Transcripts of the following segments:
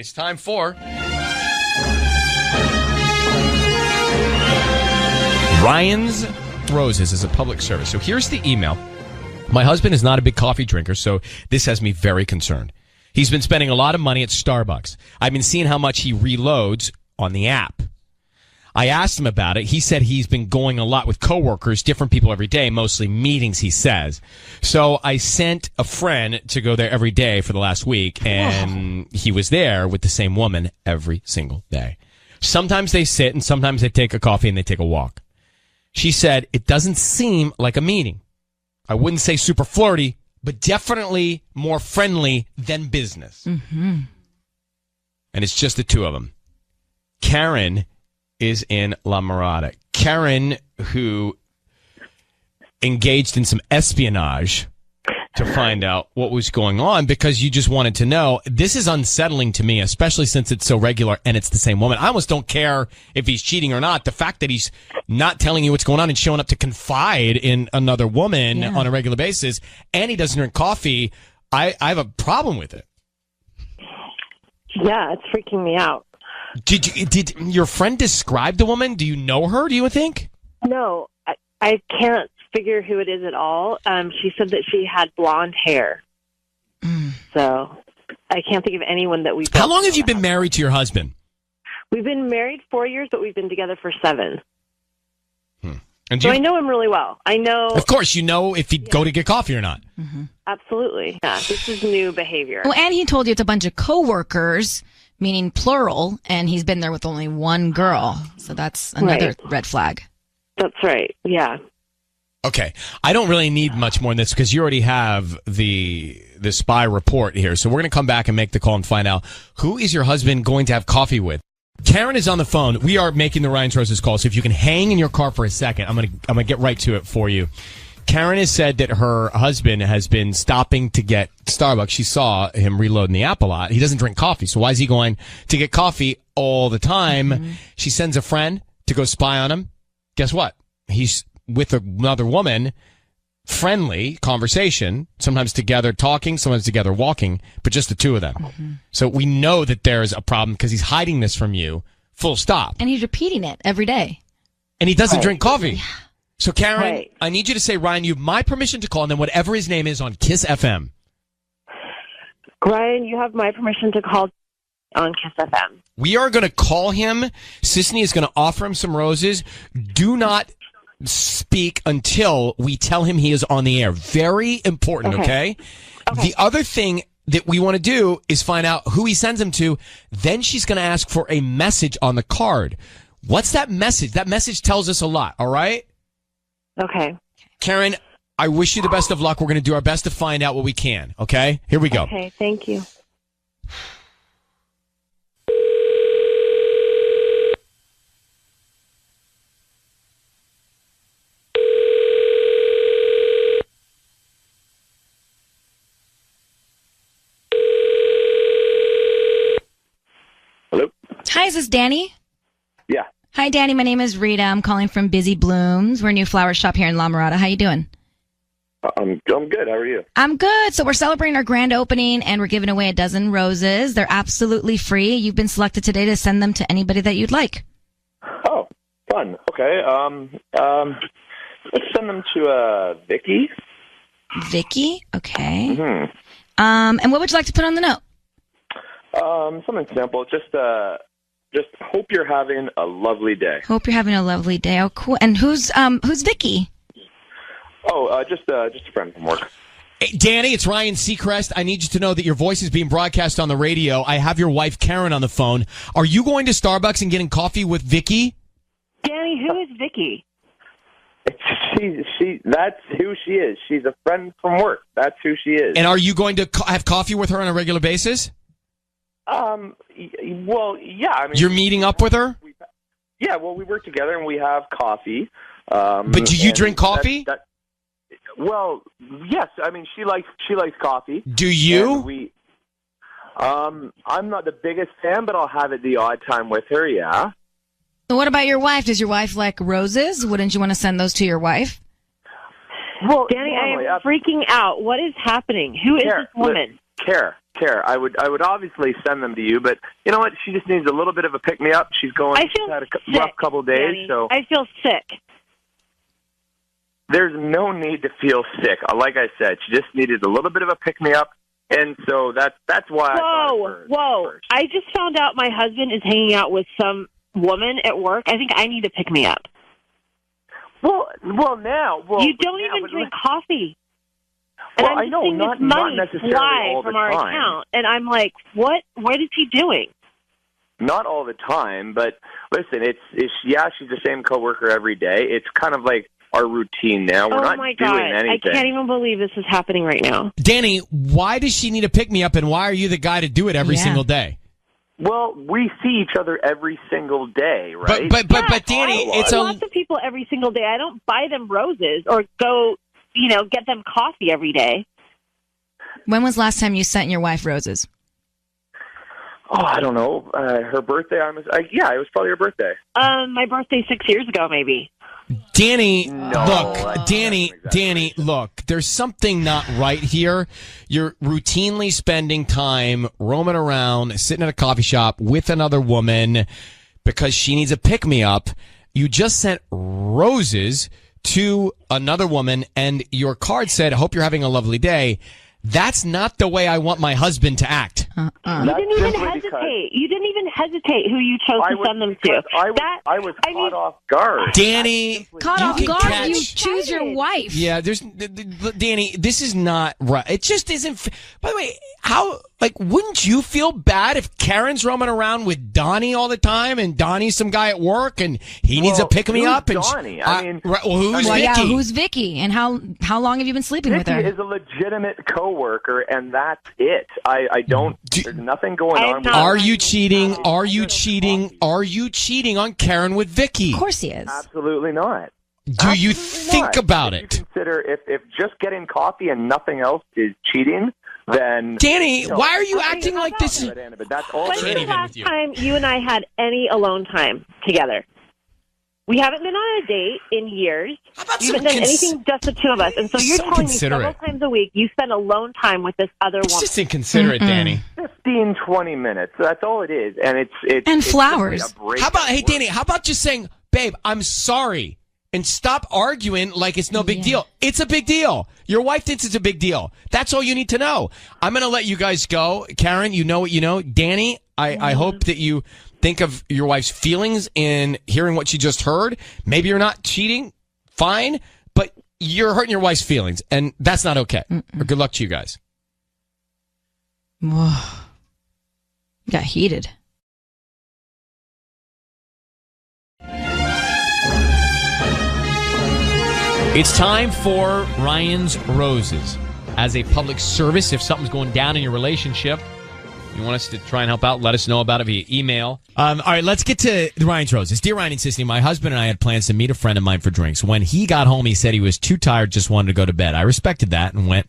It's time for Ryan's Roses as a public service. So here's the email. My husband is not a big coffee drinker, so this has me very concerned. He's been spending a lot of money at Starbucks. I've been seeing how much he reloads on the app. I asked him about it. He said he's been going a lot with coworkers, different people every day, mostly meetings, he says. So I sent a friend to go there every day for the last week, and he was there with the same woman every single day. Sometimes they sit, and sometimes they take a coffee and they take a walk. She said it doesn't seem like a meeting. I wouldn't say super flirty, but definitely more friendly than business. Mm-hmm. And it's just the two of them. Karen is in La Mirada. Karen, who engaged in some espionage to find out what was going on because you just wanted to know. This is unsettling to me, especially since it's so regular and it's the same woman. I almost don't care if he's cheating or not. The fact that he's not telling you what's going on and showing up to confide in another woman on a regular basis, and he doesn't drink coffee, I have a problem with it. Yeah, it's freaking me out. Did your friend describe the woman? Do you know her, do you think? No, I can't figure who it is at all. She said that she had blonde hair. So I can't think of anyone that we've... How long have you been married to your husband? We've been married 4 years, but we've been together for 7. And so I know him really well. I know... Of course, you know if he'd go to get coffee or not. Mm-hmm. Absolutely. Yeah, this is new behavior. Well, and he told you it's a bunch of coworkers, meaning plural, and he's been there with only one girl. So that's another red flag. That's right. Yeah. Okay. I don't really need much more than this because you already have the spy report here. So we're going to come back and make the call and find out who is your husband going to have coffee with. Karen is on the phone. We are making the Ryan's Roses call. So if you can hang in your car for a second, I'm going to get right to it for you. Karen has said that her husband has been stopping to get Starbucks. She saw him reloading the app a lot. He doesn't drink coffee. So why is he going to get coffee all the time? Mm-hmm. She sends a friend to go spy on him. Guess what? He's with another woman, friendly conversation, sometimes together talking, sometimes together walking, but just the two of them. Mm-hmm. So we know that there's a problem because he's hiding this from you, full stop. And he's repeating it every day. And he doesn't drink coffee. Yeah. So, Karen, I need you to say, Ryan, you have my permission to call, and then whatever his name is on Kiss FM. Ryan, you have my permission to call on Kiss FM. We are going to call him. Sisney is going to offer him some roses. Do not speak until we tell him he is on the air. Very important, okay? The other thing that we want to do is find out who he sends him to. Then she's going to ask for a message on the card. What's that message? That message tells us a lot, all right? Okay. Karen, I wish you the best of luck. We're going to do our best to find out what we can, okay? Here we go. Okay, thank you. Hello? Hi, is this Danny? Yeah. Hi, Danny. My name is Rita. I'm calling from Busy Blooms. We're a new flower shop here in La Mirada. How you doing? I'm good. How are you? I'm good. So we're celebrating our grand opening, and we're giving away a dozen roses. They're absolutely free. You've been selected today to send them to anybody that you'd like. Oh, fun. Okay. Let's send them to Vicky. Vicky? Okay. Mm-hmm. And what would you like to put on the note? Something simple. Just hope you're having a lovely day. Hope you're having a lovely day. Oh, cool. And who's Vicky? Oh, just a friend from work. Hey, Danny, it's Ryan Seacrest. I need you to know that your voice is being broadcast on the radio. I have your wife, Karen, on the phone. Are you going to Starbucks and getting coffee with Vicky? Danny, who is Vicky? That's who she is. She's a friend from work. That's who she is. And are you going to have coffee with her on a regular basis? Well, yeah. I mean, you're meeting up with her? Yeah, well, we work together and we have coffee. But do you drink coffee? Well, yes. I mean, she likes coffee. Do you? I'm not the biggest fan, but I'll have it the odd time with her. Yeah. What about your wife? Does your wife like roses? Wouldn't you want to send those to your wife? Well, Danny, I am freaking out. What is happening? Who is this woman? care. I would obviously send them to you, but you know what? She just needs a little bit of a pick-me-up. She's had a rough couple of days, Danny. so I feel sick. there's no need to feel sick. Like I said, she just needed a little bit of a pick-me-up, and so that's why I thought of her first. I just found out my husband is hanging out with some woman at work. I think I need to pick me up. Well, you don't even drink coffee. And Well, I'm I just know, seeing not this money necessarily fly all the from our time. account, and I'm like, what is he doing? Not all the time, but listen, she's the same coworker every day. It's kind of like our routine now. We're not my God. doing anything. I can't even believe this is happening right now. Danny, why does she need to pick me up, and why are you the guy to do it every single day? Well, we see each other every single day, right? But Danny, it's lots of people every single day. I don't buy them roses or go, get them coffee every day. When was last time you sent your wife roses? Oh, I don't know. Her birthday. It was probably her birthday. My birthday 6 years ago, maybe. Danny, No, Danny, look, there's something not right here. You're routinely spending time roaming around, sitting at a coffee shop with another woman because she needs a pick-me-up. You just sent roses to another woman, and your card said, "Hope you're having a lovely day." That's not the way I want my husband to act. You didn't even hesitate. You didn't even hesitate who you chose to send them to. I was caught off guard. Danny, Caught you off can guard, catch- you choose your wife. Yeah, Danny, this is not right. It just isn't. By the way, wouldn't you feel bad if Karen's roaming around with Donnie all the time, and Donnie's some guy at work, and he needs a pick-me-up? Who's Donnie? Who's Vicky? Yeah, who's Vicky? And how long have you been sleeping with her? Vicky is a legitimate coworker, and that's it. I don't. There's nothing going on. Are you cheating? Are you cheating? Are you cheating on Karen with Vicky? Of course he is. Absolutely not. Do you think about it? You consider if just getting coffee and nothing else is cheating, then Danny, why are you acting like this? But that's all. When was the last time you and I had any alone time together? We haven't been on a date in years. How about We haven't done anything just the two of us. And so you're telling me several times a week you spend alone time with this other It's woman. just inconsiderate, Danny. 15, 20 minutes. That's all it is, and it's And flowers. How about, hey, Danny, how about just saying, "Babe, I'm sorry," and stop arguing like it's no big deal. It's a big deal. Your wife thinks it's a big deal. That's all you need to know. I'm going to let you guys go. Karen, you know what you know. Danny, I hope that you think of your wife's feelings in hearing what she just heard. Maybe you're not cheating. Fine. But you're hurting your wife's feelings, and that's not okay. Good luck to you guys. Whoa. You got heated. It's time for Ryan's Roses. As a public service, if something's going down in your relationship, you want us to try and help out, let us know about it via email. All right, let's get to Ryan's Roses. Dear Ryan and Sissy, my husband and I had plans to meet a friend of mine for drinks. When he got home, he said he was too tired, just wanted to go to bed. I respected that and went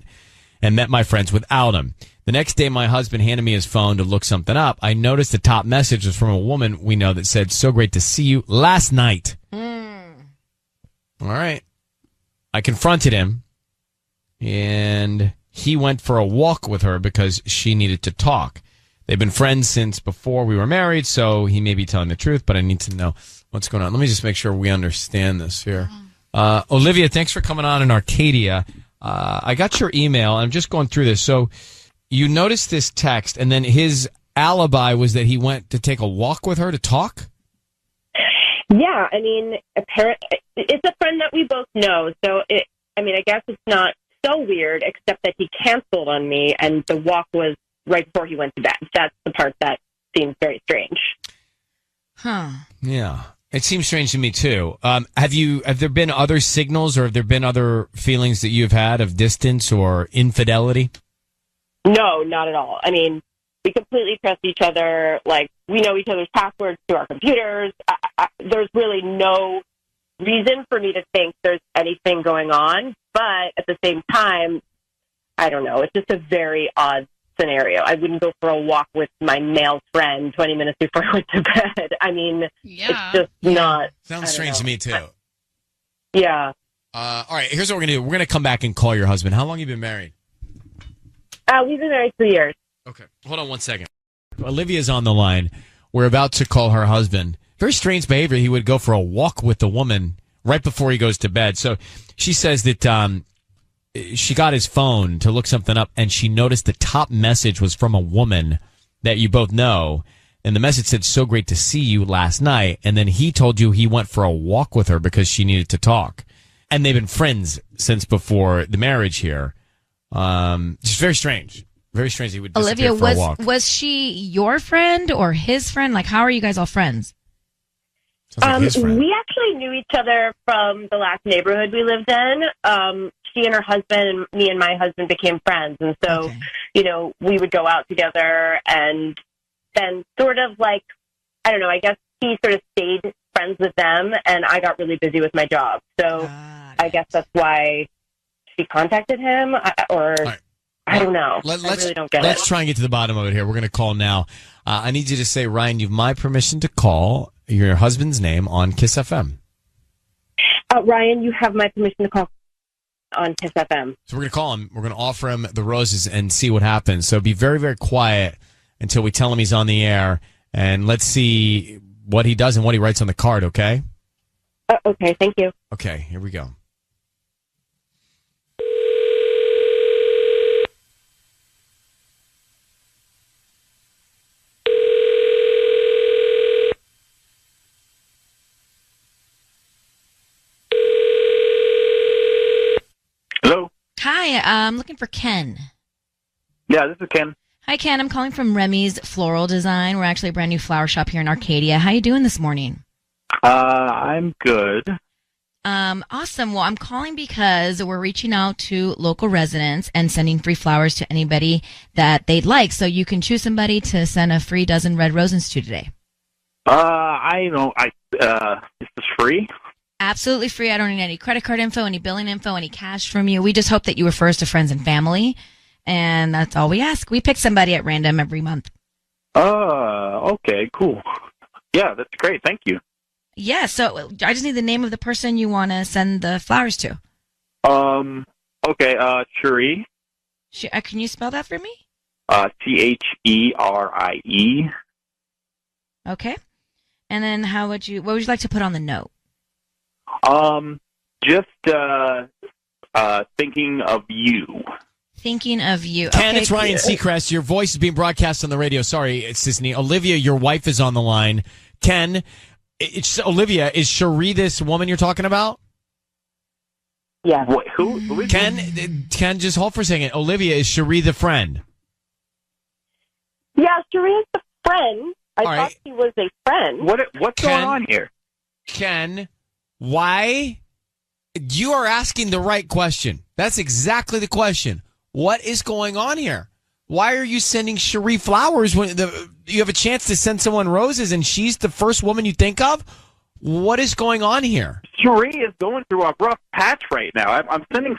and met my friends without him. The next day, my husband handed me his phone to look something up. I noticed the top message was from a woman we know that said, "So great to see you last night." All right. I confronted him, and he went for a walk with her because she needed to talk. They've been friends since before we were married, so he may be telling the truth, but I need to know what's going on. Let me just make sure we understand this here. Olivia, thanks for coming on in Arcadia. I got your email. I'm just going through this. So you noticed this text, and then his alibi was that he went to take a walk with her to talk? Yeah, I mean, it's a friend that we both know, so I guess it's not so weird, except that he canceled on me, and the walk was right before he went to bed. That's the part that seems very strange. Huh. Yeah, it seems strange to me too. Have there been other signals, or have there been other feelings that you've had of distance or infidelity? No, not at all. I mean, we completely trust each other. Like, we know each other's passwords to our computers. There's really no reason for me to think there's anything going on. But at the same time, I don't know. It's just a very odd scenario. I wouldn't go for a walk with my male friend 20 minutes before I went to bed. I mean, it's just not. Sounds strange to me too. Yeah. All right, here's what we're going to do. We're going to come back and call your husband. How long have you been married? We've been married 3 years. Okay. Hold on 1 second. Olivia's on the line. We're about to call her husband. Very strange behavior. He would go for a walk with the woman right before he goes to bed. So she says that she got his phone to look something up, and she noticed the top message was from a woman that you both know. And the message said, "So great to see you last night." And then he told you he went for a walk with her because she needed to talk. And they've been friends since before the marriage here. Just very strange. Very strange. He would disappear Olivia, for a walk. was she your friend or his friend? Like, how are you guys all friends? Sounds like his friend. We actually knew each other from the last neighborhood we lived in. She and her husband and me and my husband became friends. And so, Okay. We would go out together, and then sort of like, I don't know, I guess he sort of stayed friends with them, and I got really busy with my job. So I guess that's why she contacted him, or right. I don't know. I Let's really don't get it. try and get to the bottom of it here. We're going to call now. I need you to say, Ryan, you've my permission to call your husband's name on Kiss FM. Ryan, you have my permission to call on Kiss FM. So we're going to call him. We're going to offer him the roses and see what happens. So be very, very quiet until we tell him he's on the air, and let's see what he does and what he writes on the card, okay? Okay, thank you. Okay, here we go. Hello? Hi, I'm looking for Ken. Yeah, this is Ken. Hi, Ken. I'm calling from Remy's Floral Design. We're actually a brand new flower shop here in Arcadia. How you doing this morning? I'm good. Awesome. Well, I'm calling because we're reaching out to local residents and sending free flowers to anybody that they'd like. So you can choose somebody to send a free dozen red roses to today. Is this free? Absolutely free. I don't need any credit card info, any billing info, any cash from you. We just hope that you refer us to friends and family. And that's all we ask. We pick somebody at random every month. Okay, cool. Yeah, that's great. Thank you. Yeah, so I just need the name of the person you want to send the flowers to. Okay, Cherie. Can you spell that for me? Cherie. Okay. And then what would you like to put on the note? Just thinking of you. Thinking of you. Ken, Okay, it's Ryan Seacrest. Your voice is being broadcast on the radio. Sorry, it's Sisney. Olivia, your wife is on the line. Ken, it's Olivia. Is Cherie this woman you're talking about? Yeah. What, who is Ken, just hold for a second. Olivia, is Cherie the friend? Yeah, Cherie is the friend. I All thought right. she was a friend. What's going on here? Ken, why? You are asking the right question. That's exactly the question. What is going on here? Why are you sending Cherie flowers when you have a chance to send someone roses and she's the first woman you think of? What is going on here? Cherie is going through a rough patch right now. I'm sending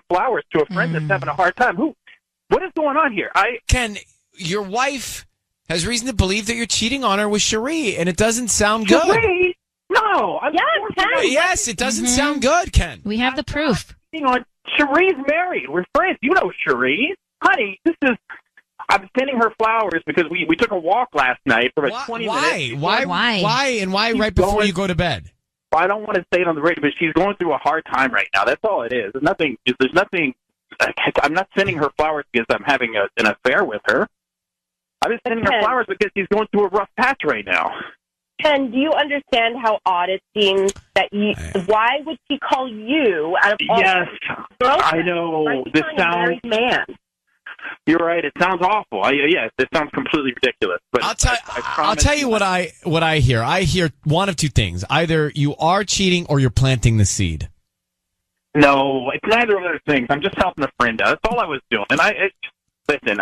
flowers to a friend that's having a hard time. What is going on here? Ken, your wife has reason to believe that you're cheating on her with Cherie, and it doesn't sound good. Cherie? No. Yes, it doesn't sound good, Ken. We have the proof. On Cherie's married. We're friends. You know Cherie. Honey, I'm sending her flowers because we took a walk last night for about 20 minutes. Why? Why right before you go to bed? I don't want to say it on the radio, but she's going through a hard time right now. That's all it is. There's nothing. I'm not sending her flowers because I'm having an affair with her. I'm just sending her flowers because she's going through a rough patch right now. Ken, do you understand how odd it seems that why would she call you out of all Yes, I know. This sounds. Man. You're right. It sounds awful. Yes, it sounds completely ridiculous. But I'll tell you what I hear. I hear one of two things: either you are cheating or you're planting the seed. No, it's neither of those things. I'm just helping a friend out. That's all I was doing. And listen.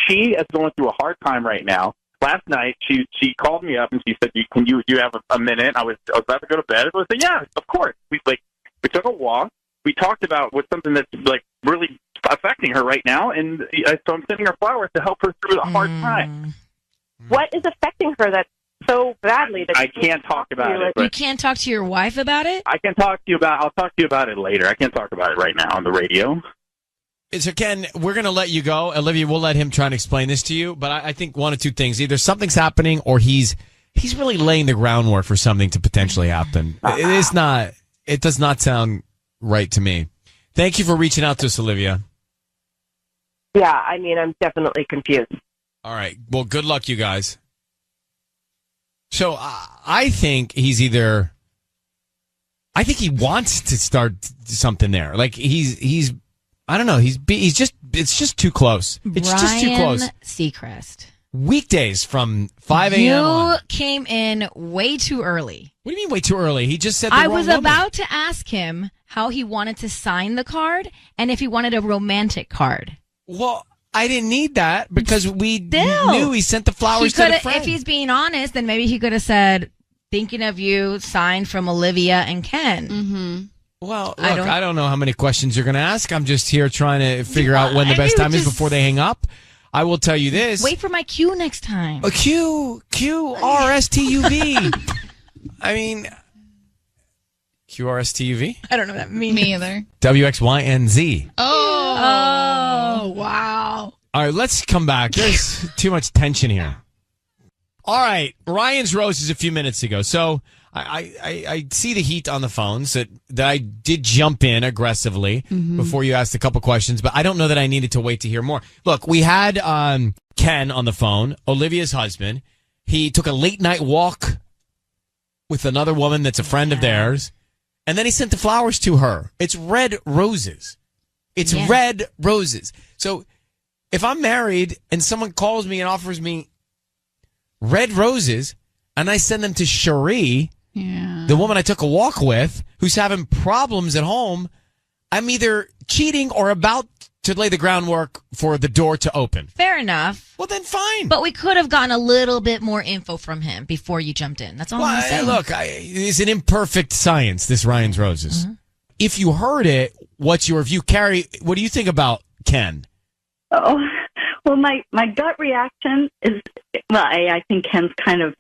She is going through a hard time right now. Last night, she called me up and she said, "Do you have a minute?" I was about to go to bed. I said, "Yeah, of course." We took a walk. We talked about something that's really affecting her right now, and so I'm sending her flowers to help her through the hard time. What is affecting her that so badly that I can't talk about it. You can't talk to your wife about it? I'll talk to you about it later. I can't talk about it right now on the radio. So, Ken, we're going to let you go. Olivia, we'll let him try and explain this to you. But I think one of two things. Either something's happening or he's really laying the groundwork for something to potentially happen. It does not sound right to me. Thank you for reaching out to us, Olivia. Yeah, I mean, I'm definitely confused. All right. Well, good luck, you guys. So I think he's either... I think he wants to start something there. Like he's I don't know. It's just too close. It's just too close. Ryan Seacrest. Weekdays from 5 a.m. You on. came in way too early. What do you mean way too early? He just said the I wrong was woman. about to ask him how he wanted to sign the card and if he wanted a romantic card. Well, I didn't need that because we Still. knew he sent the flowers to the friend. If he's being honest, then maybe he could have said, "Thinking of you," signed from Olivia and Ken. Mm-hmm. Well, look, I don't know how many questions you're going to ask. I'm just here trying to figure out when the best time is before they hang up. I will tell you this. Wait for my cue next time. A Q-R-S-T-U-V. I mean, Q-R-S-T-U-V? I don't know what that means. Me either. W-X-Y-N-Z. Oh, wow. All right, let's come back. There's too much tension here. All right, Ryan's roses a few minutes ago. So I see the heat on the phones that I did jump in aggressively before you asked a couple questions, but I don't know that I needed to wait to hear more. Look, we had Ken on the phone, Olivia's husband. He took a late night walk with another woman that's a friend of theirs, and then he sent the flowers to her. It's red roses. It's red roses. So if I'm married and someone calls me and offers me red roses, and I send them to Cherie, the woman I took a walk with, who's having problems at home, I'm either cheating or about to lay the groundwork for the door to open. Fair enough. Well, then fine. But we could have gotten a little bit more info from him before you jumped in. That's all I'm saying. Look, it's an imperfect science, this Ryan's Roses. If you heard it, what's your view? Carrie, what do you think about Ken? Oh, well, my gut reaction is, well, I think Ken's kind of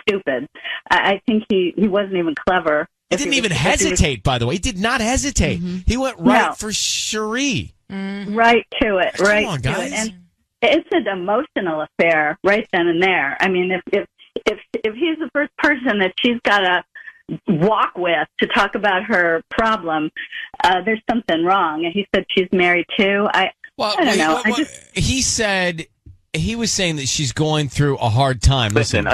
stupid. I think he wasn't even clever. He didn't even hesitate, by the way. He did not hesitate. He went right for Cherie. Right to it. Come Right on, to guys. it. And it's an emotional affair right then and there. I mean, if he's the first person that she's got to walk with to talk about her problem, there's something wrong. And he said she's married too. I don't know. He said, he was saying that she's going through a hard time. Listen,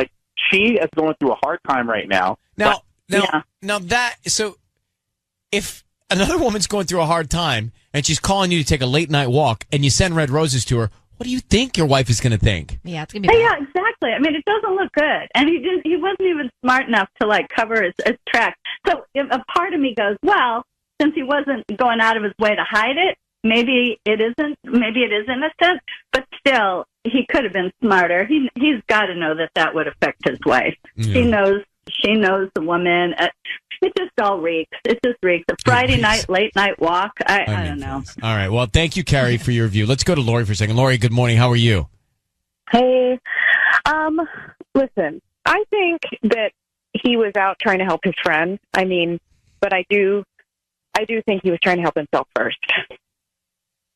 she is going through a hard time right now. Now so if another woman's going through a hard time and she's calling you to take a late night walk and you send red roses to her, what do you think your wife is going to think? Yeah, it's going to be bad. Yeah, exactly. I mean, it doesn't look good. And he wasn't even smart enough to cover his tracks. So a part of me goes, well, since he wasn't going out of his way to hide it, maybe it is innocent, but still, he could have been smarter. He's got to know that would affect his wife. Yeah. She knows the woman. It just all reeks. It just reeks. A Friday night, late night walk. I don't know. All right. Well, thank you, Carrie, for your view. Let's go to Lori for a second. Lori, good morning. How are you? Hey, listen, I think that he was out trying to help his friend. I mean, but I do think he was trying to help himself first.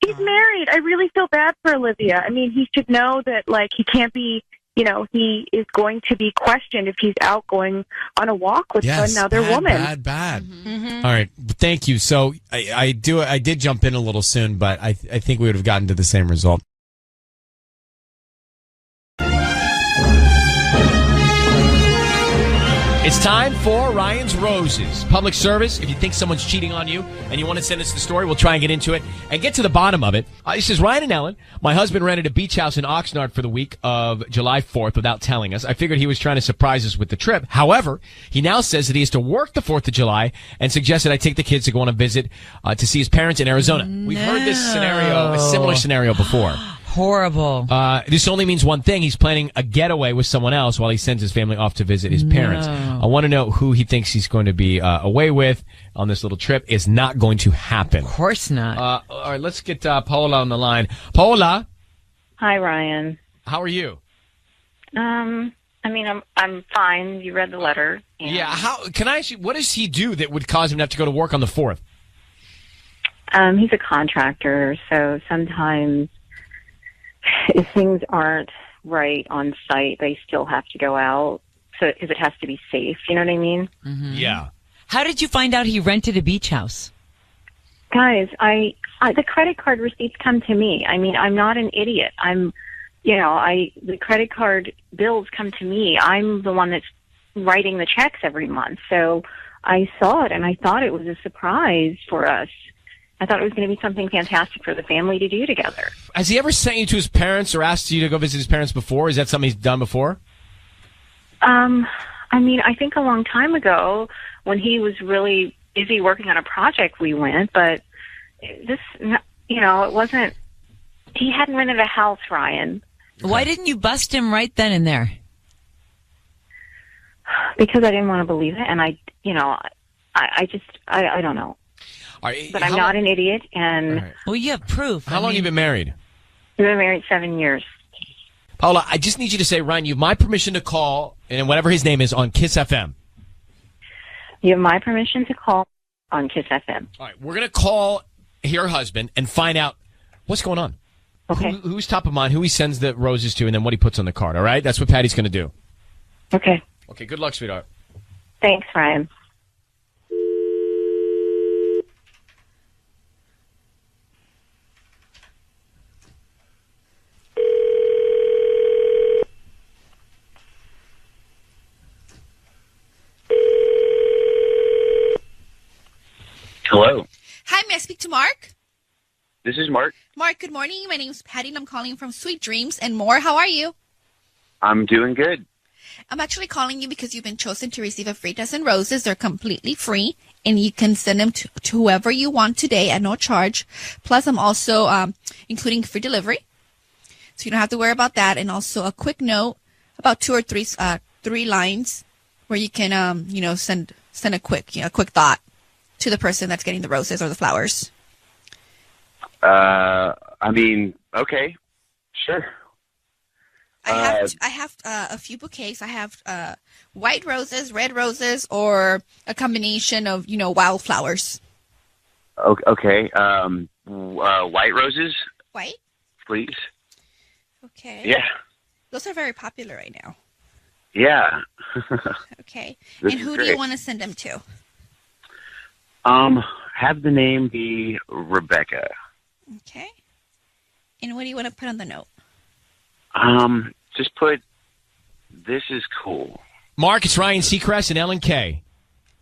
He's married. I really feel bad for Olivia. I mean, he should know that, he can't be, he is going to be questioned if he's out going on a walk with another woman. Bad. All right. Thank you. So I did jump in a little soon, but I think we would have gotten to the same result. It's time for Ryan's Roses. Public service. If you think someone's cheating on you and you want to send us the story, we'll try and get into it and get to the bottom of it. This is Ryan and Ellen. My husband rented a beach house in Oxnard for the week of July 4th without telling us. I figured he was trying to surprise us with the trip. However, he now says that he has to work the 4th of July and suggested I take the kids to go on a visit to see his parents in Arizona. We've heard this scenario, a similar scenario before. Horrible. This only means one thing. He's planning a getaway with someone else while he sends his family off to visit his parents. I want to know who he thinks he's going to be away with on this little trip. It's not going to happen. Of course not. All right, let's get Paola on the line. Paola. Hi, Ryan. How are you? I'm fine. You read the letter. Yeah. Can I ask you, what does he do that would cause him to have to go to work on the 4th? He's a contractor, so sometimes if things aren't right on site, they still have to go out. So, because it has to be safe, you know what I mean? Mm-hmm. Yeah. How did you find out he rented a beach house? Guys, the credit card receipts come to me. I mean, I'm not an idiot. The credit card bills come to me. I'm the one that's writing the checks every month. So I saw it and I thought it was a surprise for us. I thought it was going to be something fantastic for the family to do together. Has he ever sent you to his parents or asked you to go visit his parents before? Is that something he's done before? I mean, I think a long time ago when he was really busy working on a project, we went, but this, it wasn't, he hadn't rented a house, Ryan. Why didn't you bust him right then and there? Because I didn't want to believe it, and I don't know. But I'm not an idiot, and... Right. Well, you have proof. How long have you been married? We've been married 7 years. Paula, I just need you to say, Ryan, you have my permission to call, and whatever his name is, on Kiss FM. You have my permission to call on Kiss FM. All right, we're going to call your husband and find out what's going on. Okay. Who's top of mind, who he sends the roses to, and then what he puts on the card, all right? That's what Patty's going to do. Okay. Okay, good luck, sweetheart. Thanks, Ryan. Hello. Hi, may I speak to Mark? This is Mark. Mark, good morning. My name is Patty, and I'm calling from Sweet Dreams and More. How are you? I'm doing good. I'm actually calling you because you've been chosen to receive a free dozen roses. They're completely free, and you can send them to whoever you want today at no charge. Plus, I'm also including free delivery, so you don't have to worry about that. And also a quick note, about 2 or 3 lines, where you can send a quick thought to the person that's getting the roses or the flowers. Okay, sure. I have a few bouquets. I have white roses, red roses, or a combination of wildflowers. Okay. White roses. White. Please. Okay. Yeah. Those are very popular right now. Yeah. Okay. This and is who great. do you want to send them to? Have the name be Rebecca. Okay. And what do you want to put on the note? Just put, this is cool. Mark, it's Ryan Seacrest and Ellen K.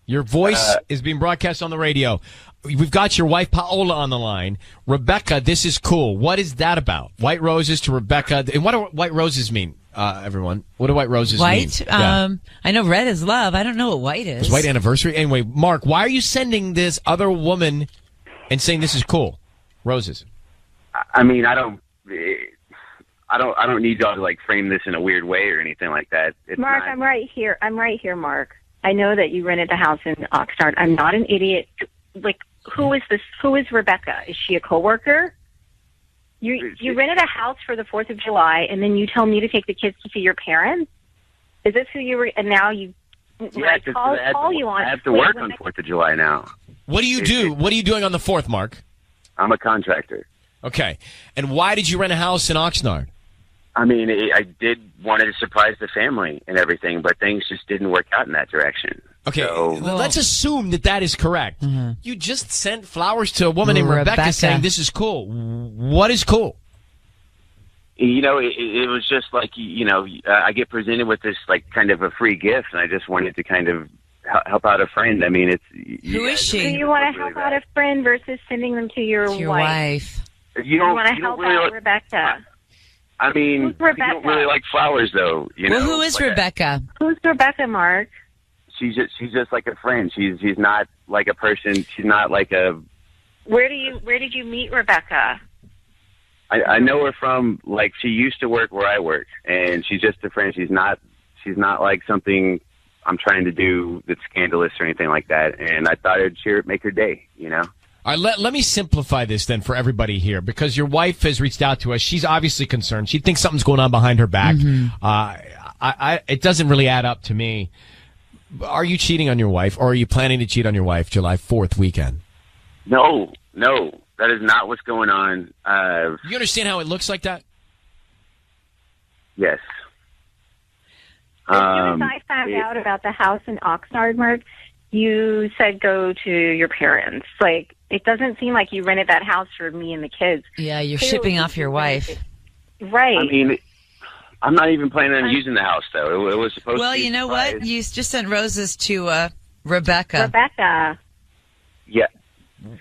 Your voice is being broadcast on the radio. We've got your wife, Paola, on the line. Rebecca, this is cool. What is that about? White roses to Rebecca. And what do white roses mean, everyone? What do white roses mean? White? Yeah. I know red is love. I don't know what white is. It's white anniversary. Anyway, Mark, why are you sending this other woman and saying this is cool? Roses. I mean, I don't need y'all to frame this in a weird way or anything like that. It's Mark, not... I'm right here, Mark. I know that you rented the house in Oxnard. I'm not an idiot. Who is this? Who is Rebecca? Is she a coworker? You rented a house for the 4th of July, and then you tell me to take the kids to see your parents? Is this who you were? And now you... Yeah, call you on... I have to work on 4th of July now. What do you do? What are you doing on the 4th, Mark? I'm a contractor. Okay. And why did you rent a house in Oxnard? I mean, I did wanted to surprise the family and everything, but things just didn't work out in that direction. Okay, so, let's assume that is correct. Mm-hmm. You just sent flowers to a woman named Rebecca saying this is cool. What is cool? It was just I get presented with this kind of a free gift, and I just wanted to kind of help out a friend. I mean, who is she? Do you want to help out a friend versus sending them to your wife? You want to help out Rebecca? I mean, you don't really like flowers, though. Well, who is Rebecca? Who's Rebecca, Mark? She's just like a friend. She's not like a person. She's not like a. Where did you meet Rebecca? I know her from she used to work where I work, and she's just a friend. She's not like something I'm trying to do that's scandalous or anything like that. And I thought it'd make her day, All right, let me simplify this then for everybody here, because your wife has reached out to us. She's obviously concerned. She thinks something's going on behind her back. Mm-hmm. It doesn't really add up to me. Are you cheating on your wife, or are you planning to cheat on your wife July 4th weekend? No, No, that is not what's going on. You understand how it looks like that? Yes. As soon as I found out about the house in Oxnard, Mark, you said go to your parents. Like, it doesn't seem like you rented that house for me and the kids. Yeah, you're Clearly, shipping off your wife. Right. I mean, I'm not even planning on using the house, though. It was supposed to be. Well, you know what? You just sent roses to Rebecca. Rebecca. Yeah.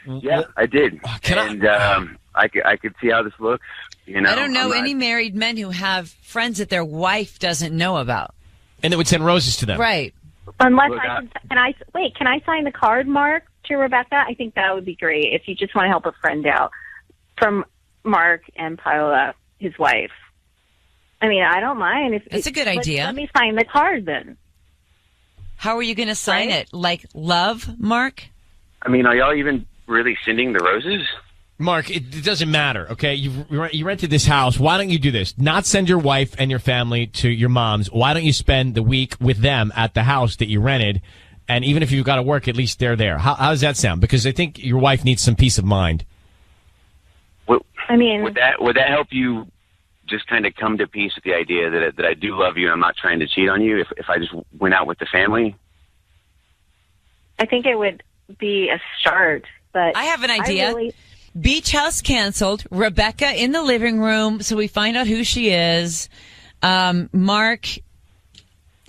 Yeah, I did. I could see how this looks. You know, I don't know any married men who have friends that their wife doesn't know about. And they would send roses to them. Right. Unless Look, can I sign the card, Mark, to Rebecca? I think that would be great if you just want to help a friend out. From Mark and Paola, his wife. I mean, I don't mind. That's a good idea. Let me sign the card then. How are you going to sign it? Like love, Mark? I mean, are y'all even really sending the roses? Mark, it doesn't matter, okay? You rented this house. Why don't you do this? Not send your wife and your family to your mom's. Why don't you spend the week with them at the house that you rented? And even if you've got to work, at least they're there. How does that sound? Because I think your wife needs some peace of mind. I mean, would that help you just kind of come to peace with the idea that I do love you and I'm not trying to cheat on you if I just went out with the family? I think it would be a start, but I have an idea. Beach house canceled. Rebecca in the living room, so we find out who she is. Mark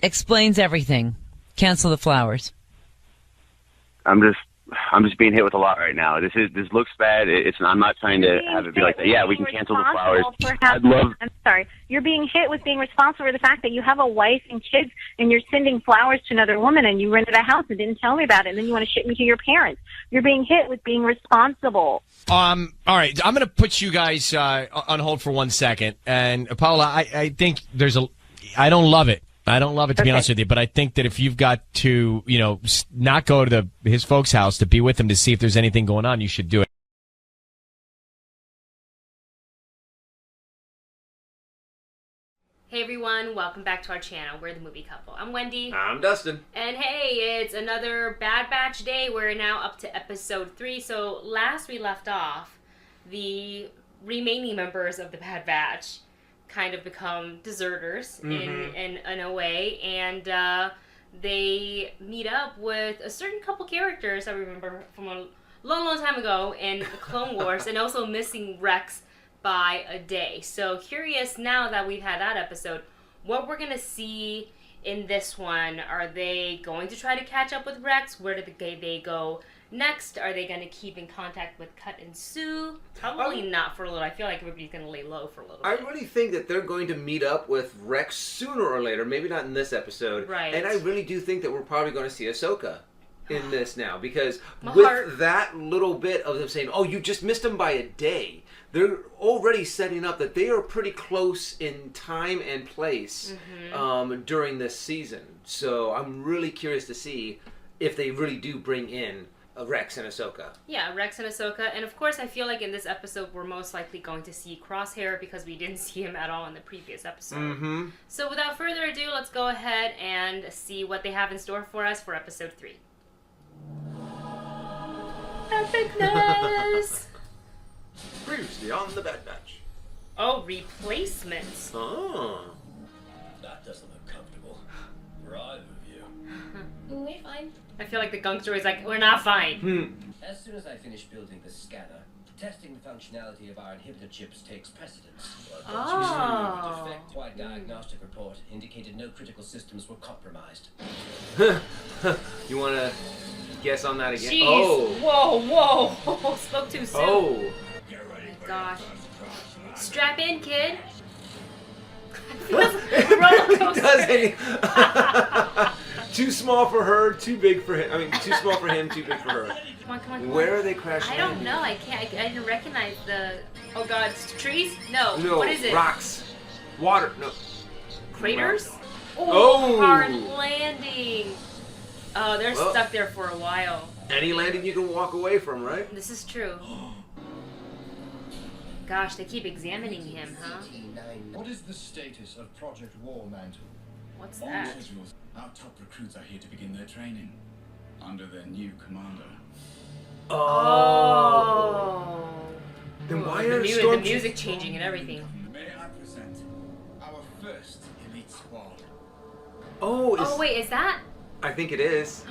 explains everything. Cancel the flowers. I'm just being hit with a lot right now. This looks bad. I'm not trying to have it be like that. Yeah, we can cancel the flowers. I'm sorry. You're being hit with being responsible for the fact that you have a wife and kids and you're sending flowers to another woman and you rented a house and didn't tell me about it and then you want to ship me to your parents. You're being hit with being responsible. All right. I'm going to put you guys on hold for 1 second. And Paula, I think I don't love it. I don't love it, to be honest with you, but I think that if you've got to, not go to his folks' house to be with him to see if there's anything going on, you should do it. Hey everyone, welcome back to our channel. We're the Movie Couple. I'm Wendy. I'm Dustin. And hey, it's another Bad Batch day. We're now up to episode 3. So last we left off, the remaining members of the Bad Batch kind of become deserters in a way, and they meet up with a certain couple characters I remember from a long time ago in the Clone Wars, and also missing Rex by a day. So curious now that we've had that episode, what we're gonna see in this one. Are they going to try to catch up with Rex? Where did they go next? Are they going to keep in contact with Cut and Sue? Probably not for a little. I feel like everybody's going to lay low for a little bit. I really think that they're going to meet up with Rex sooner or later. Maybe not in this episode. Right. And I really do think that we're probably going to see Ahsoka in this now. Because that little bit of them saying, oh, you just missed him by a day, they're already setting up that they are pretty close in time and place during this season. So I'm really curious to see if they really do bring in Rex and Ahsoka. Yeah, Rex and Ahsoka. And of course, I feel like in this episode, we're most likely going to see Crosshair because we didn't see him at all in the previous episode. So without further ado, let's go ahead and see what they have in store for us for episode 3. Epicness! Previously on the Bad Batch. Oh, replacements. Oh. That doesn't look comfortable for either of you. We're fine. I feel like the gangster is like, we're not fine. As soon as I finish building the scanner, testing the functionality of our inhibitor chips takes precedence. My diagnostic report indicated no critical systems were compromised. You want to guess on that again? Jeez. Oh. Whoa. Spoke too soon. Oh. My gosh. Strap in, kid. Roller coaster. Too small for her, too big for him. I mean, too small for him, too big for her. Come on. Where are they crashing? I don't know. I didn't recognize the. Oh God, trees? No. What is it? Rocks. Water. No. Craters? Oh. Hard landing. Oh, they're stuck there for a while. Any landing you can walk away from, right? This is true. Gosh, they keep examining him, huh? What is the status of Project War Mantle? What's that? Our top recruits are here to begin their training under their new commander. Oh. Then why are the music changing and everything? May I present our first elite squad? Oh, wait, is that? I think it is.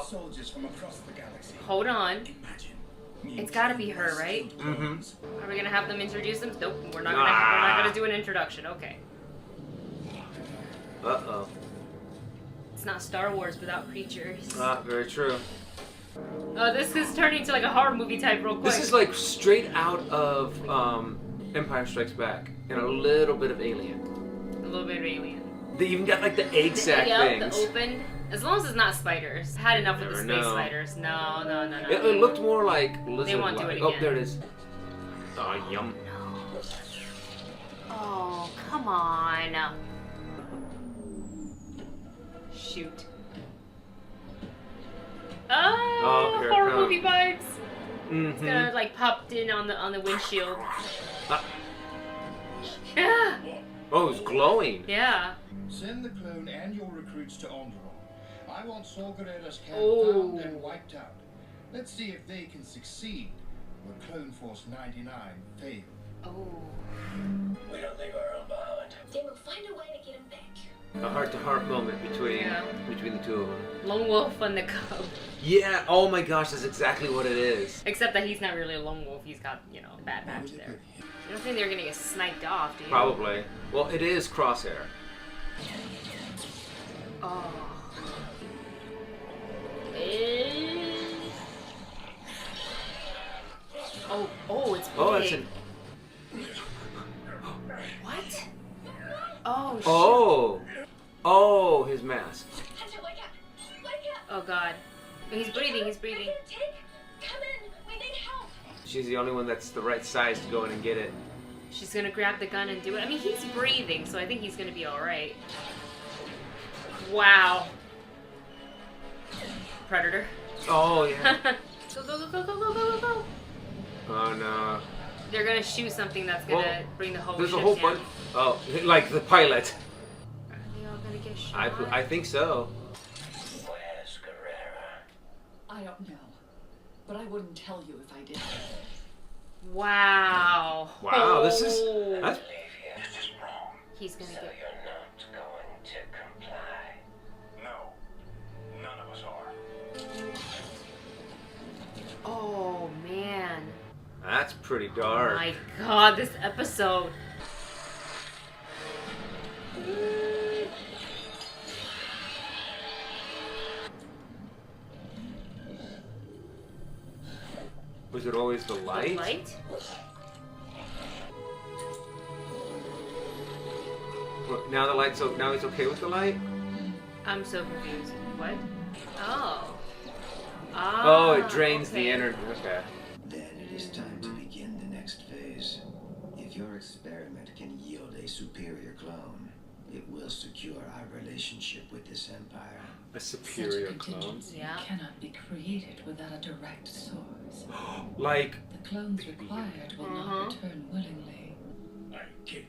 Soldiers from across the galaxy. Hold on. It's got to be her, right? Mm-hmm. Are we gonna have them introduce them? Nope, we're not gonna do an introduction. Okay. Uh-oh. It's not Star Wars without creatures. Very true. Oh, this is turning into like a horror movie type real quick. This is like straight out of Empire Strikes Back and a little bit of Alien. A little bit of Alien. They even got like the egg sac things. The opened. As long as it's not spiders. Had enough with the space spiders. No. It looked more like lizard. They won't do it again. Oh, there it is. Oh, yum. Oh, come on. Shoot. Oh, here it horror comes. movie vibes. Mm-hmm. It's gonna like popped in on the windshield. Oh, it's glowing. Yeah. Send the clone and your recruits to Onderon. I want Saw Gerrera's camp found and wiped out. Let's see if they can succeed where Clone Force 99 failed. Oh. We don't leave our own behind. Then we'll find a way to get him back. A heart-to-heart moment between the two of them. Lone wolf and the cub. Yeah. Oh my gosh, that's exactly what it is. Except that he's not really a lone wolf. He's got, the Bad Batch there. I don't think they're gonna get sniped off, do you? Probably. Well, it is Crosshair. Oh. Oh, it's big. Oh, that's an. What? Oh, shit. Oh, his mask. Oh, God. He's breathing. Come in. We need help. She's the only one that's the right size to go in and get it. She's gonna grab the gun and do it. I mean, he's breathing, so I think he's gonna be alright. Wow. Predator. Oh, yeah. Go. Oh, no. They're gonna shoot something that's gonna bring the whole There's ship a whole down. bunch. Oh, like the pilot. Are they all gonna get shot? I think so. Where's Gerrera? I don't know, but I wouldn't tell you if I did. Wow. Wow, this is. This is wrong. He's gonna so get. you're not going to comply? No, none of us are. Oh man. That's pretty dark. Oh my God, this episode. Was it always the light? The light? Look, now the light's now he's okay with the light? I'm so confused. What? Oh. Oh, it drains the energy. Okay. Then it is time to begin the next phase. If your experiment can yield a superior clone, it will secure our relationship with this empire. A superior Such clone? contingency cannot be created without a direct source. Like. The clones required will not return willingly. Hey, kid,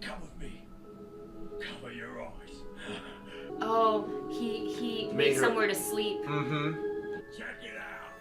come with me. Cover your eyes. Oh, he made her- somewhere to sleep. Mm-hmm. Check it out.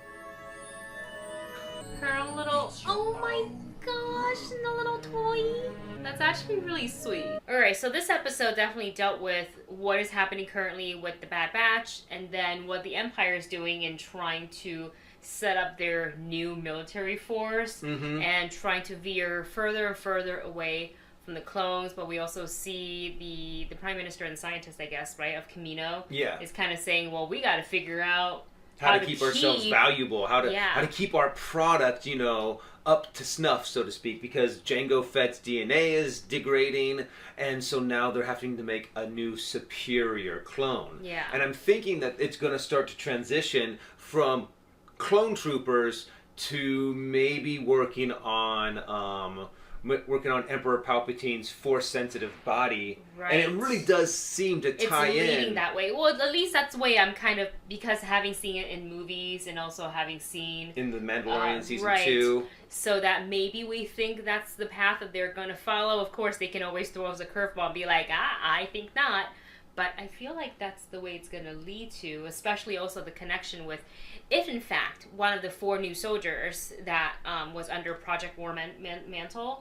Her little. Oh my gosh, the little toy. That's actually really sweet. Alright, so this episode definitely dealt with what is happening currently with the Bad Batch, and then what the Empire is doing in trying to set up their new military force, and trying to veer further and further away from the clones. But we also see the Prime Minister and scientist, I guess, right, of Camino, is kind of saying, well, we got to figure out How to keep ourselves valuable, how to keep our product, up to snuff, so to speak, because Jango Fett's DNA is degrading, and so now they're having to make a new superior clone. Yeah. And I'm thinking that it's going to start to transition from clone troopers to maybe working on Emperor Palpatine's Force-sensitive body. Right. And it really does seem to tie it's leading in. that way. Well, at least that's the way I'm kind of, because having seen it in movies and also having seen In The Mandalorian Season right, 2. So that maybe we think that's the path that they're going to follow. Of course, they can always throw us a curveball and be like, I think not. But I feel like that's the way it's going to lead to, especially also the connection with, if in fact one of the 4 new soldiers that was under Project War Mantle,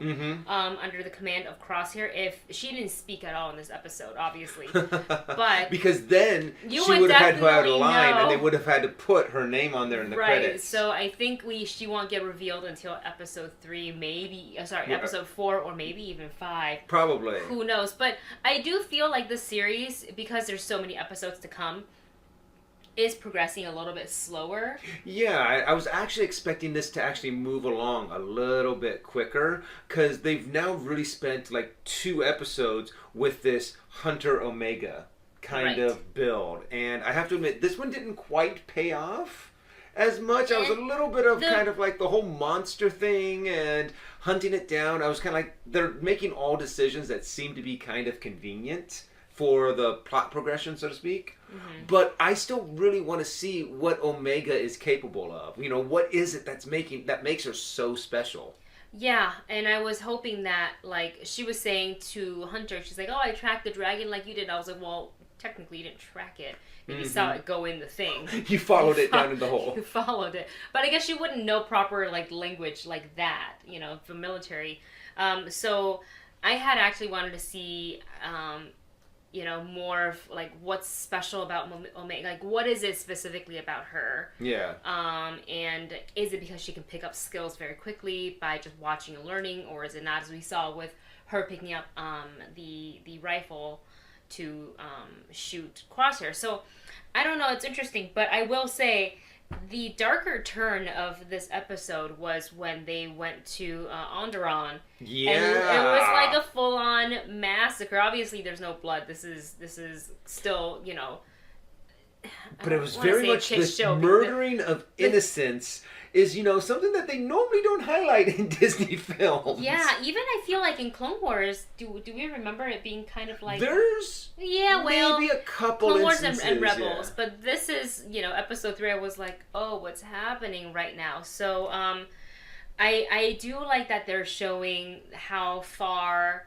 under the command of Crosshair, if she didn't speak at all in this episode, obviously, but because then you she would have had to put out a line, know. and they would have had to put her name on there in the credits. So I think she won't get revealed until episode 3, maybe. Episode 4, or maybe even 5. Probably. Who knows? But I do feel like the series, because there's so many episodes to come, is progressing a little bit slower. Yeah, I was actually expecting this to actually move along a little bit quicker, because they've now really spent like 2 episodes with this Hunter Omega kind of build. And I have to admit, this one didn't quite pay off as much. I was a little bit of kind of like the whole monster thing and hunting it down. I was kind of like, they're making all decisions that seem to be kind of convenient for the plot progression, so to speak. But I still really want to see what Omega is capable of. You know, what is it that makes her so special? Yeah, and I was hoping that, like, she was saying to Hunter, she's like, oh, I tracked the dragon like you did. I was like, well, technically you didn't track it. You saw it go in the thing. You followed it down in the hole. You followed it. But I guess you wouldn't know proper, like, language like that, you know, for military. So I had actually wanted to see, you know, more of, like, what's special about Omega. Like, what is it specifically about her? Yeah. And is it because she can pick up skills very quickly by just watching and learning, or is it not, as we saw with her picking up the rifle to shoot Crosshair? So I don't know, it's interesting, but I will say the darker turn of this episode was when they went to Onderon. Yeah. And it was like a full-on massacre. Obviously there's no blood. This is still, you know, but it was very much this murdering of innocents is, you know, something that they normally don't highlight in Disney films. Yeah, even I feel like in Clone Wars, do we remember it being kind of like... There's maybe a couple Clone Wars instances, and Rebels, but this is, you know, episode 3, I was like, oh, what's happening right now? So, I do like that they're showing how far,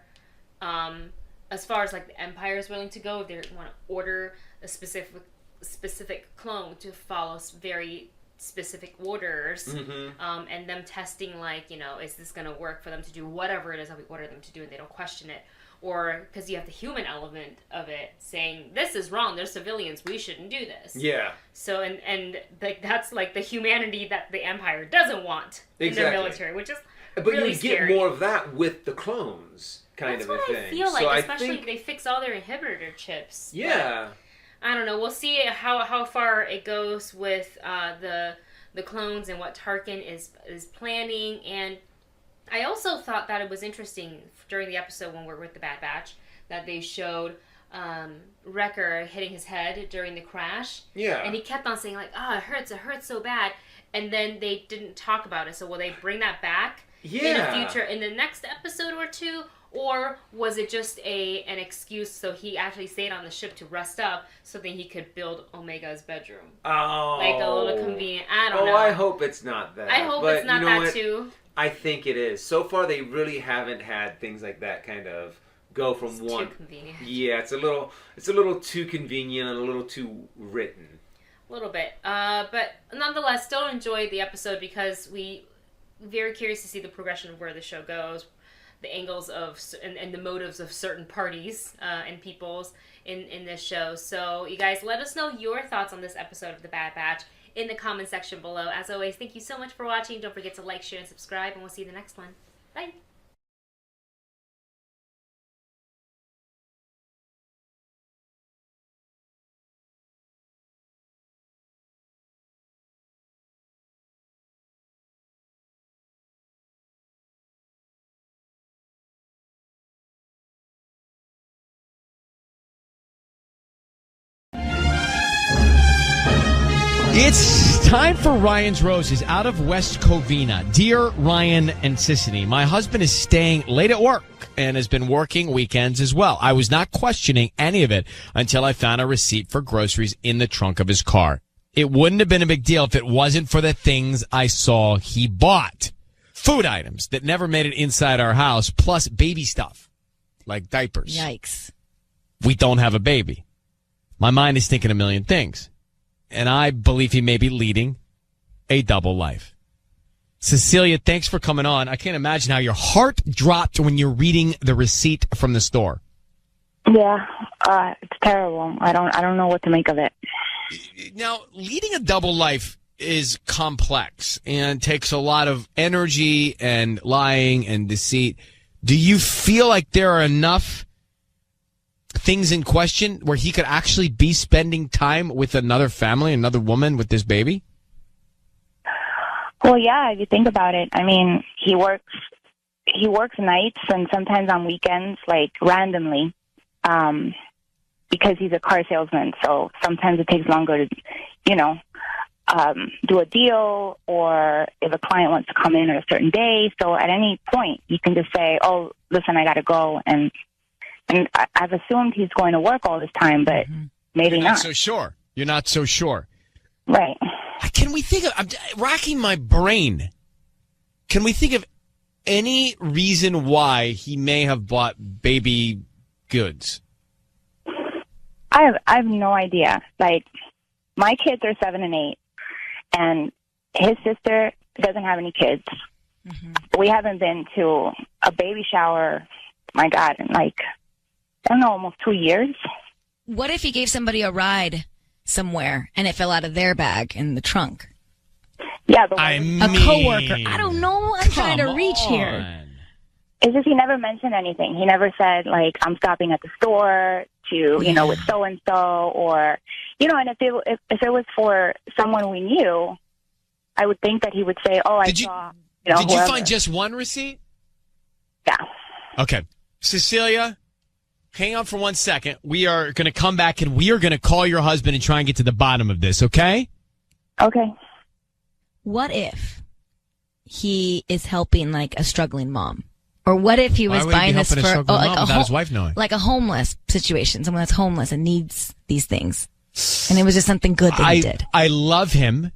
as far as like the Empire is willing to go, they want to order a specific clone to follow very specific orders, and them testing, like, you know, is this going to work for them to do whatever it is that we order them to do, and they don't question it. Or because you have the human element of it saying, this is wrong, they're civilians, we shouldn't do this. Yeah. So and like that's like the humanity that the Empire doesn't want in their military, which is really scary. Get more of that with the clones kind of a thing. That's what I feel like, so especially if they fix all their inhibitor chips. Yeah. But I don't know. We'll see how far it goes with the clones and what Tarkin is planning. And I also thought that it was interesting during the episode when we're with the Bad Batch that they showed Wrecker hitting his head during the crash. Yeah. And he kept on saying, like, it hurts so bad. And then they didn't talk about it. So will they bring that back in the next episode or 2? Or was it just an excuse so he actually stayed on the ship to rest up so that he could build Omega's bedroom? Oh. Like a little convenient. I don't know. I hope it's not that. I hope it's not that too. I think it is. So far, they really haven't had things like that kind of go from it's one. Too convenient. Yeah, it's a little too convenient and a little too written. A little bit. But nonetheless, still enjoyed the episode because we very curious to see the progression of where the show goes. The angles of and the motives of certain parties and peoples in this show. So you guys, let us know your thoughts on this episode of The Bad Batch in the comment section below. As always, thank you so much for watching. Don't forget to like, share, and subscribe, and we'll see you in the next one. Bye! It's time for Ryan's Roses out of West Covina. Dear Ryan and Sissany, my husband is staying late at work and has been working weekends as well. I was not questioning any of it until I found a receipt for groceries in the trunk of his car. It wouldn't have been a big deal if it wasn't for the things I saw he bought. Food items that never made it inside our house, plus baby stuff, like diapers. Yikes. We don't have a baby. my mind is thinking a million things. And I believe he may be leading a double life. Cecilia, thanks for coming on. I can't imagine how your heart dropped when you're reading the receipt from the store. Yeah, it's terrible. I don't know what to make of it. Now, leading a double life is complex and takes a lot of energy and lying and deceit. Do you feel like there are enough things in question where he could actually be spending time with another family, another woman with this baby? Well, yeah, if you think about it, I mean, he works nights and sometimes on weekends, like randomly, because he's a car salesman. So sometimes it takes longer to, do a deal, or if a client wants to come in on a certain day. So at any point, you can just say, "Oh, listen, I got to go." And I've assumed he's going to work all this time, but maybe You're not. not so sure. You're not so sure. Right. Can we think of, I'm racking my brain. Can we think of any reason why he may have bought baby goods? I have no idea. Like, my kids are 7 and 8, and his sister doesn't have any kids. We haven't been to a baby shower, my God, in like, I don't know, almost 2 years. What if he gave somebody a ride somewhere and it fell out of their bag in the trunk? Yeah, a coworker. I don't know. I'm trying to reach here. It's just he never mentioned anything. He never said, like, I'm stopping at the store to, with so-and-so, or, and if it was for someone we knew, I would think that he would say, oh, I saw, Did you whoever. find just one receipt? Yeah. Okay. Cecilia, hang on for 1 second. We are going to come back and we are going to call your husband and try and get to the bottom of this, okay? Okay. What if he is helping like a struggling mom? Or what if he was buying this for his wife knowing? Like a homeless situation, someone that's homeless and needs these things, and it was just something good that he did. I love him.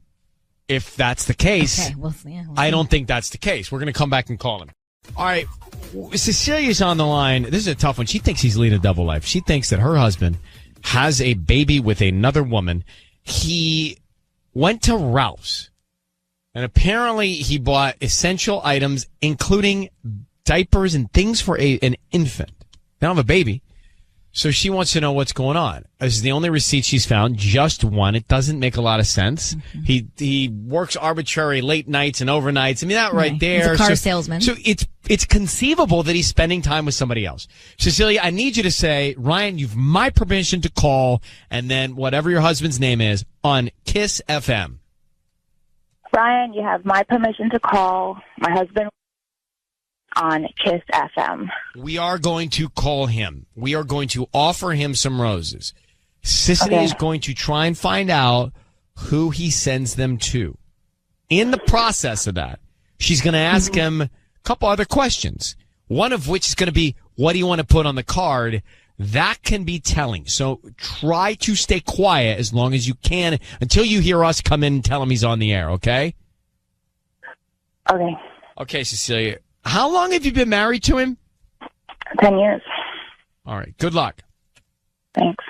If that's the case, Okay, we'll I don't think that's the case. We're going to come back and call him. All right, Cecilia's on the line. This is a tough one. She thinks he's leading a double life. She thinks that her husband has a baby with another woman. He went to Ralph's, and apparently he bought essential items, including diapers and things for an infant. They don't have a baby. So she wants to know what's going on. This is the only receipt she's found, just one. It doesn't make a lot of sense. He works arbitrary late nights and overnights. I mean, that right there. He's a car salesman. So it's conceivable that he's spending time with somebody else. Cecilia, I need you to say, Ryan, you've my permission to call, and then whatever your husband's name is, on Kiss FM. Ryan, you have my permission to call my husband on Kiss FM. We are going to call him. We are going to offer him some roses. Sissany is going to try and find out who he sends them to. In the process of that, she's going to ask him a couple other questions. One of which is going to be, what do you want to put on the card? That can be telling. So try to stay quiet as long as you can until you hear us come in and tell him he's on the air, okay? Okay. Okay, Cecilia. How long have you been married to him? 10 years. All right. Good luck. Thanks.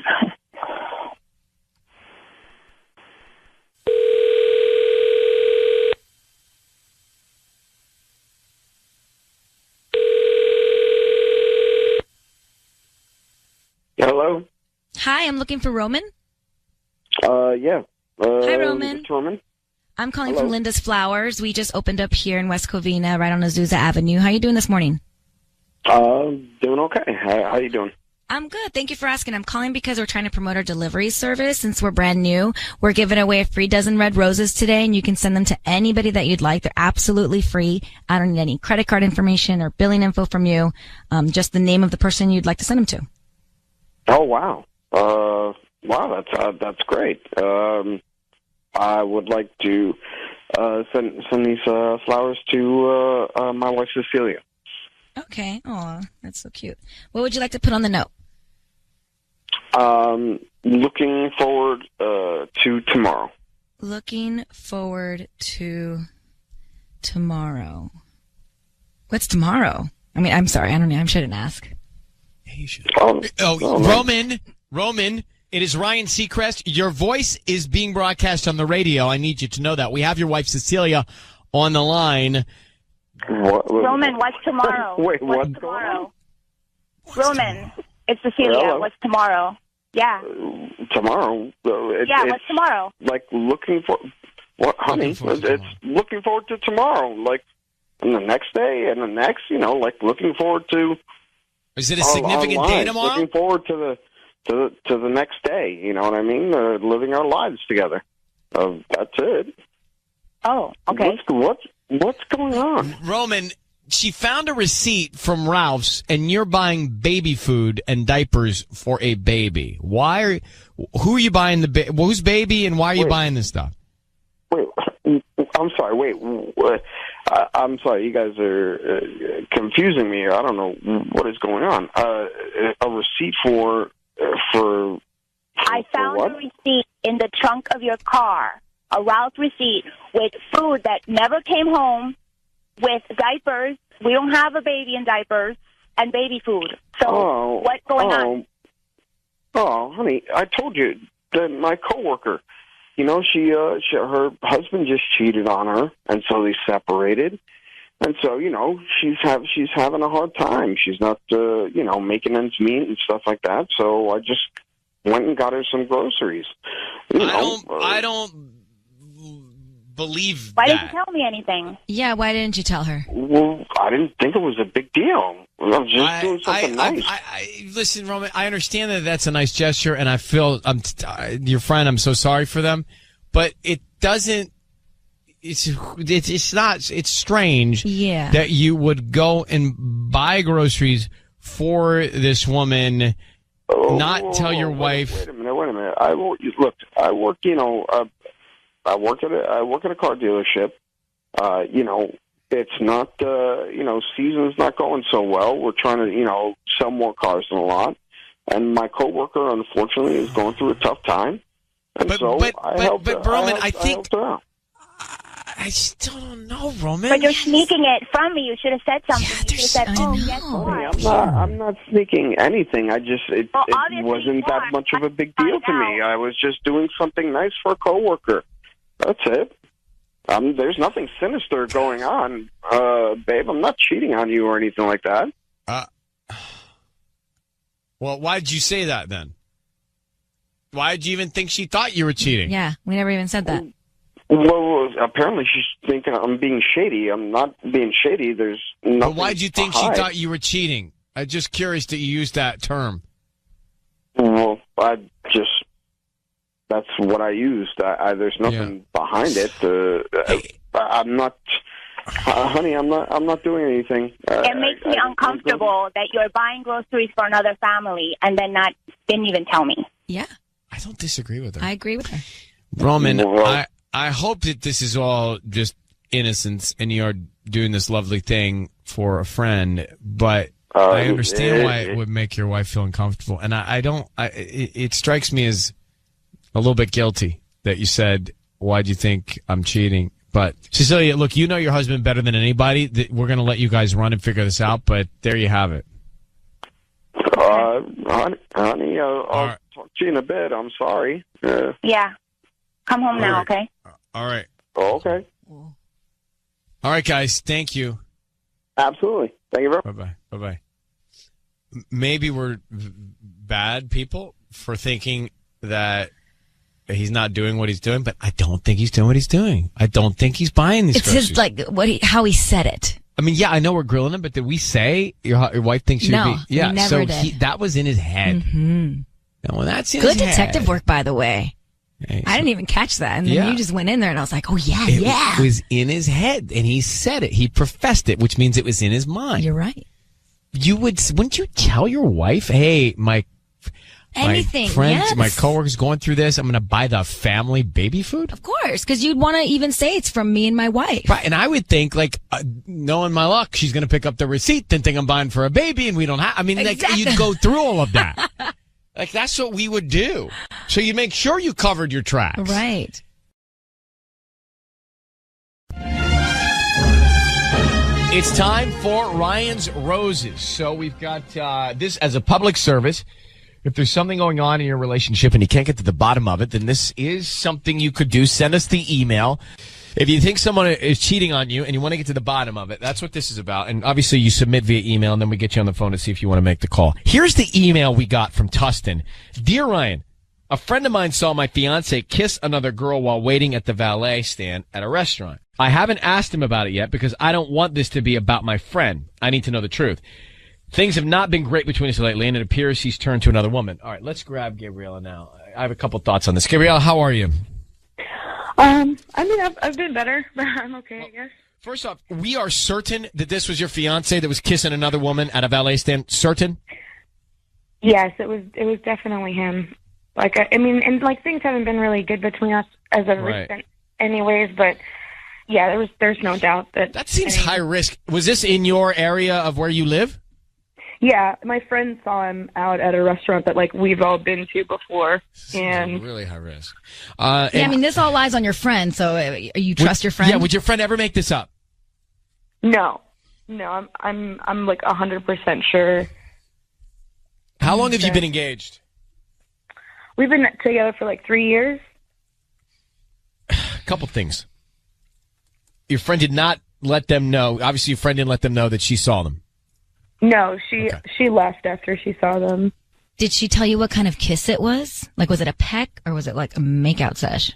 Hello? Hi, I'm looking for Roman. Yeah. Hi, Roman. This is Roman. I'm calling Hello. from Linda's Flowers. We just opened up here in West Covina, right on Azusa Avenue. How are you doing this morning? Doing okay. How you doing? I'm good. Thank you for asking. I'm calling because we're trying to promote our delivery service since we're brand new. We're giving away a free dozen red roses today, and you can send them to anybody that you'd like. They're absolutely free. I don't need any credit card information or billing info from you. Just the name of the person you'd like to send them to. Oh, wow. Wow, that's great. I would like to send these flowers to my wife Cecilia. Okay. Oh, that's so cute. What would you like to put on the note? Looking forward to tomorrow. Looking forward to tomorrow. What's tomorrow? I mean, I'm sorry. I don't know. I shouldn't ask. Roman, It is Ryan Seacrest. Your voice is being broadcast on the radio. I need you to know that. We have your wife, Cecilia, on the line. Roman, what's tomorrow? Wait, what's tomorrow? Roman, it's Cecilia. Hello? What's tomorrow? Yeah. Tomorrow? What's tomorrow? Like looking for... What, honey? It's looking forward to tomorrow. Like, and the next day and the next, like looking forward to... Is it a significant day tomorrow? Looking forward to the next day, you know what I mean? Living our lives together. That's it. Oh, okay. What's going on? Roman, she found a receipt from Ralph's, and you're buying baby food and diapers for a baby. Who are you buying whose baby, and why are you buying this stuff? Wait, I'm sorry. I'm sorry. You guys are confusing me here. I don't know what is going on. A receipt for I found what? a receipt in the trunk of your car, a Ralph receipt with food that never came home, with diapers. We don't have a baby in diapers, and baby food. So what's going on? Oh, honey, I told you that my coworker, her husband just cheated on her, and so they separated. And so, she's having a hard time. She's not, making ends meet and stuff like that. So I just went and got her some groceries. I don't believe Why that. didn't you tell me anything? Yeah, why didn't you tell her? Well, I didn't think it was a big deal. I was just doing something nice. Listen, Roman, I understand that that's a nice gesture, and I feel your friend. I'm so sorry for them, but it doesn't. It's not. It's strange. Yeah. That you would go and buy groceries for this woman, not tell your wife. Wait a minute. I work. I work at a car dealership. It's not. Season's not going so well. We're trying to sell more cars than a lot, and my coworker unfortunately is going through a tough time. And I helped her out. I still don't know, Roman. But you're sneaking it from me. You should have said something. You should have said, guess what? I'm not sneaking anything. It wasn't that much of a big deal to me. I was just doing something nice for a coworker. That's it. There's nothing sinister going on, babe. I'm not cheating on you or anything like that. Well, why did you say that then? Why did you even think she thought you were cheating? Yeah, we never even said that. Well, apparently she's thinking I'm being shady. I'm not being shady. There's nothing. But why did you think she thought you were cheating? I'm just curious that you used that term. Well, that's what I used. There's nothing behind it. I'm not, honey. I'm not doing anything. It makes me uncomfortable that you're buying groceries for another family and then didn't even tell me. Yeah, I don't disagree with her. I agree with her. Roman, I hope that this is all just innocence and you're doing this lovely thing for a friend, but I understand why it would make your wife feel uncomfortable. And it strikes me as a little bit guilty that you said, why do you think I'm cheating? But Cecilia, look, you know your husband better than anybody. We're going to let you guys run and figure this out, but there you have it. Honey, I'll talk to you in a bit. I'm sorry. Yeah. Come home now, okay? All right. Okay. All right, guys. Thank you. Absolutely. Thank you very much. Bye-bye. Bye-bye. Maybe we're bad people for thinking that he's not doing what he's doing, but I don't think he's doing what he's doing. I don't think he's buying these groceries. It's his, how he said it. I mean, yeah, I know we're grilling him, but did we say your wife thinks you'd be? Yeah, we never did. That was in his head. Mm-hmm. No, well, that's in good his detective head. work, by the way. Hey, I didn't even catch that, and then you just went in there, and I was like, "Oh yeah, it was in his head, and he said it. He professed it, which means it was in his mind." You're right. Wouldn't you tell your wife, "Hey, my friends, my coworkers going through this. I'm going to buy the family baby food." Of course, because you'd want to even say it's from me and my wife. Right, and I would think, knowing my luck, she's going to pick up the receipt, then think I'm buying for a baby, and we don't have. I mean, you'd go through all of that. That's what we would do. So you make sure you covered your tracks. Right. It's time for Ryan's Roses. So we've got this as a public service. If there's something going on in your relationship and you can't get to the bottom of it, then this is something you could do. Send us the email. If you think someone is cheating on you and you want to get to the bottom of it, that's what this is about. And obviously you submit via email and then we get you on the phone to see if you want to make the call. Here's the email we got from Tustin. Dear Ryan, a friend of mine saw my fiance kiss another girl while waiting at the valet stand at a restaurant. I haven't asked him about it yet because I don't want this to be about my friend. I need to know the truth. Things have not been great between us lately, and it appears he's turned to another woman. All right, let's grab Gabriella now. I have a couple thoughts on this. Gabriella, how are you? I mean, I've been better, but I'm okay, I guess. First off, we are certain that this was your fiance that was kissing another woman at a valet stand. Certain? Yes, it was definitely him. Like, I mean, and like things haven't been really good between us as of recent, anyways. But yeah, there's no doubt that seems high risk. Was this in your area of where you live? Yeah, my friend saw him out at a restaurant that like we've all been to before, and really high risk. Yeah, I mean, this all lies on your friend. So you trust your friend? Yeah. Would your friend ever make this up? No, I'm like 100% sure. How long have you been engaged? We've been together for like 3 years. A couple things. Your friend did not let them know. Obviously, your friend didn't let them know that she saw them. No, she left after she saw them. Did she tell you what kind of kiss it was? Like, was it a peck or was it like a makeout sesh?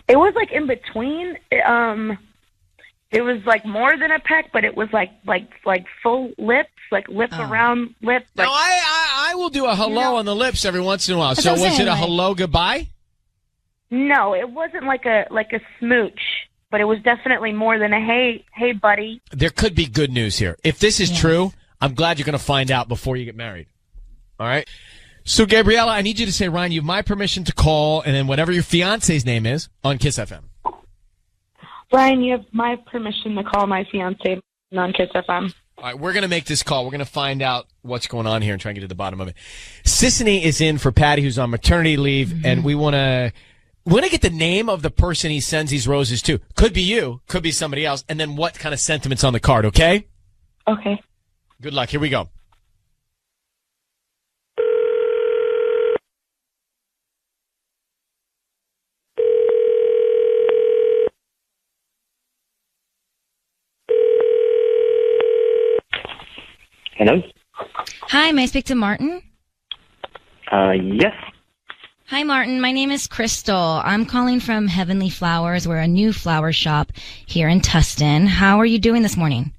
It was like in between. It was like more than a peck, but it was like full lips, like lips around lips. Like, no, I will do a hello on the lips every once in a while. So was it a hello goodbye? No, it wasn't like a smooch, but it was definitely more than a hey buddy. There could be good news here. If this is true, I'm glad you're going to find out before you get married. All right? So, Gabriella, I need you to say, Ryan, you have my permission to call, and then whatever your fiance's name is, on Kiss FM. Ryan, you have my permission to call my fiance on Kiss FM. All right, we're going to make this call. We're going to find out what's going on here and try and get to the bottom of it. Sissany is in for Patty, who's on maternity leave, and we want to get the name of the person he sends these roses to. Could be you, could be somebody else, and then what kind of sentiments on the card, okay? Okay. Good luck. Here we go. Hello? Hi, may I speak to Martin? Yes. Hi, Martin. My name is Crystal. I'm calling from Heavenly Flowers. We're a new flower shop here in Tustin. How are you doing this morning?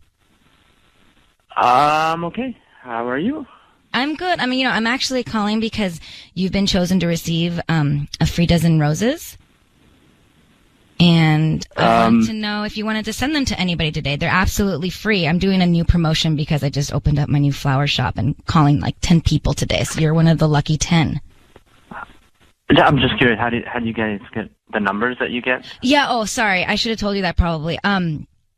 I'm okay. How are you? I'm good. I mean, I'm actually calling because you've been chosen to receive a free dozen roses. And I want to know if you wanted to send them to anybody today. They're absolutely free. I'm doing a new promotion because I just opened up my new flower shop and calling like 10 people today. So you're one of the lucky 10. I'm just curious, how do you guys get the numbers that you get? Yeah, oh, sorry. I should have told you that probably.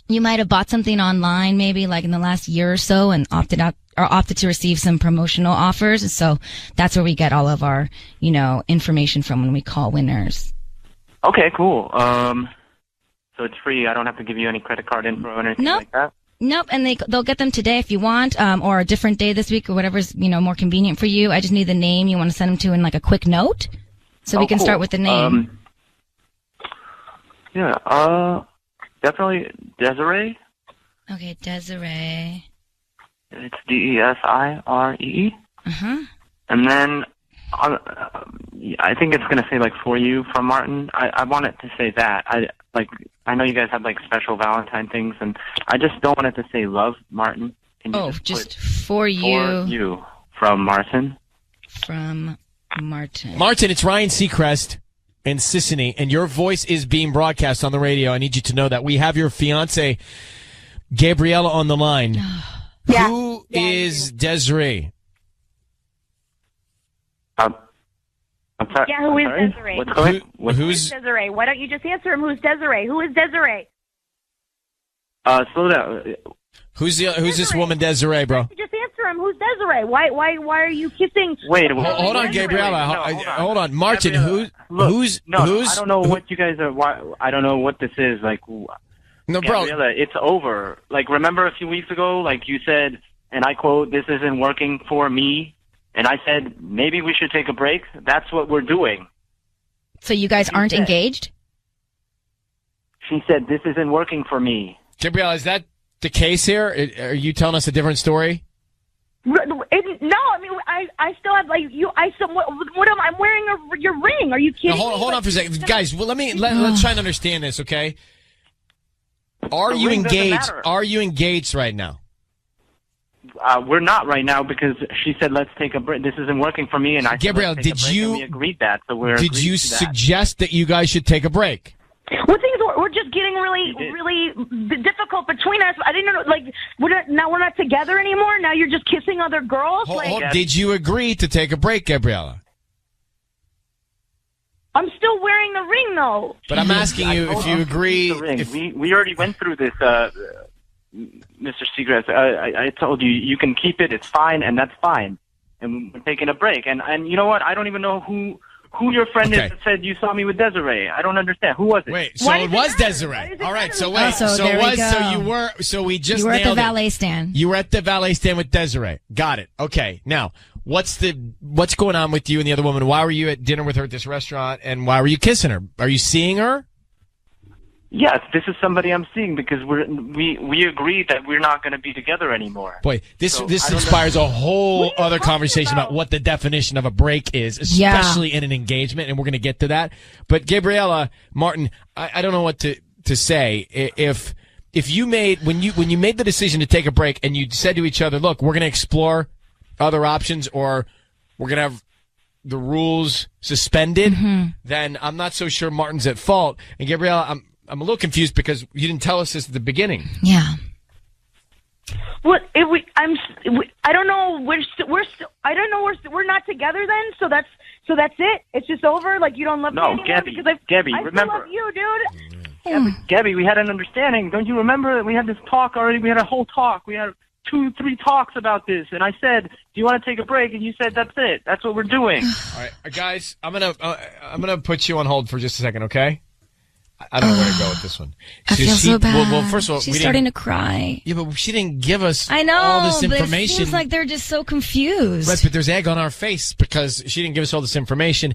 You might have bought something online maybe like in the last year or so and opted to receive some promotional offers. And so that's where we get all of our, information from when we call winners. Okay, cool. So it's free. I don't have to give you any credit card info or anything like that? Nope, and they'll get them today if you want, or a different day this week or whatever's, more convenient for you. I just need the name you want to send them to in like a quick note. So we can start with the name. Definitely Desiree. Okay, Desiree. It's Desiree. Uh-huh. And then I think it's going to say like for you from Martin. I want it to say that. I know you guys have like special Valentine things, and I just don't want it to say love Martin. Can you just for you. For you from Martin. From Martin. Martin, it's Ryan Seacrest and Sissany, and your voice is being broadcast on the radio. I need you to know that we have your fiance, Gabriella, on the line. Who is Desiree? I'm sorry. Yeah, who is sorry? Desiree? What's going? Who's Desiree? Why don't you just answer him? Who's Desiree? Who is Desiree? Slow down. Who's this woman, Desiree, bro? Just answer him. Who's Desiree? Why are you kissing? Wait, hold on, Gabriella. Hold on, Martin. Who's? I don't know what you guys are. I don't know what this is. Like, no, Gabriella, bro, it's over. Like, remember a few weeks ago, like you said, and I quote, "This isn't working for me." And I said, maybe we should take a break. That's what we're doing. So you guys aren't engaged? She said, this isn't working for me. Gabrielle, is that the case here? Are you telling us a different story? No, I mean, I still have, like, you, what am I, I'm wearing your ring. Are you kidding me? Hold on for a second. Guys, well, let's try and understand this, okay? Are you engaged? Are you engaged right now? We're not right now because she said, let's take a break. This isn't working for me. And I Gabrielle, said, let's take a break, and we agreed that. So did you suggest that you guys should take a break? Well, things were just getting really difficult between us. I didn't know, like, we're not together anymore. Now you're just kissing other girls. Did you agree to take a break, Gabriella? I'm still wearing the ring, though. But I'm asking you if you agree. We already went through this, Mr. Seagrass. I told you, you can keep it. It's fine, and that's fine. And we're taking a break. And you know what? I don't even know who your friend is that said you saw me with Desiree. I don't understand. Who was it? Wait, so it was Desiree. All right, so wait. We just you were at the nailed valet stand. You were at the valet stand with Desiree. Got it. Okay. Now, what's going on with you and the other woman? Why were you at dinner with her at this restaurant, and why were you kissing her? Are you seeing her? Yes, this is somebody I'm seeing because we agreed that we're not going to be together anymore. Boy, this inspires a whole other conversation about what the definition of a break is, especially in an engagement, and we're going to get to that. But Gabriella, Martin, I don't know what to say. If you made when you made the decision to take a break and you said to each other, "Look, we're going to explore other options, or we're going to have the rules suspended," then I'm not so sure Martin's at fault. And Gabriella, I'm a little confused because you didn't tell us this at the beginning. Yeah. Well, I don't know. We're not together then. So that's it. It's just over. Like, you don't love me anymore. Gabby, I remember? still love you, dude. Gabby, we had an understanding. Don't you remember that we had this talk already? We had a whole talk. We had 2-3 talks about this, and I said, "Do you want to take a break?" And you said, "That's it. That's what we're doing." All right, guys, I'm gonna put you on hold for just a second, okay? I don't know where to go with this one. I feel so bad. Well, first of all, she's starting to cry. Yeah, but she didn't give us I know, all this but information. it seems like they're just so confused. Right, but there's egg on our face because she didn't give us all this information.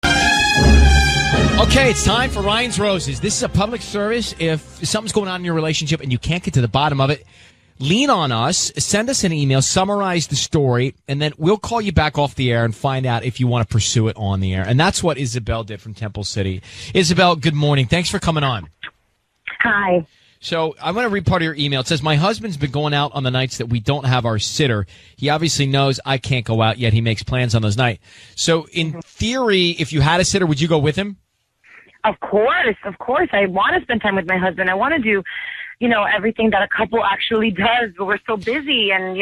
Okay, it's time for Ryan's Roses. This is a public service. If something's going on in your relationship and you can't get to the bottom of it, lean on us, send us an email, summarize the story, and then we'll call you back off the air and find out if you want to pursue it on the air. And that's what Isabel did from Temple City. Isabel, good morning. Thanks for coming on. Hi. So I'm going to read part of your email. It says, my husband's been going out on the nights that we don't have our sitter. He obviously knows I can't go out, yet he makes plans on those nights. So in theory, if you had a sitter, would you go with him? Of course. I want to spend time with my husband. I want to do everything that a couple actually does, but we're so busy and,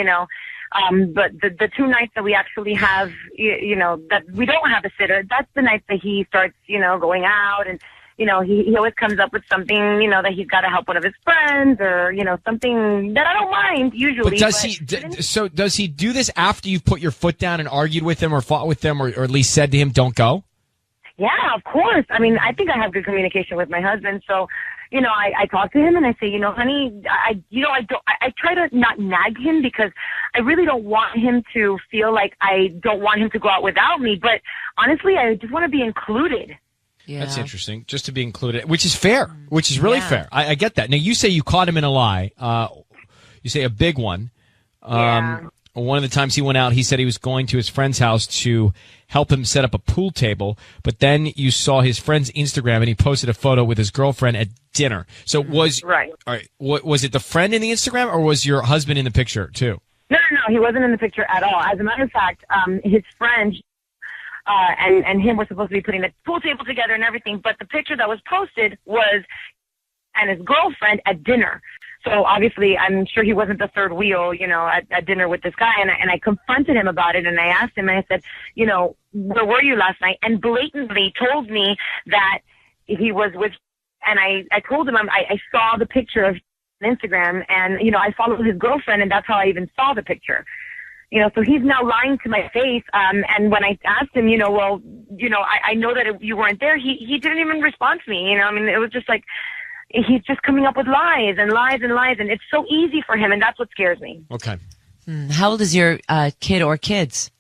but the 2 nights that we actually have, that we don't have a sitter, that's the nights that he starts, going out and, he always comes up with something, that he's got to help one of his friends or, something that I don't mind usually. But does he do this after you've put your foot down and argued with him or fought with him or at least said to him, don't go? Yeah, of course. I mean, I think I have good communication with my husband. So, I talk to him and I say, honey, I try to not nag him because I really don't want him to feel like I don't want him to go out without me. But honestly, I just want to be included. Yeah. That's interesting, just to be included, which is fair, which is really fair. I get that. Now, you say you caught him in a lie. You say a big one. One of the times he went out, he said he was going to his friend's house to help him set up a pool table, but then you saw his friend's Instagram and he posted a photo with his girlfriend at dinner. So was it the friend in the Instagram or was your husband in the picture too? No, he wasn't in the picture at all. As a matter of fact, his friend and him were supposed to be putting the pool table together and everything, but the picture that was posted was and his girlfriend at dinner. So obviously, I'm sure he wasn't the third wheel, at dinner with this guy. And I confronted him about it, and I asked him, and I said, where were you last night? And blatantly told me that he was with. And I told him I saw the picture of Instagram, and I followed his girlfriend, and that's how I even saw the picture. So he's now lying to my face. And when I asked him, I know that you weren't there. He didn't even respond to me. It was just like. He's just coming up with lies and lies and lies, and it's so easy for him, and that's what scares me. Okay. How old is your kid or kids?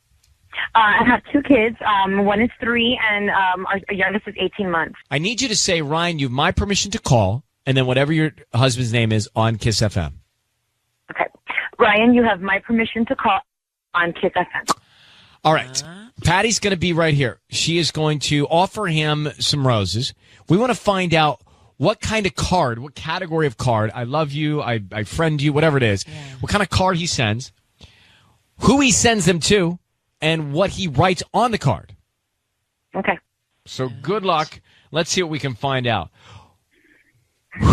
I have 2 kids. One is 3, and our youngest is 18 months. I need you to say, Ryan, you have my permission to call, and then whatever your husband's name is on Kiss FM. Okay. Ryan, you have my permission to call on Kiss FM. All right. Patty's going to be right here. She is going to offer him some roses. We want to find out what kind of card, what category of card, I love you, I friend you, whatever it is, what kind of card he sends, who he sends them to, and what he writes on the card. Okay. So good luck. Let's see what we can find out.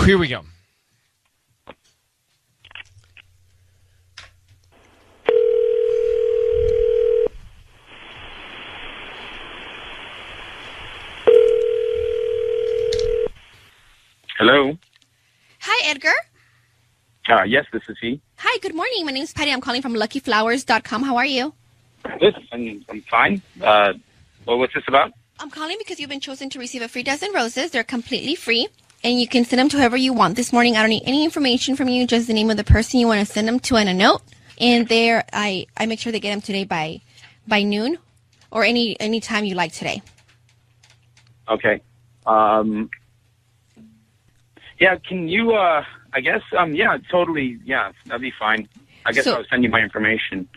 Here we go. Hello. Hi, Edgar. Yes, this is he. Hi, good morning. My name is Patty. I'm calling from luckyflowers.com. How are you? Good. I'm fine. Well, what's this about? I'm calling because you've been chosen to receive a free dozen roses. They're completely free, and you can send them to whoever you want. This morning, I don't need any information from you, just the name of the person you want to send them to and a note. And there, I make sure they get them today by noon or any time you like today. Okay. Yeah, can you, I guess, yeah, totally, yeah, that'd be fine. I guess I'll send you my information.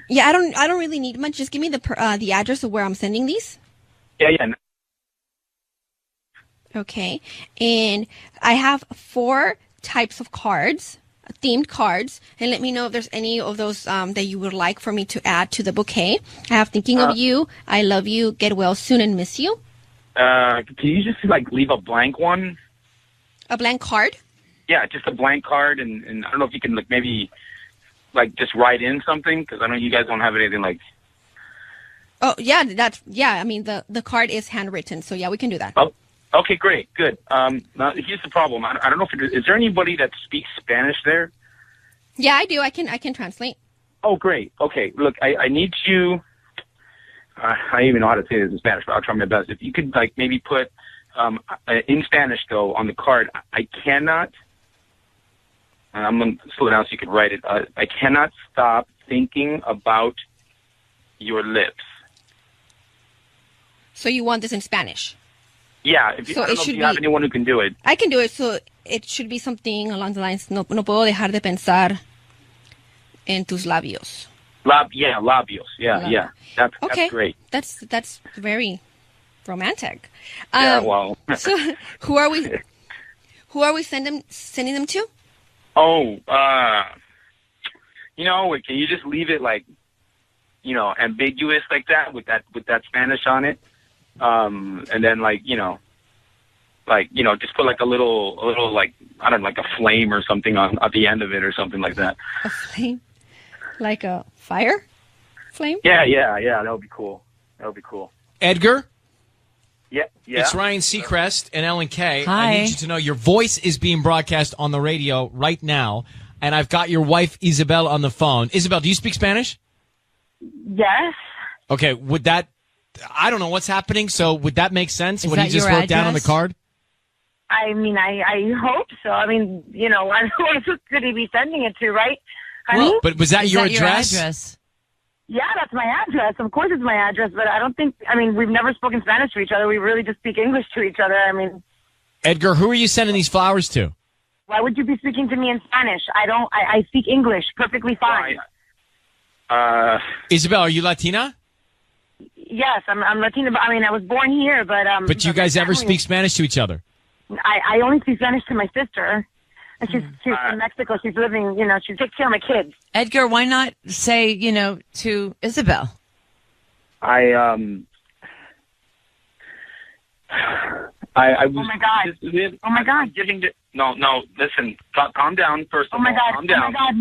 Yeah, I don't really need much. Just give me the address of where I'm sending these. Yeah. Okay. And I have 4 types of cards, themed cards, and let me know if there's any of those that you would like for me to add to the bouquet. I have thinking of you, I love you, get well soon, and miss you. Can you just, leave a blank one? A blank card? Yeah, just a blank card, and I don't know if you can, maybe, just write in something, because I know you guys don't have anything Oh, yeah, I mean, the card is handwritten, so yeah, we can do that. Oh, okay, great, good. Now, here's the problem. I don't know if is there anybody that speaks Spanish there? Yeah, I do. I can translate. Oh, great. Okay, look, I need you, I don't even know how to say this in Spanish, but I'll try my best. If you could, maybe put, in Spanish, though, on the card, I cannot, I'm going to slow down so you can write it, I cannot stop thinking about your lips. So you want this in Spanish? Yeah, I don't know if you have anyone who can do it. I can do it, so it should be something along the lines, no puedo dejar de pensar en tus labios. Labios, yeah. That's great. That's very romantic. Yeah, well. So who are we sending them to? Oh, can you just leave it ambiguous like that with that Spanish on it? And then just put a little I don't know, a flame or something at the end of it or something like that. A flame? Like a fire flame? Yeah, that would be cool. Edgar? Yeah. It's Ryan Seacrest and Ellen Kay. Hi. I need you to know your voice is being broadcast on the radio right now, and I've got your wife, Isabel, on the phone. Isabel, do you speak Spanish? Yes. Okay, would that... I don't know what's happening, so would that make sense, what he just wrote down on the card? I mean, I hope so. I mean, who else could he be sending it to, right? Honey? Well, but was that your address? Yeah, that's my address. Of course it's my address, but we've never spoken Spanish to each other. We really just speak English to each other. Edgar, who are you sending these flowers to? Why would you be speaking to me in Spanish? I speak English perfectly fine. Isabel, are you Latina? Yes, I'm Latina. I was born here, but... But do you guys ever speak Spanish to each other? I only speak Spanish to my sister. And she's from Mexico. She's living, she takes care of my kids. Edgar, why not say, to Isabel? I was... Oh, my God. Oh, my God. No, listen. Calm down, first of all. Calm down. Oh, my God,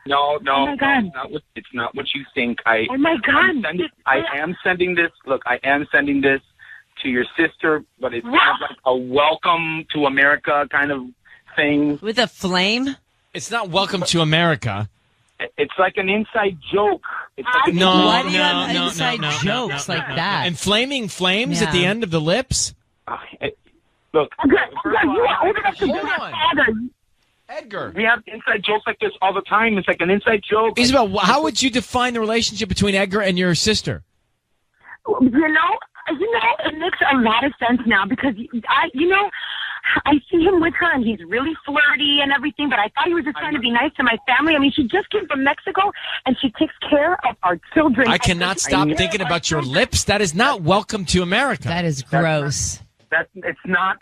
no. No. Oh, my God. It's not what you think. Oh, my God. I am sending this. Look, I am sending this to your sister, but it's kind of like a welcome to America kind of thing. With a flame? It's not welcome to America. It's like an inside joke. It's like Why do you have inside jokes like that? And flaming flames at the end of the lips? Look, you are old enough to be my father. Edgar. We have inside jokes like this all the time. It's like an inside joke. Isabel, how would you define the relationship between Edgar and your sister? It makes a lot of sense now because I see him with her and he's really flirty and everything, but I thought he was just trying to be nice to my family. I mean, she just came from Mexico and she takes care of our children. I cannot stop thinking about your lips. That is not welcome to America. That is gross. It's not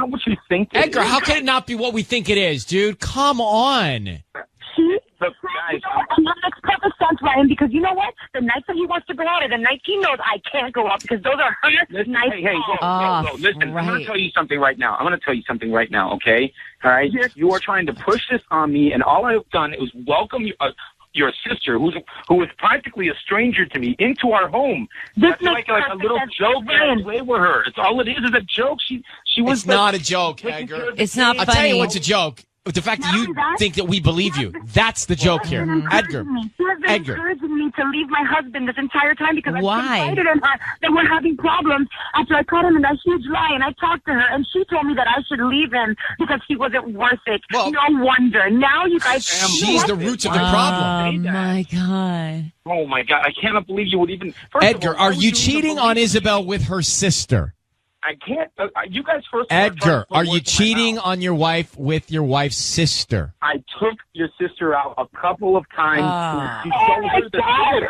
what you think. Edgar, how can it not be what we think it is, dude? Come on. Look, guys, and that makes perfect sense, Ryan, because you know what? The nights that he wants to go out are the nights he knows I can't go out because those are her nights. Hey, whoa, listen, I'm going to tell you something right now. Okay? All right? You are trying to push this on me, and all I've done is welcome your sister, who is practically a stranger to me, into our home. That's like a little joke and play with her. It's all it is a joke. She was. It's not a joke, Edgar. It's not funny. I'll tell you what's a joke. The fact that you think that we believe you. That's the joke here. Edgar. She has been encouraging me to leave my husband this entire time because I confided in her that we're having problems after I caught him in that huge lie, and I talked to her, and she told me that I should leave him because he wasn't worth it. Well, no wonder. Now you guys... She's the roots of the problem. Oh, my God. Oh, my God. I cannot believe you would even... Edgar, are you cheating on Isabel with her sister? I can't. You guys first. Edgar, are you cheating on your wife with your wife's sister? I took your sister out a couple of times. Oh, my God.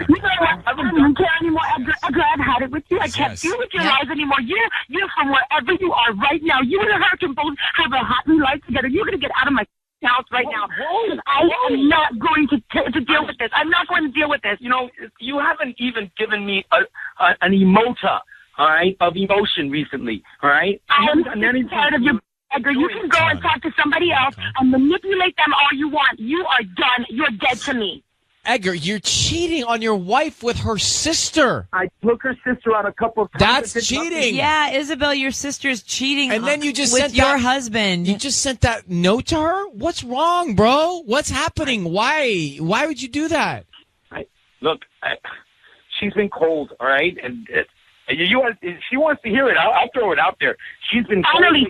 You know what? I don't care anymore, Edgar. Edgar, I've had it with you. I can't deal with your lies anymore. You're from wherever you are right now. You and her can both have a happy life together. You're going to get out of my house right now. I am not going to deal with this. I'm not going to deal with this. You haven't even given me an emota. All right, of emotion recently. All right, I'm tired of you, Edgar. You can go and talk to somebody else and manipulate them all you want. You are done. You're dead to me. Edgar, you're cheating on your wife with her sister. I took her sister out a couple of times. That's cheating. Yeah, Isabel, your sister's cheating. And then you just with sent your husband. You just sent that note to her? What's wrong, bro? What's happening? Why? Why would you do that? She's been cold. All right, and. She wants to hear it. I'll throw it out there. She's been finally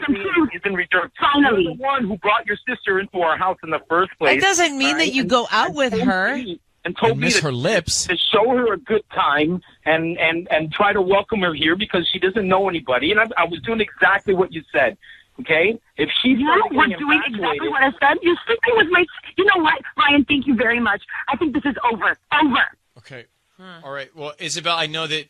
She's been returned. Finally, you're the one who brought your sister into our house in the first place. It doesn't mean that you go out with her and told me her lips to show her a good time and try to welcome her here because she doesn't know anybody. And I was doing exactly what you said. Okay, if she's we're doing exactly what I said. You're sleeping with my. You know what, Ryan? Thank you very much. I think this is over. Over. Okay. All right. Well, Isabel, I know that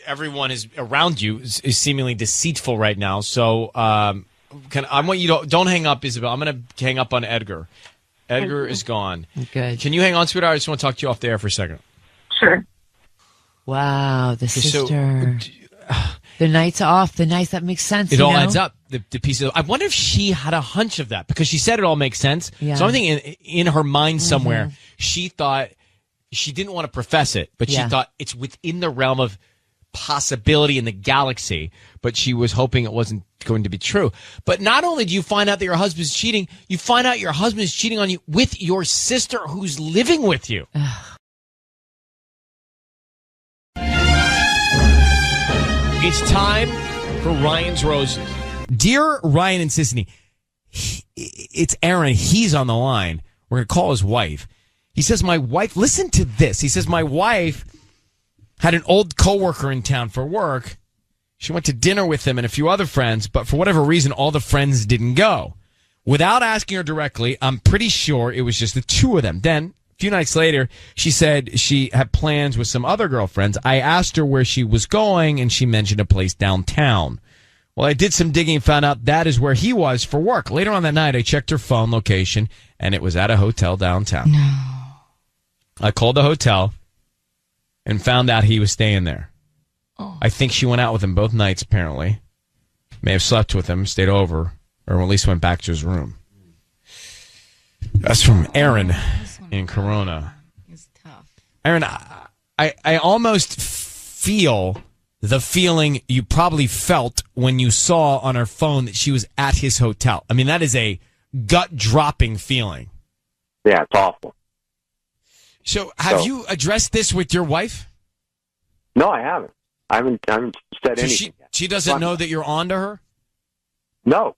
everyone is around you is seemingly deceitful right now. So I want you to don't hang up, Isabel. I'm going to hang up on Edgar. Edgar is gone. Good. Can you hang on, sweetheart? I just want to talk to you off the air for a second. Sure. Wow, the sister. The night's off. The nights, that makes sense. It all adds up. The pieces. I wonder if she had a hunch of that because she said it all makes sense. Yeah. So I'm thinking in her mind somewhere, she thought she didn't want to profess it, but she thought it's within the realm of possibility in the galaxy, but she was hoping it wasn't going to be true. But not only do you find out that your husband's cheating, you find out your husband is cheating on you with your sister who's living with you. It's time for Ryan's Roses. Dear Ryan and Sissany, it's Aaron. He's on the line. We're going to call his wife. He says, my wife, listen to this. He says, my wife had an old coworker in town for work. She went to dinner with him and a few other friends, but for whatever reason, all the friends didn't go. Without asking her directly, I'm pretty sure it was just the two of them. Then, a few nights later, she said she had plans with some other girlfriends. I asked her where she was going, and she mentioned a place downtown. Well, I did some digging and found out that is where he was for work. Later on that night, I checked her phone location, and it was at a hotel downtown. No. I called the hotel and found out he was staying there. Oh. I think she went out with him both nights, apparently. May have slept with him, stayed over, or at least went back to his room. That's from Aaron in Corona. It's tough. Aaron, I almost feel the feeling you probably felt when you saw on her phone that she was at his hotel. I mean, that is a gut-dropping feeling. Yeah, it's awful. So, have you addressed this with your wife? No, I haven't. I haven't said so anything. She doesn't know that you're on to her? No.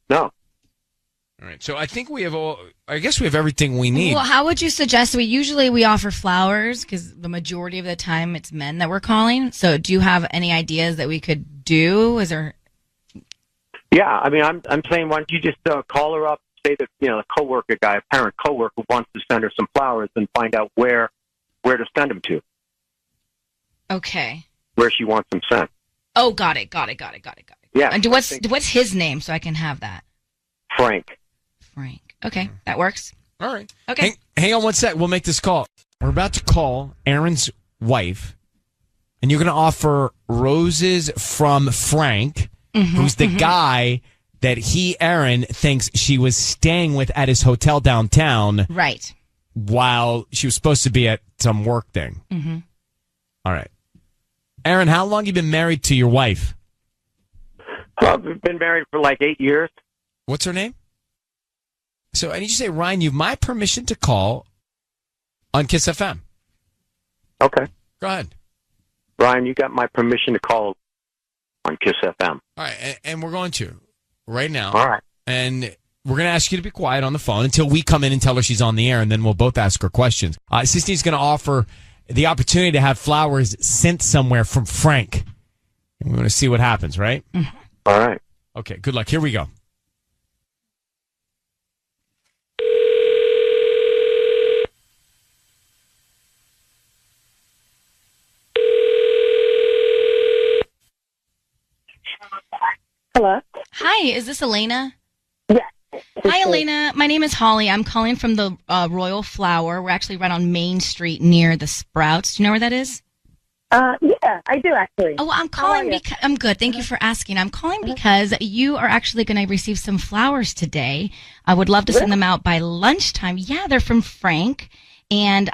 No. All right. So I think we have I guess we have everything we need. Well, how would you suggest we offer flowers because the majority of the time it's men that we're calling. So do you have any ideas that we could do? Is there? Yeah, I mean, I'm saying, why don't you just call her up, say that a coworker guy, a parent coworker, wants to send her some flowers, and find out where to send them to. Okay. Where she wants them sent. Oh, got it. Yeah. And what's his name so I can have that? Frank. Okay, that works. All right. Okay. Hang on one sec. We'll make this call. We're about to call Aaron's wife, and you're going to offer roses from Frank, who's the guy that Aaron, thinks she was staying with at his hotel downtown. Right. While she was supposed to be at some work thing. Mm-hmm. All right. Aaron, how long have you been married to your wife? We've been married for like 8 years. What's her name? So I need you to say, Ryan, you have my permission to call on Kiss FM. Okay. Go ahead. Ryan, you got my permission to call on Kiss FM. All right, and we're going to right now. All right. And we're going to ask you to be quiet on the phone until we come in and tell her she's on the air, and then we'll both ask her questions. Sisti's going to offer the opportunity to have flowers sent somewhere from Frank. And we're going to see what happens, right? All right. Okay, good luck. Here we go. Hello. Hi, is this Elena? Yes. Hi, Elena. My name is Holly. I'm calling from the Royal Flower. We're actually right on Main Street near the Sprouts. Do you know where that is? Yeah, I do actually. Oh, I'm calling because I'm good. Thank you for asking. I'm calling because you are actually going to receive some flowers today. I would love to send them out by lunchtime. Yeah, they're from Frank. And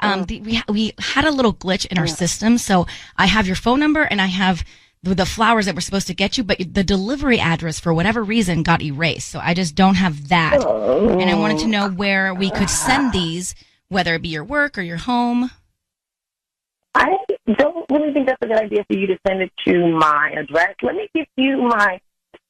we had a little glitch in our system, so I have your phone number and I have the flowers that we're supposed to get you, but the delivery address, for whatever reason, got erased. So I just don't have that. And I wanted to know where we could send these, whether it be your work or your home. I don't really think that's a good idea for you to send it to my address. Let me give you my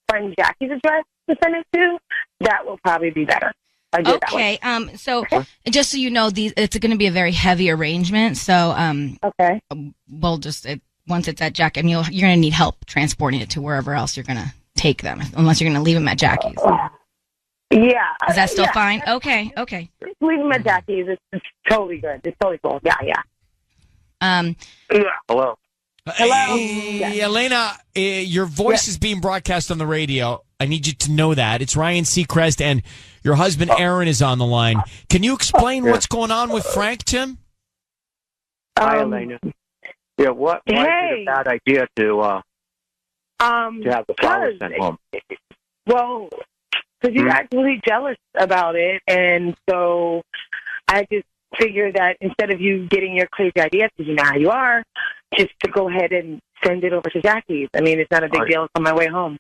friend Jackie's address to send it to. That will probably be better. Okay. So just so you know, it's going to be a very heavy arrangement. So okay. We'll just once it's at Jack, and you're going to need help transporting it to wherever else you're going to take them, unless you're going to leave them at Jackie's. Yeah. Is that still fine? Okay. Just leave them at Jackie's. It's totally good. It's totally cool. Yeah. Hello. Hey, Elena, your voice is being broadcast on the radio. I need you to know that. It's Ryan Seacrest, and your husband Aaron is on the line. Can you explain what's going on with Frank, Tim? Hi, Elena. Yeah, why is it a bad idea to have the flowers sent home? Well, because you're actually jealous about it, and so I just figured that instead of you getting your crazy ideas, because you know how you are, just to go ahead and send it over to Jackie's. I mean, it's not a big deal. It's on my way home.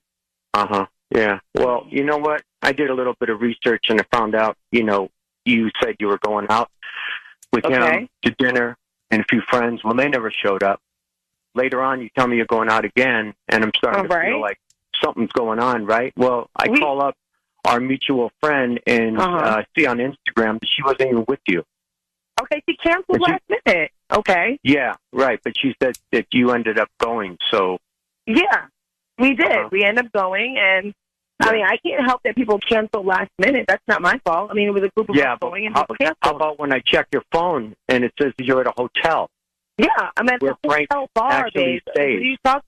Yeah. Well, you know what? I did a little bit of research, and I found out, you said you were going out with him to dinner and a few friends. Well, they never showed up. Later on, you tell me you're going out again, and I'm starting to feel like something's going on, right? Well, I call up our mutual friend and see on Instagram that she wasn't even with you. Okay, she canceled last minute. Okay. Yeah, right. But she said that you ended up going, so. Yeah, we did. We ended up going, and I mean, I can't help that people cancel last minute. That's not my fault. I mean, it was a group of us going, and people canceled. How about when I check your phone and it says you're at a hotel? Yeah, I'm at the hotel bar, babe. You talk?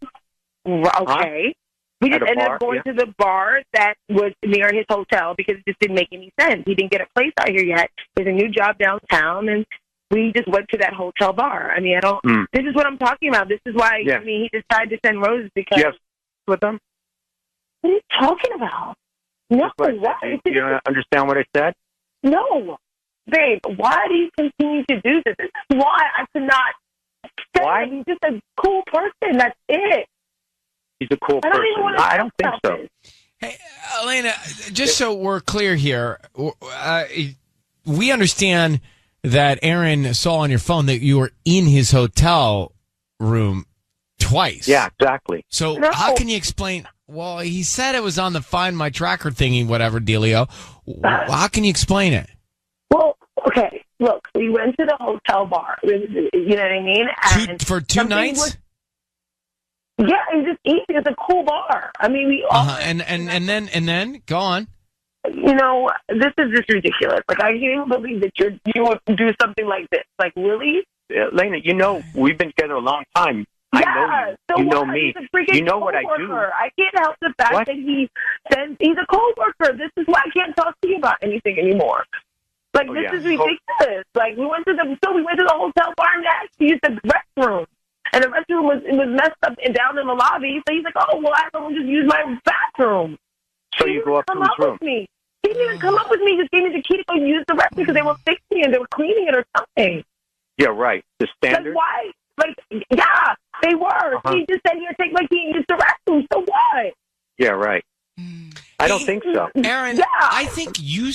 Okay. We just ended up going to the bar that was near his hotel because it just didn't make any sense. He didn't get a place out here yet. There's a new job downtown, and we just went to that hotel bar. I mean, this is what I'm talking about. This is why, I mean, he decided to send roses because... Yes, with them? What are you talking about? No, what? You don't understand what I said? No. Babe, why do you continue to do this? This is why I cannot stand him. He's just a cool person. That's it. He's a cool person. I don't think so. Hey, Elena, just so we're clear here, we understand that Aaron saw on your phone that you were in his hotel room twice. Yeah, exactly. So how can you explain? Well, he said it was on the Find My Tracker thingy, whatever dealio. How can you explain it? Well, okay, look, we went to the hotel bar. You know what I mean? And for 2 nights? Yeah, and just eat. It's a cool bar. I mean, we all. And then go on. You know, this is just ridiculous. Like, I can't even believe that you would do something like this. Like, really? Lena, you know, we've been together a long time. I know you. So You know what? me. He's a freaking You know what I do. coworker. I can't help the fact that he says he's a coworker. This is why I can't talk to you about anything anymore. Like, this is ridiculous. Like, we went to the hotel bar next to use the restroom. And the restroom was messed up and down in the lobby. So he's like, oh, well, I don't just use my bathroom. So you go up to his room. He didn't even come up with me. He just gave me the key to go use the restroom because they were fixing it. They were cleaning it or something. Yeah, right. The standard. Like, why? Like, yeah, they were. He just said, here, take my key and use the restroom. So what? Yeah, right. I don't think so. Aaron, I think you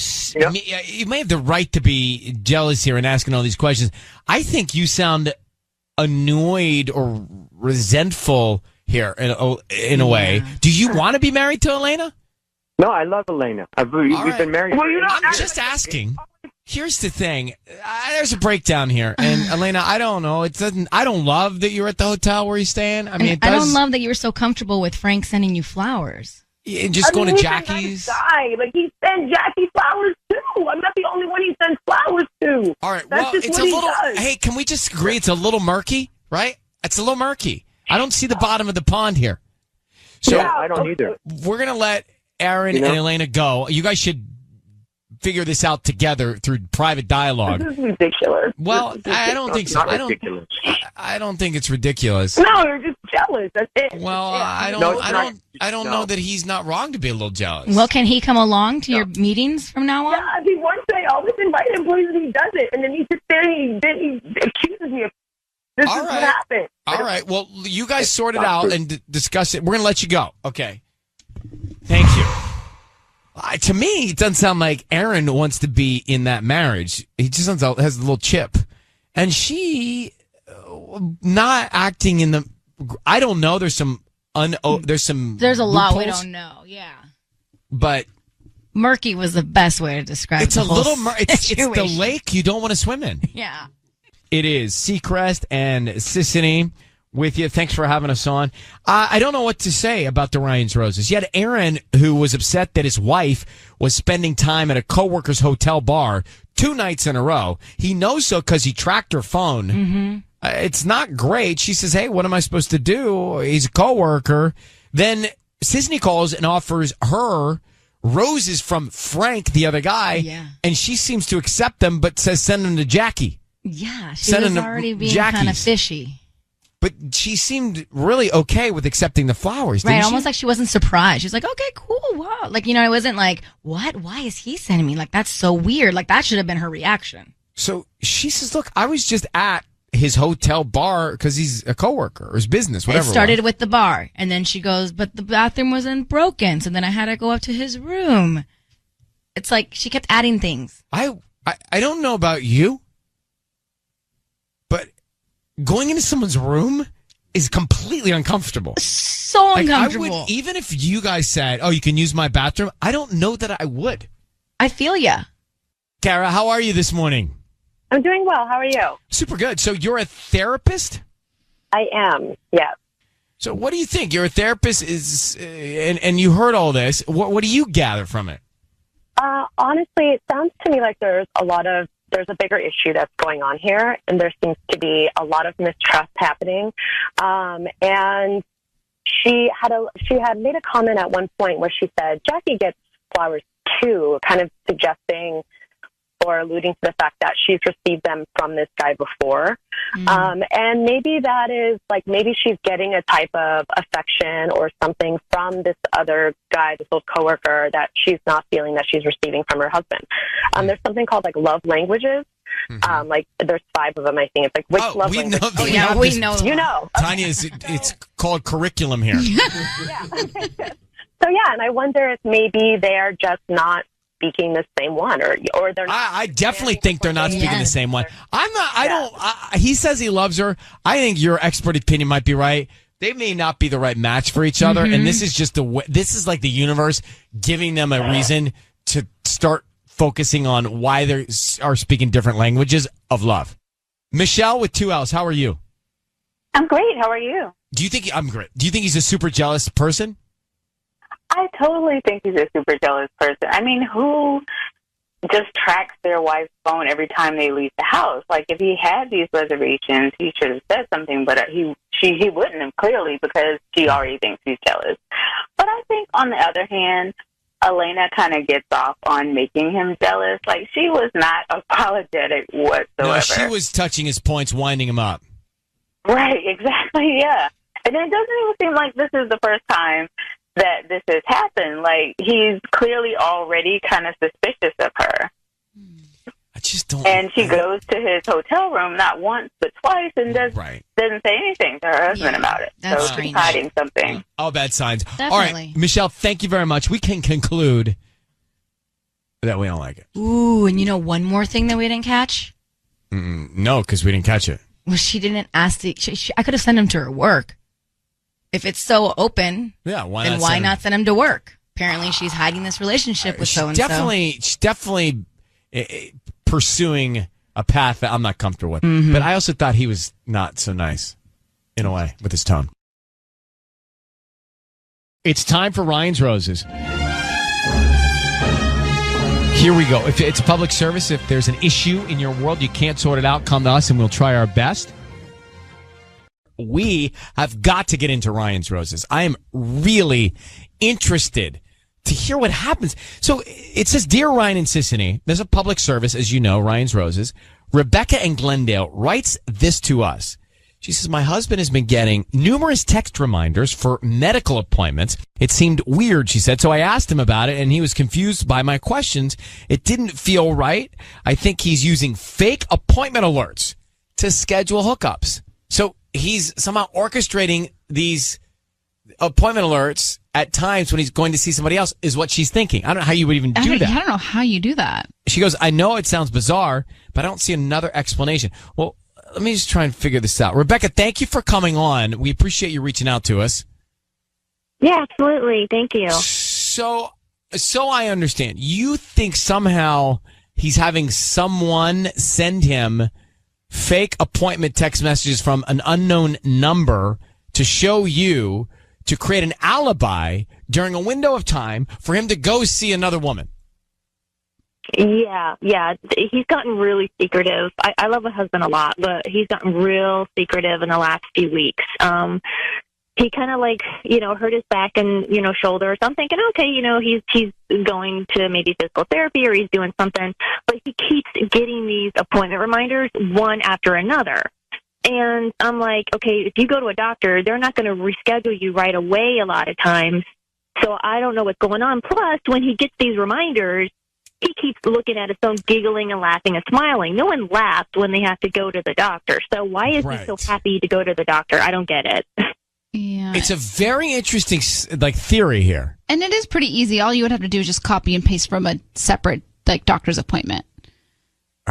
may have the right to be jealous here and asking all these questions. I think you sound annoyed or resentful here in a way. Do you want to be married to Elena? No, I love Elena. We've been married. Well, I'm just asking. Here's the thing. There's a breakdown here, and Elena, I don't know. I don't love that you're at the hotel where he's staying. I mean, I don't love that you were so comfortable with Frank sending you flowers. And just going to Jackie's. He's a nice guy. Like, he sends Jackie flowers too. I'm not the only one he sends flowers to. All right. That's Well, just it's what a little. he does. Hey, can we just agree it's a little murky, right? It's a little murky. I don't see the bottom of the pond here. So yeah, I don't either. We're gonna let Aaron and Elena go. You guys should figure this out together through private dialogue. This is ridiculous. Well, I don't think so. I don't think it's ridiculous. No, you're just jealous. That's it. Well, I don't know that he's not wrong to be a little jealous. Well, can he come along to your meetings from now on? Yeah, he wants to. I always invite him, please, and he does it. And then he sits there and he accuses me of this is what happened. All right. Well, you guys sort it out and discuss it. We're going to let you go. Okay. Thank you. To me, it doesn't sound like Aaron wants to be in that marriage. He just has a little chip. And she not acting in the... I don't know. There's a lot we don't know. Yeah. But... murky was the best way to describe it. It's a little... It's the lake you don't want to swim in. Yeah. It is Seacrest and Sissany with you. Thanks for having us on. I don't know what to say about the Ryan's Roses. You had Aaron, who was upset that his wife was spending time at a coworker's hotel bar 2 nights in a row. He knows so because he tracked her phone. Mm-hmm. It's not great. She says, hey, what am I supposed to do? He's a coworker. Then Sissany calls and offers her roses from Frank, the other guy, and she seems to accept them, but says send them to Jackie. Yeah, she was already being kind of fishy. But she seemed really okay with accepting the flowers, didn't right, she? almost like she wasn't surprised. She's like, okay, cool, wow. Like, I wasn't like, what? Why is he sending me? Like, that's so weird. Like, that should have been her reaction. So she says, look, I was just at his hotel bar because he's a coworker or his business, whatever. It started with the bar, and then she goes, but the bathroom wasn't broken, so then I had to go up to his room. It's like she kept adding things. I don't know about you, but going into someone's room is completely uncomfortable. So uncomfortable. Even if you guys said, oh, you can use my bathroom, I don't know that I would. I feel ya. Kara, how are you this morning? I'm doing well. How are you? Super good. So you're a therapist? I am, yes. So what do you think? You're a therapist, and you heard all this. What do you gather from it? Honestly, it sounds to me like there's a bigger issue that's going on here, and there seems to be a lot of mistrust happening. And she had made a comment at one point where she said, Jackie gets flowers too, kind of suggesting or alluding to the fact that she's received them from this guy before. And maybe that is like, maybe she's getting a type of affection or something from this other guy, this old coworker, that she's not feeling that she's receiving from her husband. There's something called like love languages. Like there's 5 of them, I think. It's like, which love language? We know. You know. Tanya, it's called curriculum here. Yeah. So yeah, and I wonder if maybe they're just not speaking the same one, or they're not. I definitely think they're not speaking the same one. He says he loves her. I think your expert opinion might be right. They may not be the right match for each other, and this is just this is like the universe giving them a reason to start focusing on why they are speaking different languages of love. Michelle with 2 L's, how are you? I'm great. How are you? Do you think I'm great? Do you think he's a super jealous person? I totally think he's a super jealous person. I mean, who just tracks their wife's phone every time they leave the house? Like, if he had these reservations, he should have said something, but he wouldn't have, clearly, because she already thinks he's jealous. But I think, on the other hand, Elena kind of gets off on making him jealous. Like, she was not apologetic whatsoever. No, she was touching his points, winding him up. Right, exactly, yeah. And it doesn't even seem like this is the first time that this has happened. Like, he's clearly already kind of suspicious of her. I just don't. And she goes to his hotel room not once but twice and doesn't say anything to her husband about it. That's so strange. she's hiding something. All bad signs. Definitely. All right, Michelle, thank you very much. We can conclude that we don't like it. Ooh, and one more thing that we didn't catch? No, because we didn't catch it. Well, she didn't ask I could have sent him to her work. If it's so open, yeah, why not send him to work? Apparently, she's hiding this relationship with so-and-so. She's definitely pursuing a path that I'm not comfortable with. Mm-hmm. But I also thought he was not so nice, in a way, with his tone. It's time for Ryan's Roses. Here we go. If it's a public service, if there's an issue in your world, you can't sort it out, come to us and we'll try our best. We have got to get into Ryan's Roses. I am really interested to hear what happens. So it says, Dear Ryan and Sissany, there's a public service, as you know, Ryan's Roses. Rebecca in Glendale writes this to us. She says, my husband has been getting numerous text reminders for medical appointments. It seemed weird, she said, so I asked him about it, and he was confused by my questions. It didn't feel right. I think he's using fake appointment alerts to schedule hookups. So he's somehow orchestrating these appointment alerts at times when he's going to see somebody else, is what she's thinking. I don't know how you would even do that. I don't know how you do that. She goes, I know it sounds bizarre, but I don't see another explanation. Well, let me just try and figure this out. Rebecca, thank you for coming on. We appreciate you reaching out to us. Yeah, absolutely. Thank you. So I understand. You think somehow he's having someone send him fake appointment text messages from an unknown number to show you, to create an alibi during a window of time for him to go see another woman. Yeah. He's gotten really secretive. I love my husband a lot, but he's gotten real secretive in the last few weeks. He kind of hurt his back and, shoulder. So I'm thinking, okay, he's going to maybe physical therapy or he's doing something, but he keeps getting these appointment reminders one after another. And I'm like, okay, if you go to a doctor, they're not going to reschedule you right away a lot of times. So I don't know what's going on. Plus, when he gets these reminders, he keeps looking at his phone, giggling and laughing and smiling. No one laughs when they have to go to the doctor. So why is he so happy to go to the doctor? I don't get it. Yeah. It's a very interesting theory here. And it is pretty easy. All you would have to do is just copy and paste from a separate doctor's appointment.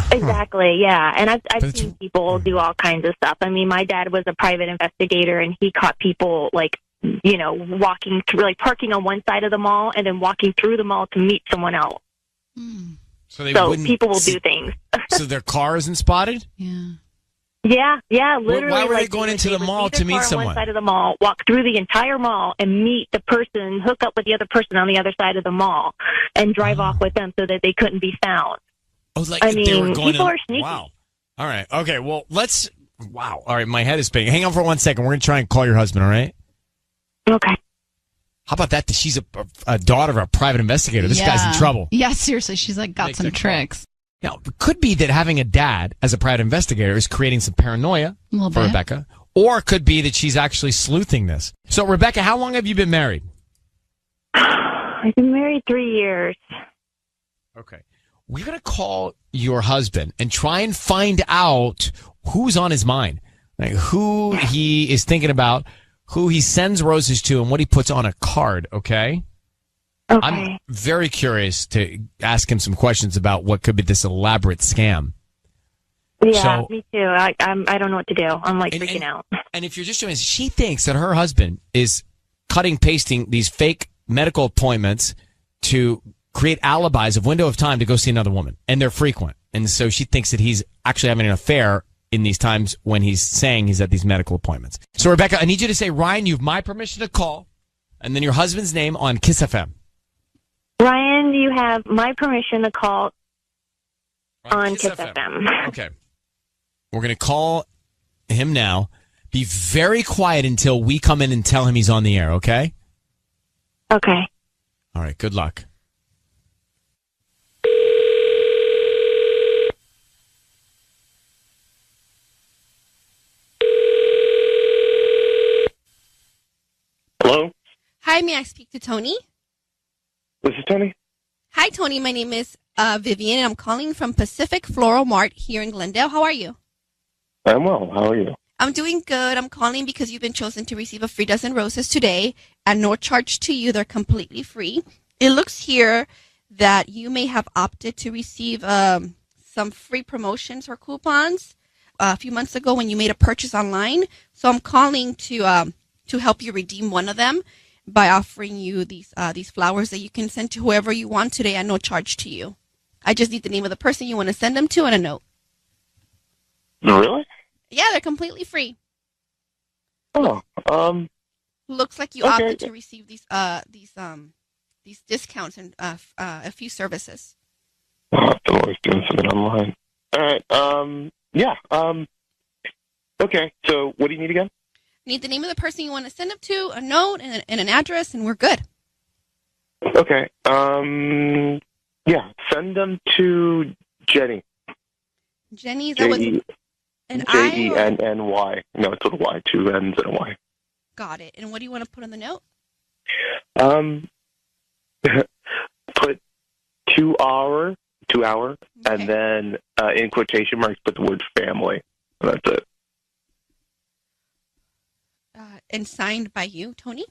Exactly, yeah. And I've seen people do all kinds of stuff. I mean, my dad was a private investigator, and he caught people, walking through, parking on one side of the mall and then walking through the mall to meet someone else. So people will do things. So their car isn't spotted? Yeah, literally. Why were they going into the mall to meet someone? On one side of the mall, walk through the entire mall and meet the person, hook up with the other person on the other side of the mall, and drive off with them so that they couldn't be found. Oh, they were going people are sneaky. Wow. All right. Okay. Well, wow. All right. My head is spinning. Hang on for 1 second. We're going to try and call your husband. All right. Okay. How about that? She's a daughter of a private investigator. This guy's in trouble. Yeah, seriously. She's got some tricks. Now, it could be that having a dad as a private investigator is creating some paranoia for Rebecca, or it could be that she's actually sleuthing this. So, Rebecca, how long have you been married? I've been married 3 years. Okay. We're going to call your husband and try and find out who's on his mind, who he is thinking about, who he sends roses to, and what he puts on a card, okay? I'm very curious to ask him some questions about what could be this elaborate scam. Yeah, me too. I don't know what to do. I'm freaking out. And if you're just doing this, she thinks that her husband is pasting these fake medical appointments to create alibis of window of time to go see another woman, and they're frequent. And so she thinks that he's actually having an affair in these times when he's saying he's at these medical appointments. So, Rebecca, I need you to say, Ryan, you have my permission to call, and then your husband's name on Kiss FM. Ryan, you have my permission to call on Kiss FM. Okay. We're going to call him now. Be very quiet until we come in and tell him he's on the air, okay? Okay. All right, good luck. Hello? Hi, may I speak to Tony? This is Tony. Hi, Tony. My name is Vivian, and I'm calling from Pacific Floral Mart here in Glendale. How are you? I'm well. How are you? I'm doing good. I'm calling because you've been chosen to receive a free dozen roses today at no charge to you. They're completely free. It looks here that you may have opted to receive some free promotions or coupons a few months ago when you made a purchase online. So I'm calling to help you redeem one of them by offering you these flowers that you can send to whoever you want today at no charge to you. I just need the name of the person you want to send them to and a note. Really? Yeah, they're completely free. Oh, Looks like you opted to receive these discounts and a few services. I'm always doing something online. All right. Yeah. Okay. So, what do you need again? Need the name of the person you want to send them to, a note, and an address, and we're good. Okay. Yeah. Send them to Jenny. Jenny, that was an I. Jenny. No, it's with a Y. 2 N's and a Y. Got it. And what do you want to put on the note? Put 2 hour, okay. And then in quotation marks, put the word family. And that's it. And signed by you, Tony?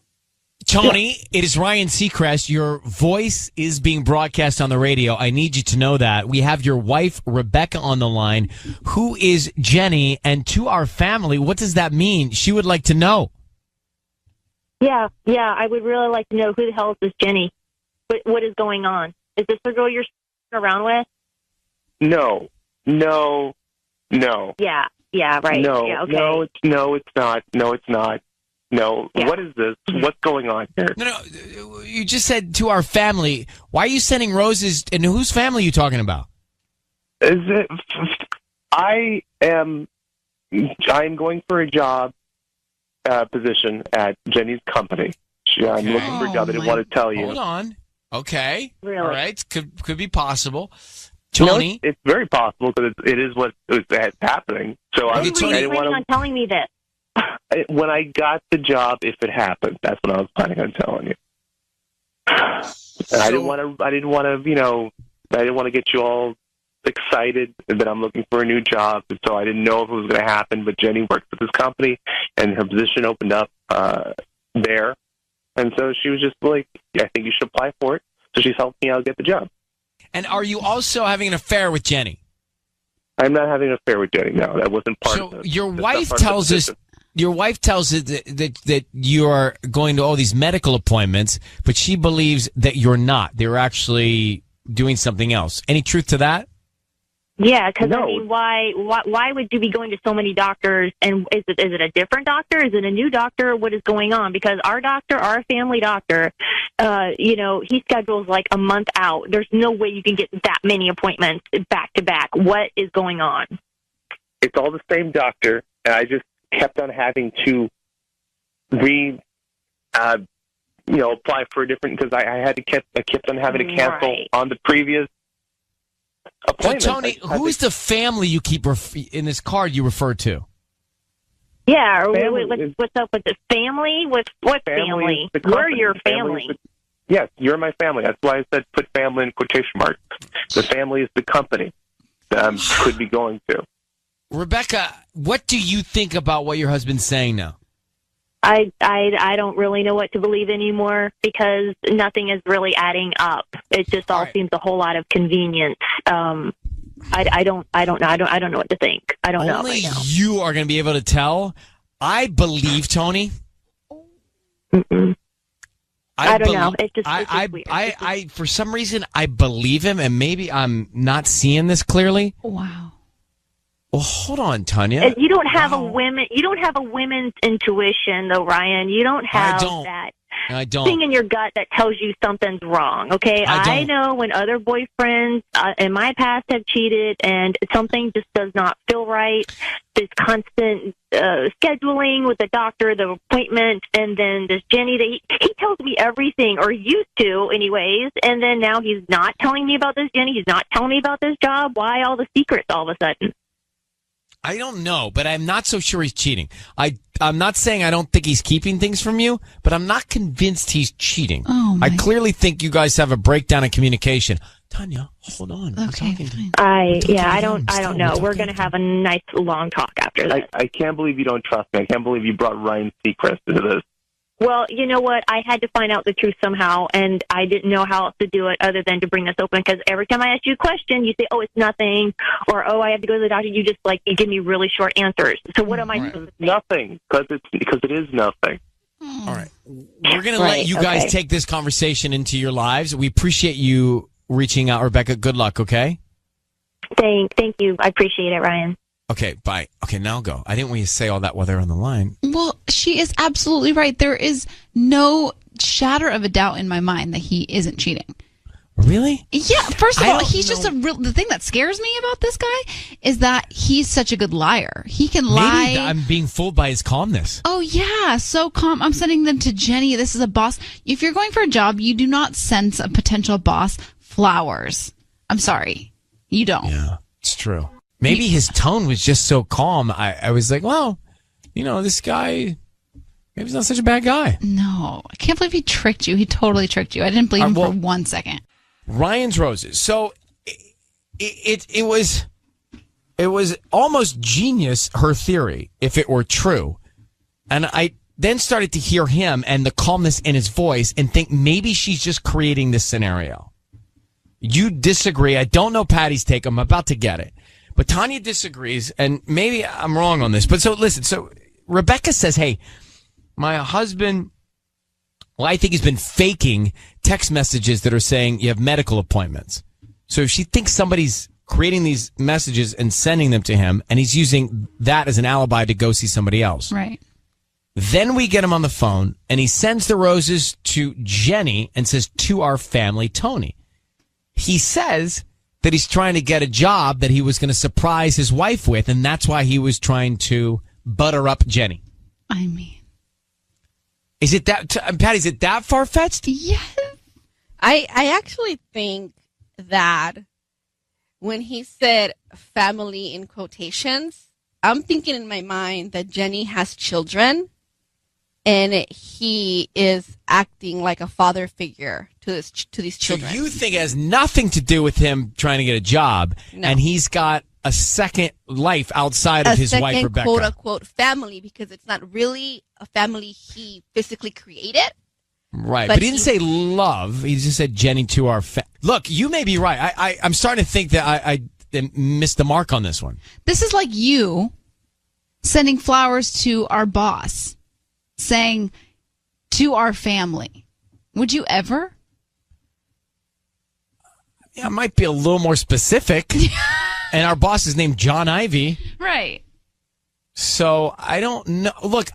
Tony, it is Ryan Seacrest. Your voice is being broadcast on the radio. I need you to know that. We have your wife, Rebecca, on the line. Who is Jenny? And to our family, what does that mean? She would like to know. Yeah, I would really like to know who the hell is this Jenny? What is going on? Is this the girl you're around with? No. Yeah, right. No, yeah, okay. No, it's not. No, Yeah. What is this? What's going on here? No, you just said to our family. Why are you sending roses? And whose family are you talking about? Is it? I am going for a job position at Jenny's company. I'm looking for a job. I didn't want to tell you. Hold on. Okay. Really? All right. Could be possible. Tony, it's very possible because it is what is happening. So I didn't planning on telling me this. When I got the job, if it happened, that's what I was planning on telling you. And I didn't want to get you all excited that I'm looking for a new job, and so I didn't know if it was going to happen. But Jenny works at this company, and her position opened up there, and so she was just like, "I think you should apply for it." So she's helped me out get the job. And are you also having an affair with Jenny? I'm not having an affair with Jenny. No, that wasn't part of it. Your wife tells us. Your wife tells us that you are going to all these medical appointments, but she believes that you're not. They're actually doing something else. Any truth to that? Yeah, because No. I mean, why would you be going to so many doctors? And is it a different doctor? Is it a new doctor? What is going on? Because our family doctor, he schedules like a month out. There's no way you can get that many appointments back to back. What is going on? It's all the same doctor, and I just kept on having to apply for a different, because I kept on having to cancel on the previous appointment. So Tony, who is the family you keep in this card you refer to? Yeah, what's up with the family? What family? We're your family. Yes, you're my family. That's why I said put family in quotation marks. The family is the company that could be going to. Rebecca, what do you think about what your husband's saying now? I don't really know what to believe anymore because nothing is really adding up. It just all seems a whole lot of convenience. I don't know. I don't know what to think. I don't know right now. Only you are going to be able to tell. I believe, Tony. I don't know. It's just weird. I for some reason I believe him, and maybe I'm not seeing this clearly. Wow. Well, hold on, Tanya. You don't have a women. You don't have a women's intuition, though, Ryan. You don't have that thing in your gut that tells you something's wrong. Okay, I know when other boyfriends in my past have cheated, and something just does not feel right. This constant scheduling with the doctor, the appointment, and then this Jenny that he tells me everything, or used to, anyways. And then now he's not telling me about this Jenny. He's not telling me about this job. Why all the secrets all of a sudden? I don't know, but I'm not so sure he's cheating. I'm not saying I don't think he's keeping things from you, but I'm not convinced he's cheating. I clearly think you guys have a breakdown in communication. Tanya, hold on. Okay. I don't know. We're going to have a nice long talk after this. I can't believe you don't trust me. I can't believe you brought Ryan Seacrest into this. Well, you know what? I had to find out the truth somehow, and I didn't know how else to do it other than to bring this open, because every time I ask you a question, you say, oh, it's nothing, or, oh, I have to go to the doctor. You just, you give me really short answers. So what am I supposed to say? Nothing, because it is nothing. All right. We're going to let you guys take this conversation into your lives. We appreciate you reaching out, Rebecca. Good luck, okay? Thank you. I appreciate it, Ryan. Okay, bye. Okay, now go. I didn't want you to say all that while they're on the line. Well, she is absolutely right. There is no shadow of a doubt in my mind that he isn't cheating. Really? Yeah. First of all, he's just the thing that scares me about this guy is that he's such a good liar. He can lie. Maybe I'm being fooled by his calmness. Oh, yeah. So calm. I'm sending them to Jenny. This is a boss. If you're going for a job, you do not send a potential boss flowers. I'm sorry. You don't. Yeah, it's true. Maybe his tone was just so calm. I was like, well, this guy, maybe he's not such a bad guy. No, I can't believe he tricked you. He totally tricked you. I didn't believe him for 1 second. Ryan's Roses. So it was almost genius, her theory, if it were true. And I then started to hear him and the calmness in his voice and think maybe she's just creating this scenario. You disagree. I don't know Patty's take. I'm about to get it. But Tanya disagrees, and maybe I'm wrong on this. But so listen, so Rebecca says, hey, my husband, I think he's been faking text messages that are saying you have medical appointments. So if she thinks somebody's creating these messages and sending them to him, and he's using that as an alibi to go see somebody else. Right. Then we get him on the phone, and he sends the roses to Jenny and says, to our family, Tony. He says that he's trying to get a job that he was going to surprise his wife with, and that's why he was trying to butter up Jenny. I mean, is it that, Patty, is it that far-fetched? Yes. I actually think that when he said family in quotations, I'm thinking in my mind that Jenny has children and he is acting like a father figure to these children. So you think it has nothing to do with him trying to get a job, and he's got a second life outside of his wife, Rebecca. A second quote-unquote family, because it's not really a family he physically created. Right, but he didn't say love. He just said Jenny to our Look, you may be right. I'm starting to think that I missed the mark on this one. This is like you sending flowers to our boss, saying to our family. Would you ever? Yeah, it might be a little more specific. And our boss is named John Ivy. Right. So I don't know. Look,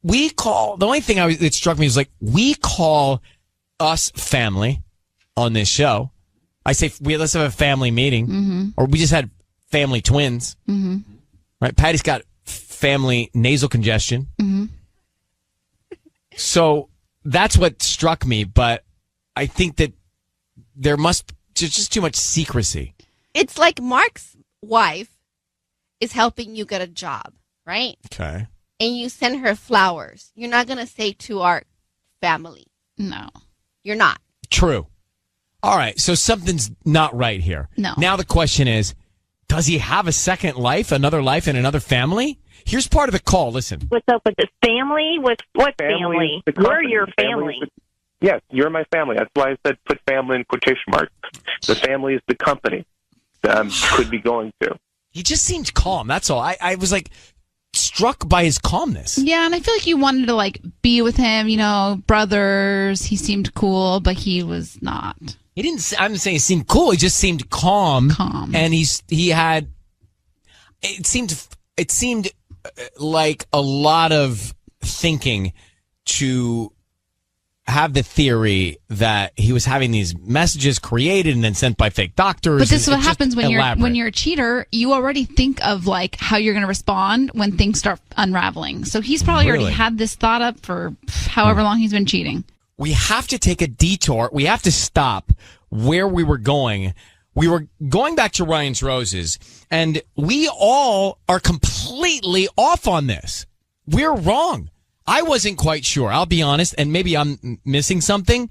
we call, the only thing that struck me was like, we call us family on this show. I say, let's have a family meeting. Mm-hmm. Or we just had family twins. Mm-hmm. Right? Patty's got family nasal congestion. Mm-hmm. So that's what struck me, but I think that there's just too much secrecy. It's like Mark's wife is helping you get a job, right? Okay. And you send her flowers. You're not going to say to our family. No. You're not. True. All right. So something's not right here. No. Now the question is, does he have a second life, another life in another family? Here's part of the call. Listen. What's up with this family? What family? We're your family. Yes, you're my family. That's why I said put family in quotation marks. The family is the company that could be going to. He just seemed calm. That's all. I was like, struck by his calmness. Yeah, and I feel like you wanted to like be with him, brothers. He seemed cool, but he was not. He didn't. I'm saying he seemed cool. He just seemed calm. And he had. It seemed like a lot of thinking to have the theory that he was having these messages created and then sent by fake doctors. But this is what happens when you're a cheater. You already think of like how you're going to respond when things start unraveling. So he's probably already had this thought up for however long he's been cheating. We have to take a detour. We have to stop where we were going. We were going back to Ryan's Roses, and we all are completely off on this. We're wrong. I wasn't quite sure. I'll be honest, and maybe I'm missing something,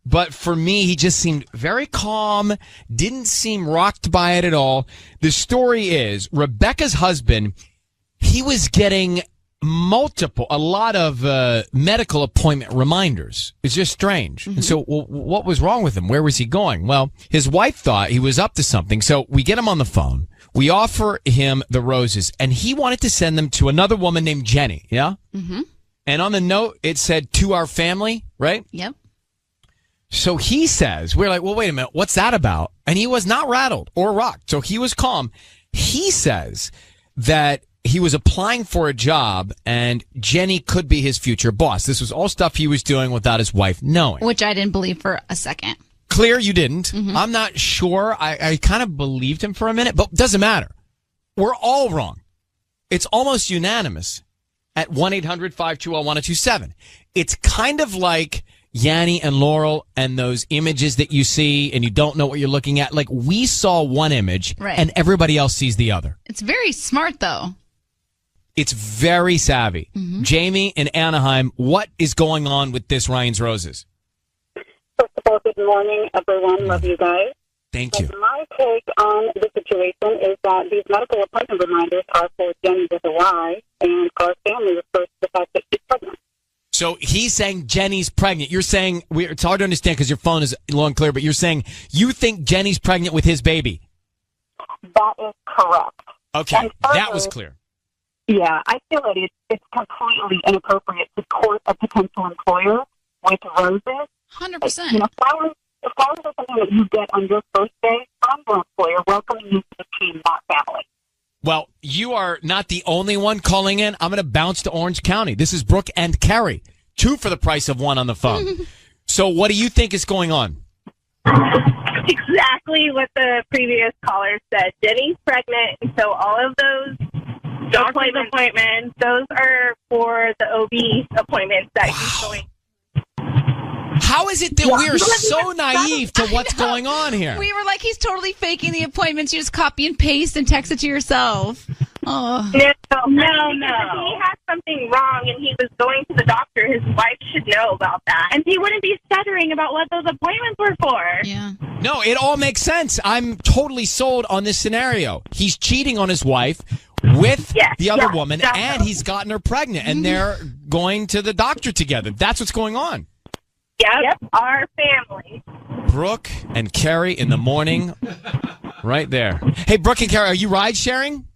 but for me, he just seemed very calm, didn't seem rocked by it at all. The story is, Rebecca's husband, he was getting a lot of medical appointment reminders. It's just strange. And so what was wrong with him? Where was he going? Well, his wife thought he was up to something, so we get him on the phone. We offer him the roses, and he wanted to send them to another woman named Jenny, yeah? Mm-hmm. And on the note, it said, to our family, right? Yep. So he says, we're like, well, wait a minute, what's that about? And he was not rattled or rocked, so he was calm. He says that he was applying for a job, and Jenny could be his future boss. This was all stuff he was doing without his wife knowing. Which I didn't believe for a second. Clear you didn't. Mm-hmm. I'm not sure. I kind of believed him for a minute, but it doesn't matter. We're all wrong. It's almost unanimous at 1-800-520-1027. It's kind of like Yanni and Laurel and those images that you see and you don't know what you're looking at. Like, we saw one image and everybody else sees the other. It's very smart, though. It's very savvy. Mm-hmm. Jamie in Anaheim, what is going on with this Ryan's Roses? First of all, good morning, everyone. Love you guys. Thank you. My take on the situation is that these medical appointment reminders are for Jenny with a Y, and our family refers to the fact that she's pregnant. So he's saying Jenny's pregnant. You're saying, it's hard to understand because your phone is low and clear, but you're saying you think Jenny's pregnant with his baby. That is correct. Okay, further, that was clear. Yeah, I feel that it's completely inappropriate to court a potential employer with roses. 100%. Flowers are something that you get on your first day from your employer, welcoming you to the team, not family. Well, you are not the only one calling in. I'm going to bounce to Orange County. This is Brooke and Carrie. 2 for the price of 1 on the phone. So what do you think is going on? Exactly what the previous caller said. Jenny's pregnant, and so all of those appointments, those are for the OB appointments that he's going. How is it that we are so naive to what's going on here? We were like, he's totally faking the appointments. You just copy and paste and text it to yourself. Oh. No. If he had something wrong and he was going to the doctor, his wife should know about that. And he wouldn't be stuttering about what those appointments were for. Yeah. No, it all makes sense. I'm totally sold on this scenario. He's cheating on his wife with the other woman, and he's gotten her pregnant, and they're going to the doctor together. That's what's going on. Yep, our family. Brooke and Carrie in the morning, right there. Hey, Brooke and Carrie, are you ride sharing?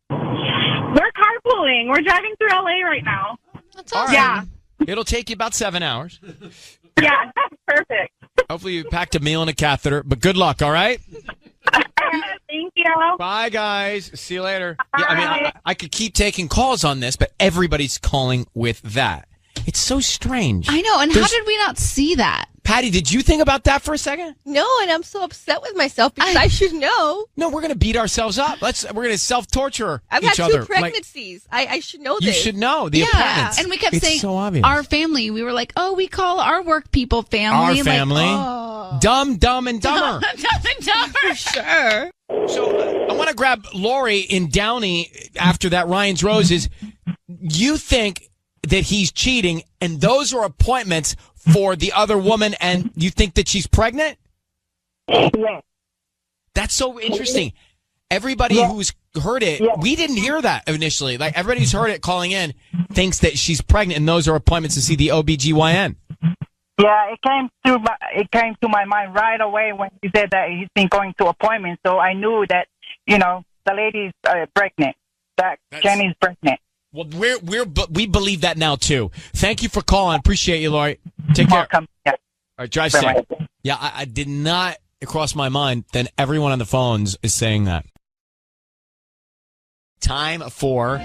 We're carpooling. We're driving through LA right now. That's awesome. Yeah. It'll take you about 7 hours. Yeah, that's perfect. Hopefully you packed a meal and a catheter, but good luck, all right? Thank you. Bye, guys. See you later. Yeah, I mean, I could keep taking calls on this, but everybody's calling with that. It's so strange. I know, and how did we not see that? Patty, did you think about that for a second? No, and I'm so upset with myself because I should know. No, we're going to beat ourselves up. We're going to self-torture I've each had other. 2 pregnancies. I should know this. You should know the appointments. And we kept It's saying so obvious. our family. We were like, oh, we call our work people family. Our family. Like, Dumb, dumb, and dumber. Dumb and dumber. Sure. So I want to grab Lori in Downey after that Ryan's Roses. You think that he's cheating, and those are appointments for the other woman, and you think that she's pregnant? Yes. That's so interesting. Everybody who's heard it, we didn't hear that initially. Like, everybody who's heard it calling in thinks that she's pregnant, and those are appointments to see the OBGYN. Yeah, it came to my mind right away when he said that he's been going to appointments. So I knew that, the lady's pregnant, that Jenny's pregnant. Well, we believe that now too. Thank you for calling. Appreciate you, Lori. Take care. Yeah. All right, drive safe. Yeah, I did not cross my mind. Then everyone on the phones is saying that. Time for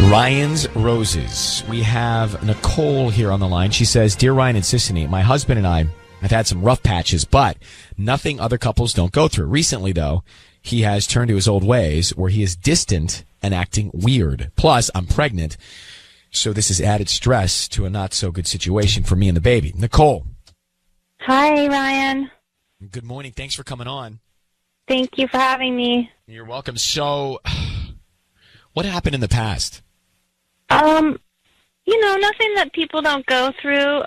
Ryan's Roses. We have Nicole here on the line. She says, "Dear Ryan and Sissany, my husband and I have had some rough patches, but nothing other couples don't go through. Recently, though, he has turned to his old ways where he is distant and acting weird. Plus, I'm pregnant, so this has added stress to a not-so-good situation for me and the baby." Nicole. Hi, Ryan. Good morning. Thanks for coming on. Thank you for having me. You're welcome. So, what happened in the past? Nothing that people don't go through.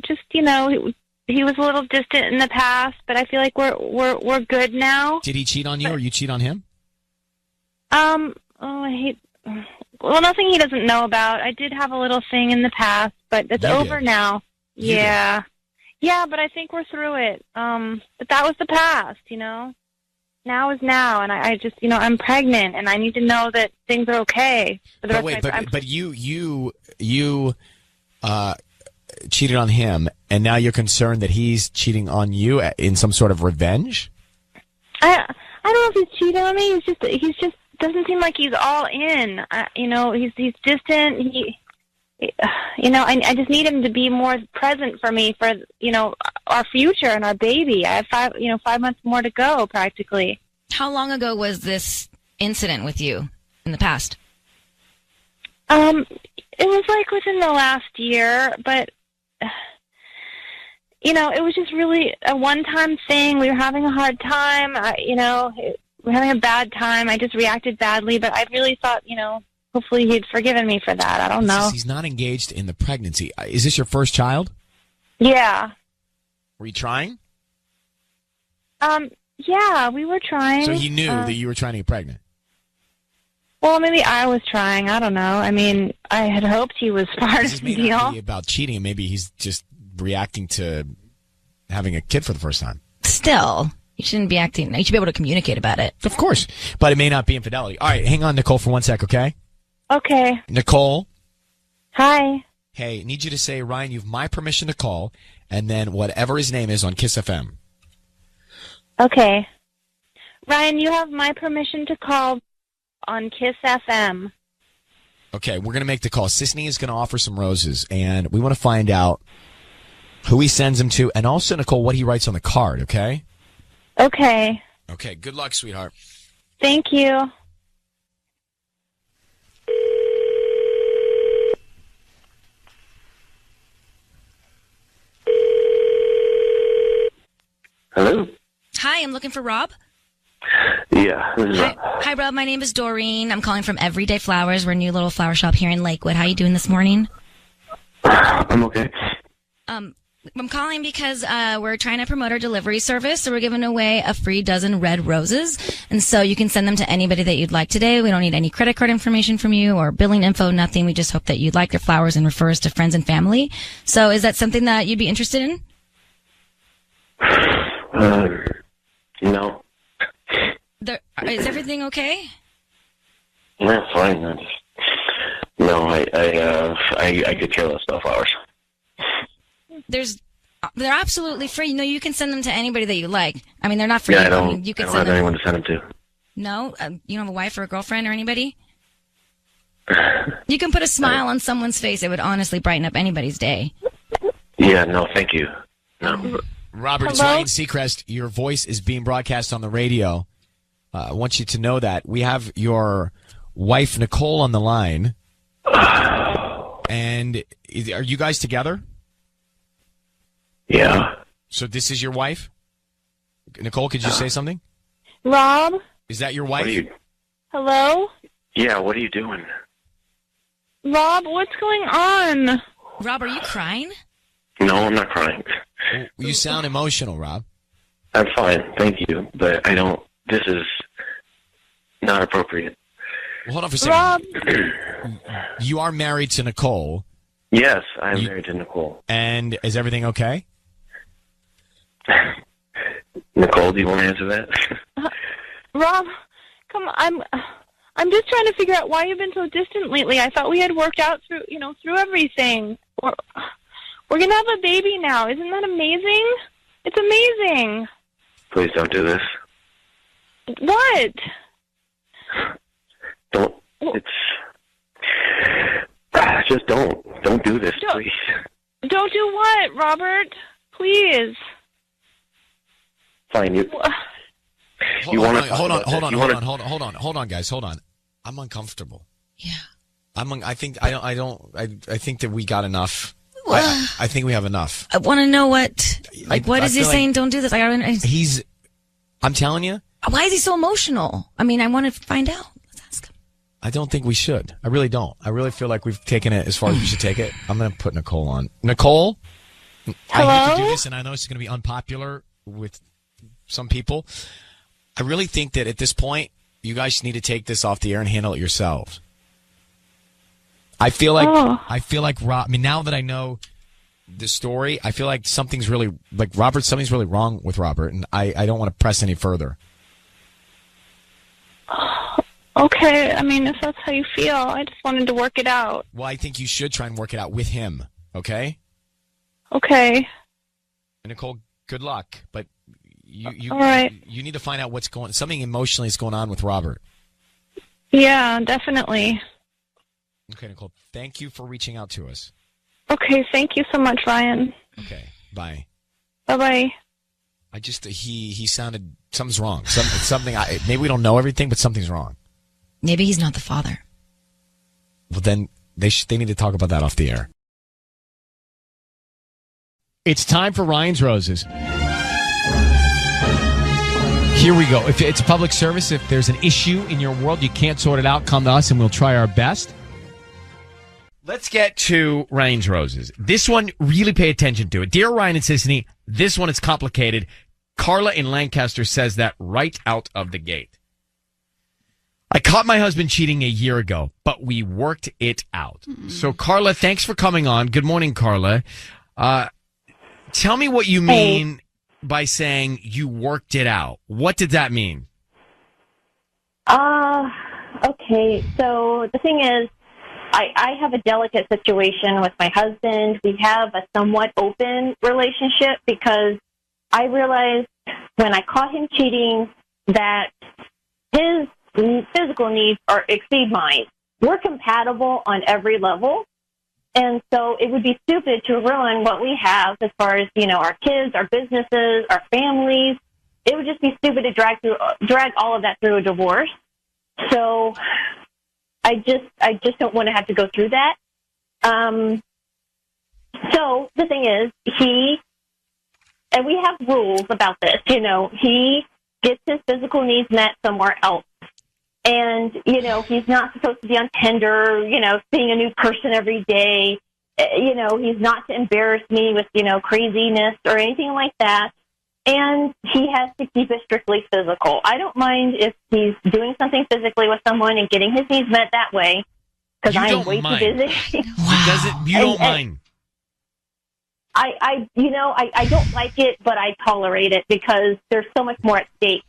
Just, he was a little distant in the past, but I feel like we're good now. Did he cheat on you, or you cheat on him? Nothing he doesn't know about. I did have a little thing in the past, but it's over now. Yeah. Yeah, but I think we're through it. But that was the past, Now is now, and I just, I'm pregnant, and I need to know that things are okay. For the But rest wait, of my- but you cheated on him, and now you're concerned that he's cheating on you in some sort of revenge? I don't know if he's cheating on me. He's just doesn't seem like he's all in. He's distant. I just need him to be more present for me for our future and our baby. I have 5 months more to go practically. How long ago was this incident with you in the past? It was like within the last year, but it was just really a one-time thing. We were having a hard time. We're having a bad time. I just reacted badly, but I really thought, hopefully he'd forgiven me for that. I don't know. He's not engaged in the pregnancy. Is this your first child? Yeah. Were you trying? Yeah, we were trying. So he knew that you were trying to get pregnant? Well, maybe I was trying. I don't know. I mean, I had hoped he was part of the This may deal. not be about cheating. Maybe he's just reacting to having a kid for the first time. Still, you shouldn't be acting. You should be able to communicate about it. Of course. But it may not be infidelity. All right, hang on, Nicole, for 1 sec, okay? Okay. Nicole. Hi. Hey, need you to say, Ryan, you have my permission to call, and then whatever his name is on Kiss FM. Okay. Ryan, you have my permission to call on Kiss FM. Okay, we're going to make the call. Sisney is going to offer some roses, and we want to find out who he sends them to, and also, Nicole, what he writes on the card, okay? Okay. Okay, good luck, sweetheart. Thank you. Hello? Hi, I'm looking for Rob. Yeah, this is Rob. Hi, Rob. My name is Doreen. I'm calling from Everyday Flowers. We're a new little flower shop here in Lakewood. How you doing this morning? I'm okay. I'm calling because we're trying to promote our delivery service, so we're giving away a free dozen red roses, and so you can send them to anybody that you'd like today. We don't need any credit card information from you or billing info, nothing. We just hope that you'd like your flowers and refer us to friends and family. So is that something that you'd be interested in? No. Is everything okay? Yeah, fine. I could care less about flowers. They're absolutely free. You can send them to anybody that you like. I mean, they're not free. Yeah, I don't, you can I don't send have them. anyone to send them to. No? You don't have a wife or a girlfriend or anybody? You can put a smile on someone's face. It would honestly brighten up anybody's day. Yeah, no, thank you. No. Robert, it's Ryan Seacrest. Your voice is being broadcast on the radio. I want you to know that. We have your wife, Nicole, on the line. And are you guys together? Yeah. So this is your wife? Nicole, could you say something? Rob? Is that your wife? Hello? Yeah, what are you doing? Rob, what's going on? Rob, are you crying? No, I'm not crying. You sound emotional, Rob. I'm fine, thank you. But this is not appropriate. Well, hold on for a second. Rob? You are married to Nicole. Yes, I'm married to Nicole. And is everything okay? Nicole, do you want to answer that? Rob, come on. I'm just trying to figure out why you've been so distant lately. I thought we had worked out through everything. We're going to have a baby now. Isn't that amazing? It's amazing. Please don't do this. What? Don't. Just don't. Don't do this, please. Don't do what, Robert? Please. Fine. You want to hold on, guys. Hold on. I'm uncomfortable. Yeah. I think that we got enough. I think we have enough. I want to know what is he saying? Don't do this. I'm telling you. Why is he so emotional? I mean, I want to find out. I don't think we should. I really don't. I really feel like we've taken it as far as we should take it. I'm going to put Nicole on. Nicole? Hello? I hate to do this, and I know it's going to be unpopular with some people. I really think that at this point, you guys need to take this off the air and handle it yourselves. I feel like Rob. I mean, now that I know the story, I feel like something's really wrong with Robert, and I don't want to press any further. Okay, I mean, if that's how you feel, I just wanted to work it out. Well, I think you should try and work it out with him, okay? Okay. And Nicole, good luck, but you All right. You need to find out something emotionally is going on with Robert. Yeah, definitely. Okay, Nicole, thank you for reaching out to us. Okay, thank you so much, Ryan. Okay, bye. Bye-bye. I just, he sounded, something's wrong. Maybe we don't know everything, but something's wrong. Maybe he's not the father. Well, then they need to talk about that off the air. It's time for Ryan's Roses. Here we go. If it's a public service, if there's an issue in your world, you can't sort it out, come to us and we'll try our best. Let's get to Ryan's Roses. This one, really pay attention to it. Dear Ryan and Sissany, this one is complicated. Carla in Lancaster says that right out of the gate. I caught my husband cheating a year ago, but we worked it out. So, Carla, thanks for coming on. Good morning, Carla. Tell me what you mean by saying you worked it out. What did that mean? Okay. So the thing is, I have a delicate situation with my husband. We have a somewhat open relationship because I realized when I caught him cheating that his physical needs exceed mine. We're compatible on every level. And so it would be stupid to ruin what we have as far as, our kids, our businesses, our families. It would just be stupid to drag all of that through a divorce. So I just don't want to have to go through that. So the thing is, and we have rules about this, he gets his physical needs met somewhere else. And, he's not supposed to be on Tinder, seeing a new person every day. He's not to embarrass me with, craziness or anything like that. And he has to keep it strictly physical. I don't mind if he's doing something physically with someone and getting his needs met that way, because I am way too busy. You don't mind. I don't like it, but I tolerate it because there's so much more at stake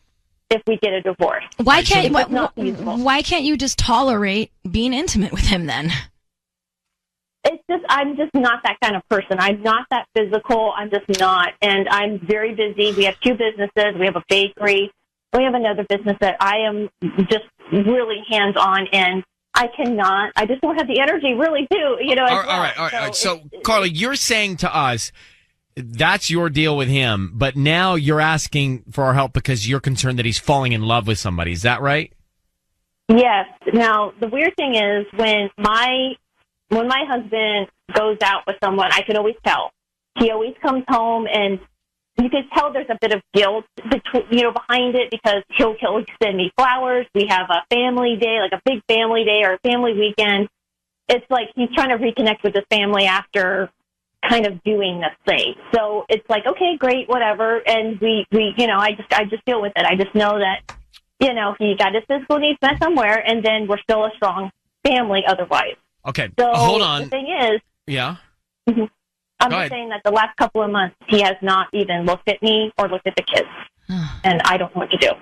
if we get a divorce. Why can't you just tolerate being intimate with him then? I'm just not that kind of person. I'm not that physical. I'm just not. And I'm very busy. We have 2 businesses. We have a bakery. We have another business that I am just really hands-on in. I just don't have the energy really to, All right. So, Carla, you're saying to us, that's your deal with him, but now you're asking for our help because you're concerned that he's falling in love with somebody. Is that right? Yes. Now, the weird thing is when my husband goes out with someone, I can always tell. He always comes home, and you can tell there's a bit of guilt behind it because he'll send me flowers. We have a family day, like a big family day or a family weekend. It's like he's trying to reconnect with his family after kind of doing this thing. So it's like, okay, great, whatever. And we I just deal with it. I just know that, he got his physical needs met somewhere, and then we're still a strong family otherwise. Okay, so hold on. The thing is, yeah. I'm just saying that the last couple of months, he has not even looked at me or looked at the kids. And I don't know what to do.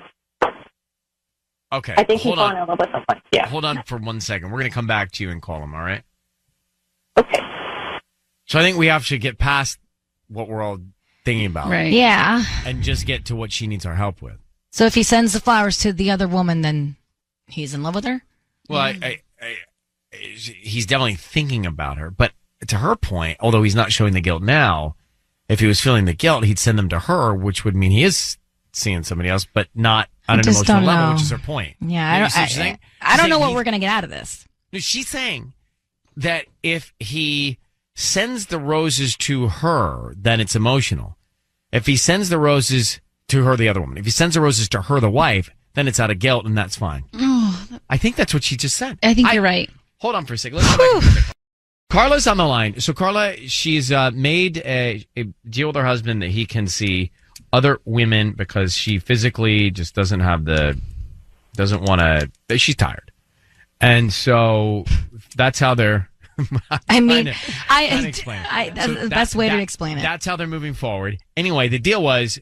Okay. I think he's hold falling on. in love with someone. Yeah. Hold on for 1 second. We're going to come back to you and call him, all right? Okay. So I think we have to get past what we're all thinking about. Right. Yeah. And just get to what she needs our help with. So if he sends the flowers to the other woman, then he's in love with her? Well, he's definitely thinking about her. But to her point, although he's not showing the guilt now, if he was feeling the guilt, he'd send them to her, which would mean he is seeing somebody else, but not on an emotional level, which is her point. Yeah, I don't know what we're going to get out of this. No, she's saying that if he sends the roses to her, then it's emotional. If he sends the roses to her, the other woman, if he sends the roses to her, the wife, then it's out of guilt, and that's fine. Oh, I think that's what she just said. I think you're right. Hold on for a second. Let's go back. Carla's on the line. So Carla, she's made a deal with her husband that he can see other women because she physically just doesn't want to, she's tired. And so that's how they're, that's the best way to explain it. That's how they're moving forward. Anyway, the deal was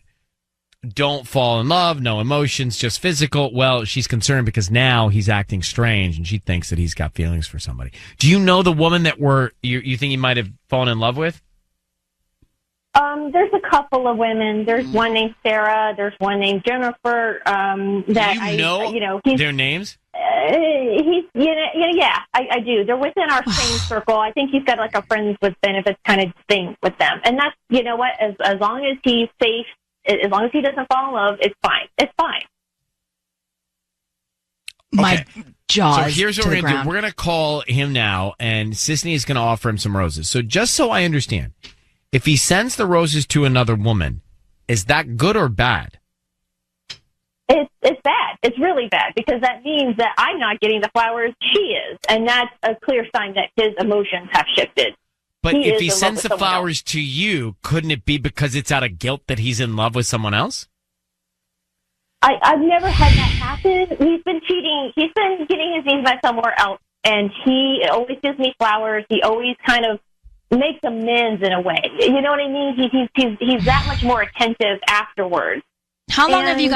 don't fall in love, no emotions, just physical. Well, she's concerned because now he's acting strange and she thinks that he's got feelings for somebody. Do you know the woman that you think he might have fallen in love with? There's a couple of women. There's one named Sarah. There's one named Jennifer. Do you know their names? Yeah, I do. They're within our same circle. I think he's got like a friends with benefits kind of thing with them. And that's, you know what, as long as he's safe, as long as he doesn't fall in love, it's fine. It's fine. My jaws. So here's what we're going to do. We're going to call him now, and Sisney is going to offer him some roses. So just so I understand, if he sends the roses to another woman, is that good or bad? It's bad. It's really bad because that means that I'm not getting the flowers. She is. And that's a clear sign that his emotions have shifted. But if he sends the flowers to you, couldn't it be because it's out of guilt that he's in love with someone else? I've never had that happen. He's been cheating. He's been getting his needs met somewhere else. And he always gives me flowers. He always kind of makes amends in a way. You know what I mean? He's that much more attentive afterwards. How long have you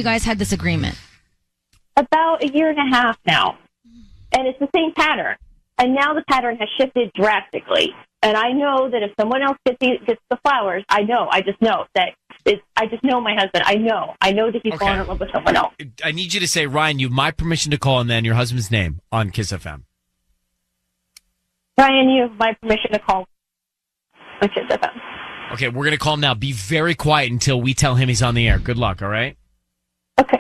guys had this agreement? About 1.5 years now. And it's the same pattern. And now the pattern has shifted drastically. And I know that if someone else gets the flowers, I just know my husband. I know that he's falling in love with someone else. I need you to say, Ryan, you have my permission to call, and then your husband's name on Kiss FM. Ryan, you have my permission to call on Kiss FM. Okay, we're going to call him now. Be very quiet until we tell him he's on the air. Good luck, all right? Okay.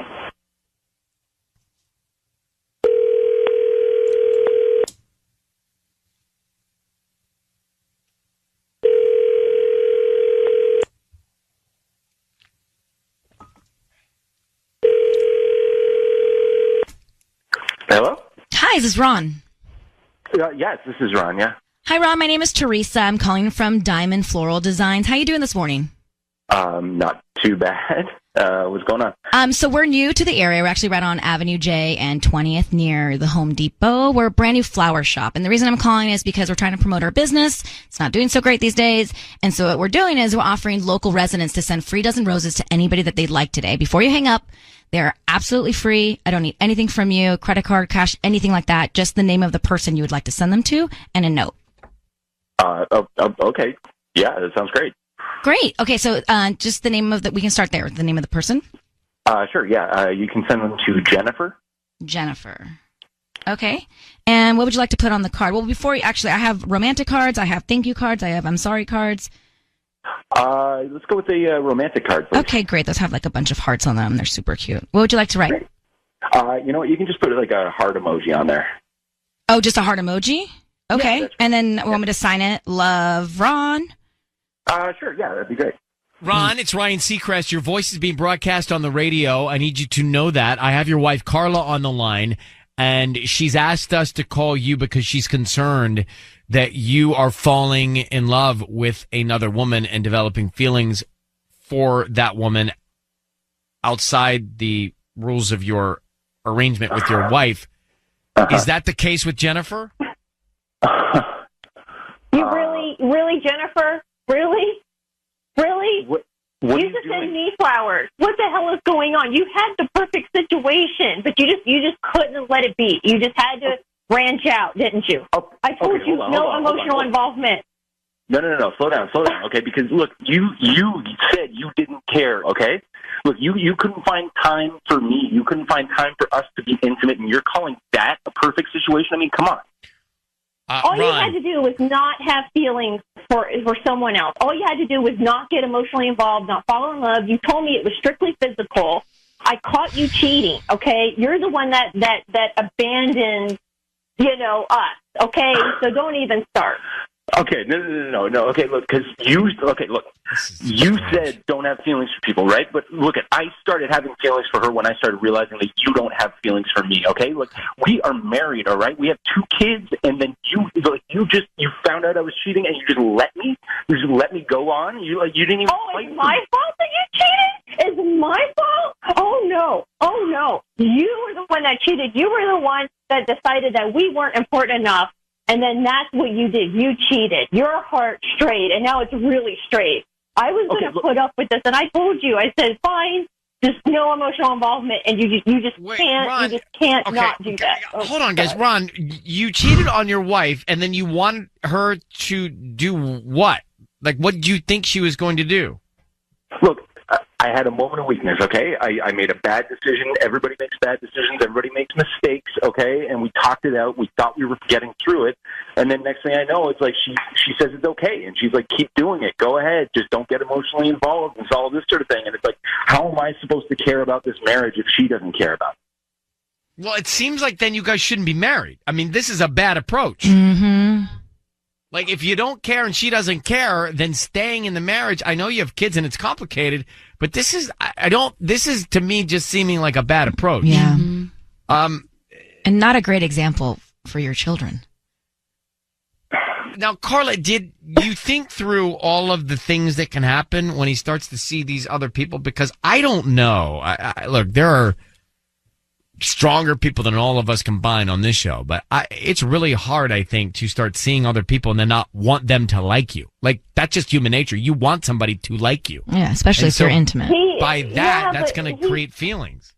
Hello? Hi, is this Ron? Yes, this is Ron, yeah. Hi, Ron. My name is Teresa. I'm calling from Diamond Floral Designs. How you doing this morning? Not too bad. What's going on? So we're new to the area. We're actually right on Avenue J and 20th near the Home Depot. We're a brand new flower shop. And the reason I'm calling is because we're trying to promote our business. It's not doing so great these days. And so what we're doing is we're offering local residents to send free dozen roses to anybody that they'd like today. Before you hang up, they're absolutely free. I don't need anything from you, credit card, cash, anything like that. Just the name of the person you would like to send them to and a note. Okay. Yeah, that sounds great. Great. Okay, so just the name of we can start there. The name of the person? Sure, yeah. You can send them to Jennifer. Jennifer. Okay. And what would you like to put on the card? Well, I have romantic cards, I have thank you cards, I have I'm sorry cards. Let's go with the romantic card, please. Okay, great. Those have like a bunch of hearts on them. They're super cute. What would you like to write? You know what? You can just put like a heart emoji on there. Oh, just a heart emoji? Okay. Yeah, and then want me to sign it? Love, Ron? Sure. Yeah, that'd be great. Ron, it's Ryan Seacrest. Your voice is being broadcast on the radio. I need you to know that. I have your wife, Carla, on the line, and she's asked us to call you because she's concerned that you are falling in love with another woman and developing feelings for that woman outside the rules of your arrangement with your wife. Is that the case with Jennifer? You really, Jennifer? Really? What you are you just doing? send me flowers. What the hell is going on? You had the perfect situation, but you just couldn't let it be. You just had to branch out, didn't you? I told you no emotional involvement. No. Slow down. Okay, because look, you said you didn't care. Okay, look, you couldn't find time for me. You couldn't find time for us to be intimate, and you're calling that a perfect situation? I mean, come on. All you had to do was not have feelings for someone else. All you had to do was not get emotionally involved, not fall in love. You told me it was strictly physical. I caught you cheating. Okay, you're the one that abandoned, us. Okay, so don't even start. Okay, no. Okay, look, because you said don't have feelings for people, right? But look, I started having feelings for her when I started realizing that you don't have feelings for me. Okay, look, we are married, all right? We have 2 kids, and then you found out I was cheating, and you just let me go on. You didn't even. Oh, it's my fault that you cheated? It's my fault? Oh no! You were the one that cheated. You were the one that decided that we weren't important enough. And then that's what you did. You cheated. Your heart strayed, and now it's really straight. I was going to put up with this, and I told you. I said, fine, just no emotional involvement, and you just can't not do that. Hold on, guys. Ron, you cheated on your wife, and then you wanted her to do what? Like, what did you think she was going to do? Look, I had a moment of weakness, okay? I made a bad decision. Everybody makes bad decisions. Everybody makes mistakes, okay? And we talked it out. We thought we were getting through it. And then next thing I know, it's like she says it's okay. And she's like, keep doing it. Go ahead. Just don't get emotionally involved and all this sort of thing. And it's like, how am I supposed to care about this marriage if she doesn't care about it? Well, it seems like then you guys shouldn't be married. I mean, this is a bad approach. Mm-hmm. Like, if you don't care and she doesn't care, then staying in the marriage, I know you have kids and it's complicated, but this is to me just seeming like a bad approach. Yeah. And not a great example for your children. Now, Carla, did you think through all of the things that can happen when he starts to see these other people? Because I don't know. Look, there are stronger people than all of us combined on this show, but it's really hard, I think, to start seeing other people and then not want them to like you. Like, that's just human nature. You want somebody to like you. Yeah, especially if you're intimate. By that, that's going to create feelings.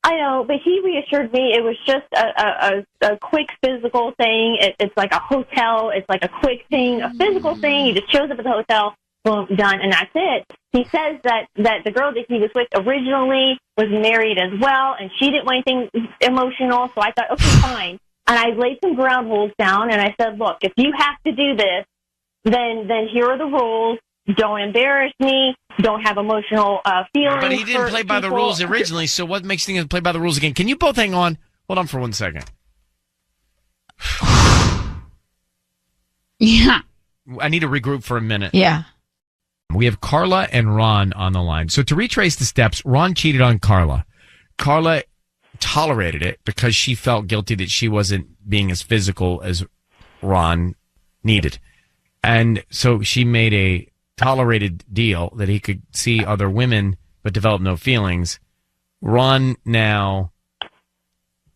I know, but he reassured me it was just a quick physical thing. It's like a hotel. It's like a quick thing, a physical thing. He just shows up at the hotel, boom, done, and that's it. He says that the girl that he was with originally was married as well, and she didn't want anything emotional, so I thought, okay, fine. And I laid some ground rules down, and I said, look, if you have to do this, then here are the rules. Don't embarrass me. Don't have emotional feelings. But he didn't play by the rules originally, so what makes things play by the rules again? Can you both hang on? Hold on for 1 second. Yeah. I need to regroup for a minute. Yeah. We have Carla and Ron on the line. So to retrace the steps, Ron cheated on Carla. Carla tolerated it because she felt guilty that she wasn't being as physical as Ron needed. And so she made a tolerated deal that he could see other women but develop no feelings. Ron now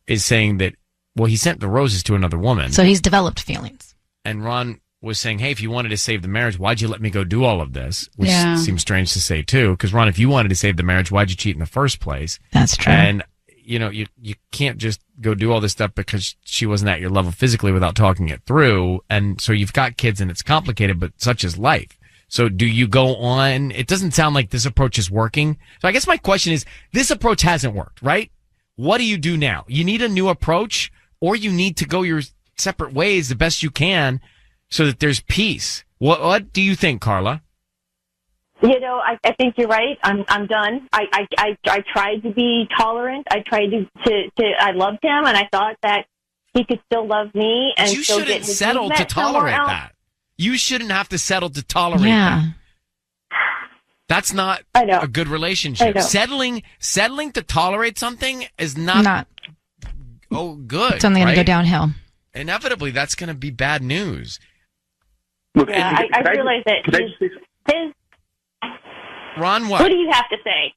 is saying that, well, he sent the roses to another woman. So he's developed feelings. And Ron was saying, hey, if you wanted to save the marriage, why'd you let me go do all of this? Which seems strange to say, too. Because, Ron, if you wanted to save the marriage, why'd you cheat in the first place? That's true. And, you can't just go do all this stuff because she wasn't at your level physically without talking it through. And so you've got kids and it's complicated, but such is life. So do you go on? It doesn't sound like this approach is working. So I guess my question is, this approach hasn't worked, right? What do you do now? You need a new approach, or you need to go your separate ways the best you can so that there's peace. What do you think, Carla? I think you're right. I'm done. I tried to be tolerant. I tried to I loved him, and I thought that he could still love me. And you still shouldn't get his settle needs to met somewhere tolerate else. that. You shouldn't have to settle to tolerate that. That's not a good relationship. Settling to tolerate something is not good. It's only going to go downhill. Inevitably, that's going to be bad news. Look, I realize that his Ron, what do you have to say?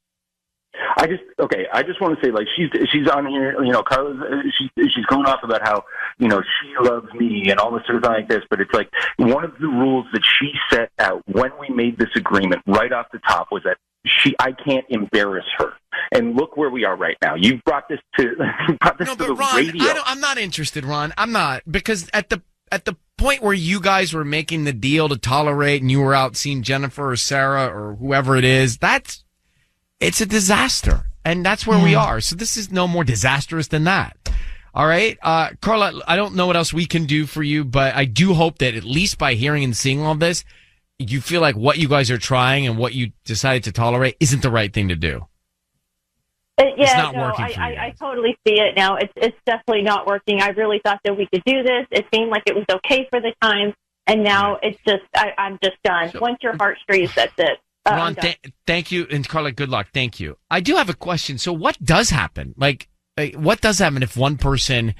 I just want to say, like, she's on here, you know, Carla's, she's going off about how, you know, she loves me and all this sort of thing like this, but it's like one of the rules that she set out when we made this agreement right off the top was that I can't embarrass her. And look where we are right now. You've brought this to the Ron, radio. I'm not interested, Ron. I'm not, because at the point where you guys were making the deal to tolerate and you were out seeing Jennifer or Sarah or whoever it is, it's a disaster. And that's where we are. So this is no more disastrous than that. All right. Carla, I don't know what else we can do for you, but I do hope that at least by hearing and seeing all this, you feel like what you guys are trying and what you decided to tolerate isn't the right thing to do. It's not working for you. I totally see it now. It's definitely not working. I really thought that we could do this. It seemed like it was okay for the time, and now it's just I'm just done. Once your heart freezes, that's it. Ron, thank you, and Carla, good luck. Thank you. I do have a question. So, what does happen? Like, what does happen if one person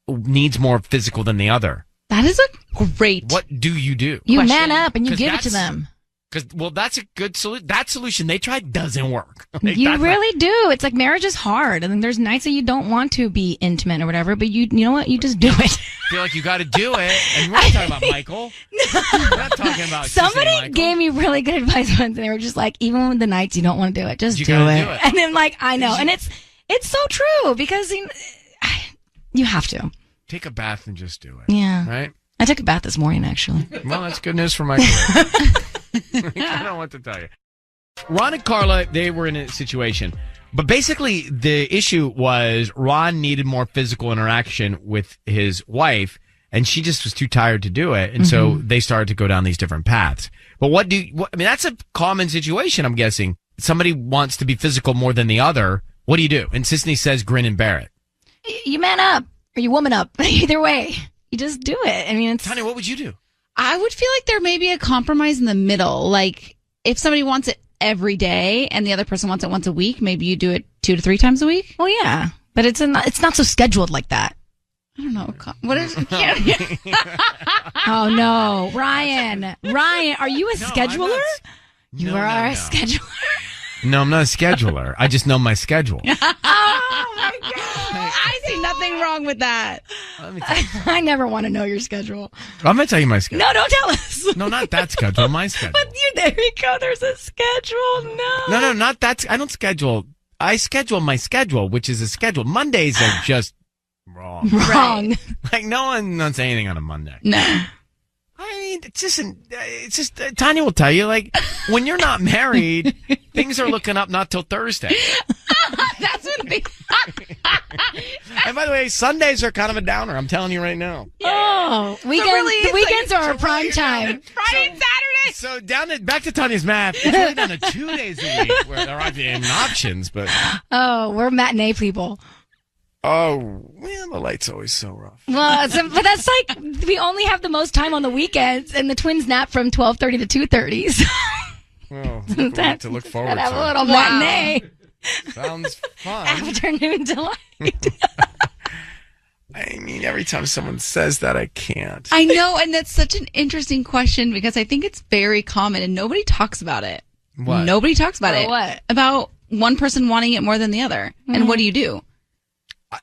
needs more physical than the other? That is a great. What do? You man up and you give it to them. Because that's a good solution. That solution they tried doesn't work. Like, you really do. It's like marriage is hard, and then there's nights that you don't want to be intimate or whatever, but you know what? You just do it. I feel like you got to do it. And we're not talking about Michael. We're not talking about somebody gave me really good advice once, and they were just like, even when the nights you don't want to do it, just do it. And then like I know, and it's so true because you have to take a bath and just do it. Yeah, right. I took a bath this morning, actually. Well, that's good news for Michael. I don't know what to tell you. Ron and Carla, they were in a situation. But basically, the issue was Ron needed more physical interaction with his wife, and she just was too tired to do it. And so they started to go down these different paths. But I mean, that's a common situation, I'm guessing. Somebody wants to be physical more than the other. What do you do? And Sisney says, grin and bear it. You man up, or you woman up. Either way, you just do it. I mean, Tanya, what would you do? I would feel like there may be a compromise in the middle. Like, if somebody wants it every day and the other person wants it once a week, maybe you do it 2 to 3 times a week. Well, yeah, but it's not so scheduled like that. I don't know. What is? Oh no, Ryan, are you a scheduler? You are a scheduler. No, I'm not a scheduler. I just know my schedule. Oh my god! I see nothing wrong with that. I never want to know your schedule. I'm going to tell you my schedule. No, don't tell us. No, not that schedule. My schedule. But there you go. There's a schedule. No, not that. I don't schedule. I schedule my schedule, which is a schedule. Mondays are just wrong. Wrong. Like no one knows anything on a Monday. No. I mean, it's just Tanya will tell you, like, when you're not married, things are looking up not till Thursday. That's what it And by the way, Sundays are kind of a downer. I'm telling you right now. Oh, weekends are our prime time. Friday and Saturday. So back to Tanya's math. It's really down to 2 days a week where there aren't even options. But we're matinee people. Oh, man, the light's always so rough. Well, but that's like we only have the most time on the weekends, and the twins nap from 12:30 to 2:30. Well, that's to look forward to. A little matinee. Sounds fun. Afternoon delight. I mean, every time someone says that, I can't. I know, and that's such an interesting question because I think it's very common, and nobody talks about it. What? Nobody talks about it. What? About one person wanting it more than the other. And what do you do?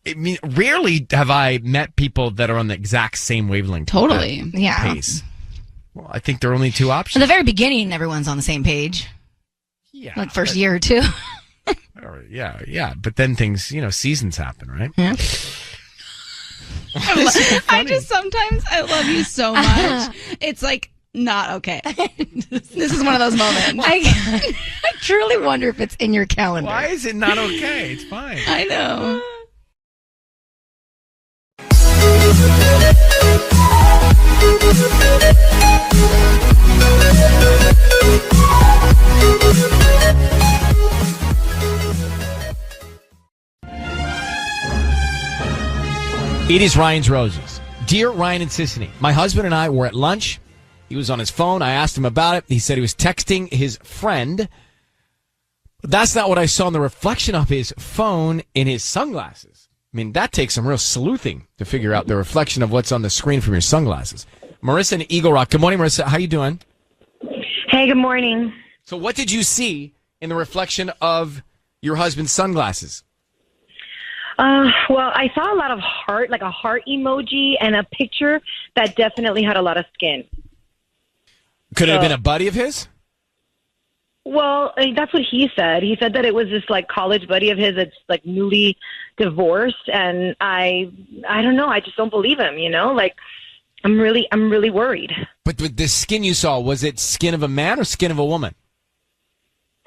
I mean, rarely have I met people that are on the exact same wavelength. Totally. Yeah. Pace. Well, I think there are only 2 options. At the very beginning, everyone's on the same page. Yeah. Like first year or 2. Yeah. But then things, seasons happen, right? Yeah. I love you so much. It's like not okay. This is one of those moments. I truly wonder if it's in your calendar. Why is it not okay? It's fine. I know. It is Ryan's Roses. Dear Ryan and Sisney, my husband and I were at lunch. He was on his phone. I asked him about it. He said he was texting his friend. But that's not what I saw in the reflection of his phone in his sunglasses. I mean, that takes some real sleuthing to figure out the reflection of what's on the screen from your sunglasses. Marissa in Eagle Rock. Good morning, Marissa. How you doing? Hey, good morning. So what did you see in the reflection of your husband's sunglasses? Well, I saw a lot of heart, like a heart emoji, and a picture that definitely had a lot of skin. Could it have been a buddy of his? Well, that's what he said. He said that it was this like college buddy of his that's like newly divorced, and I don't know. I just don't believe him. Like I'm really worried. But the skin you saw, was it skin of a man or skin of a woman?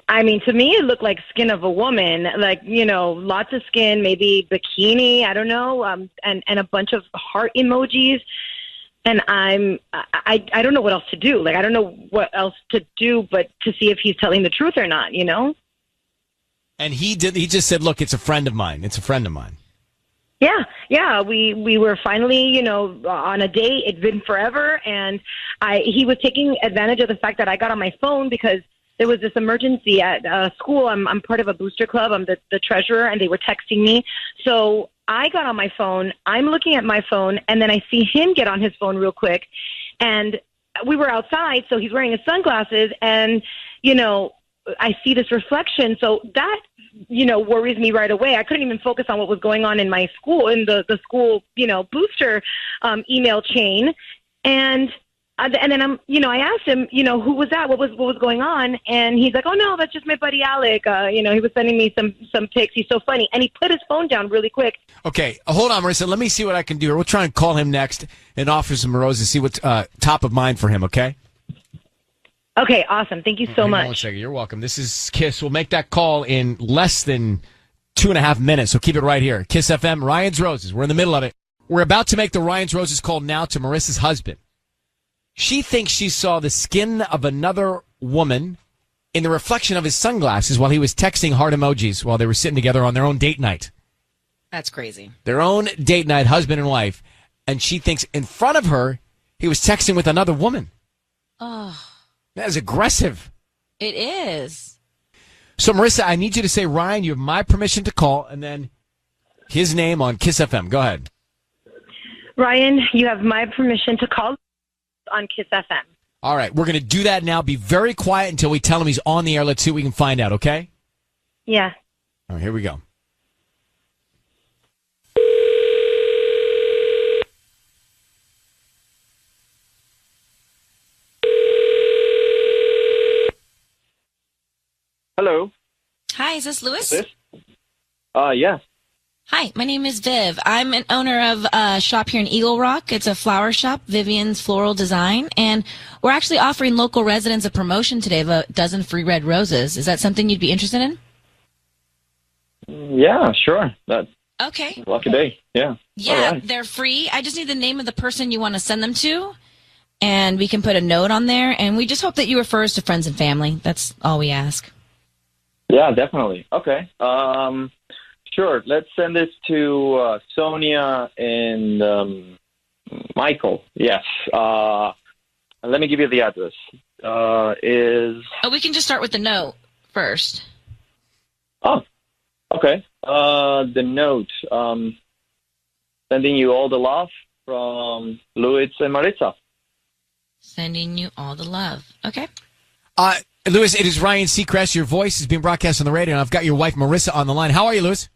I mean, to me, it looked like skin of a woman, like, lots of skin, maybe bikini, I don't know, and a bunch of heart emojis. And I don't know what else to do. Like, I don't know what else to do but to see if he's telling the truth or not, And he just said, look, it's a friend of mine. It's a friend of mine. Yeah. We were finally, on a date. It'd been forever. And he was taking advantage of the fact that I got on my phone because there was this emergency at school. I'm part of a booster club. I'm the treasurer, and they were texting me. So I got on my phone. I'm looking at my phone, and then I see him get on his phone real quick. And we were outside, so he's wearing his sunglasses, and, I see this reflection. So that, worries me right away. I couldn't even focus on what was going on in my school, in the school, booster email chain. And then I asked him, who was that? What was going on? And he's like, oh no, that's just my buddy Alec. He was sending me some pics. He's so funny. And he put his phone down really quick. Okay, hold on, Marissa. Let me see what I can do. We'll try and call him next and offer some roses, see what's top of mind for him, okay? Okay, awesome. Thank you so much. Hang on 1 second. You're welcome. This is Kiss. We'll make that call in less than 2.5 minutes, so keep it right here. Kiss FM, Ryan's Roses. We're in the middle of it. We're about to make the Ryan's Roses call now to Marissa's husband. She thinks she saw the skin of another woman in the reflection of his sunglasses while he was texting heart emojis while they were sitting together on their own date night. That's crazy. Their own date night, husband and wife. And she thinks in front of her, he was texting with another woman. Oh. That is aggressive. It is. So, Marissa, I need you to say, Ryan, you have my permission to call, and then his name on Kiss FM. Go ahead. Ryan, you have my permission to call on Kiss FM. All right, we're going to do that now. Be very quiet until we tell him he's on the air. Let's see what we can find out, okay? Yeah. All right, here we go. Hello. Hi, is this Louis? Yes. Hi, my name is Viv. I'm an owner of a shop here in Eagle Rock. It's a flower shop, Vivian's Floral Design, and we're actually offering local residents a promotion today of a dozen free red roses. Is that something you'd be interested in? Yeah, sure. That's okay. Lucky day. Yeah. Yeah, All right. They're free. I just need the name of the person you want to send them to, and we can put a note on there, and we just hope that you refer us to friends and family. That's all we ask. Yeah, definitely. Okay. Sure. Let's send this to Sonia and Michael. Yes. Let me give you the address. We can just start with the note first. Oh, okay. The note. Sending you all the love from Louis and Marissa. Sending you all the love. Okay. Louis, it is Ryan Seacrest. Your voice is being broadcast on the radio, and I've got your wife, Marissa, on the line. How are you, Louis?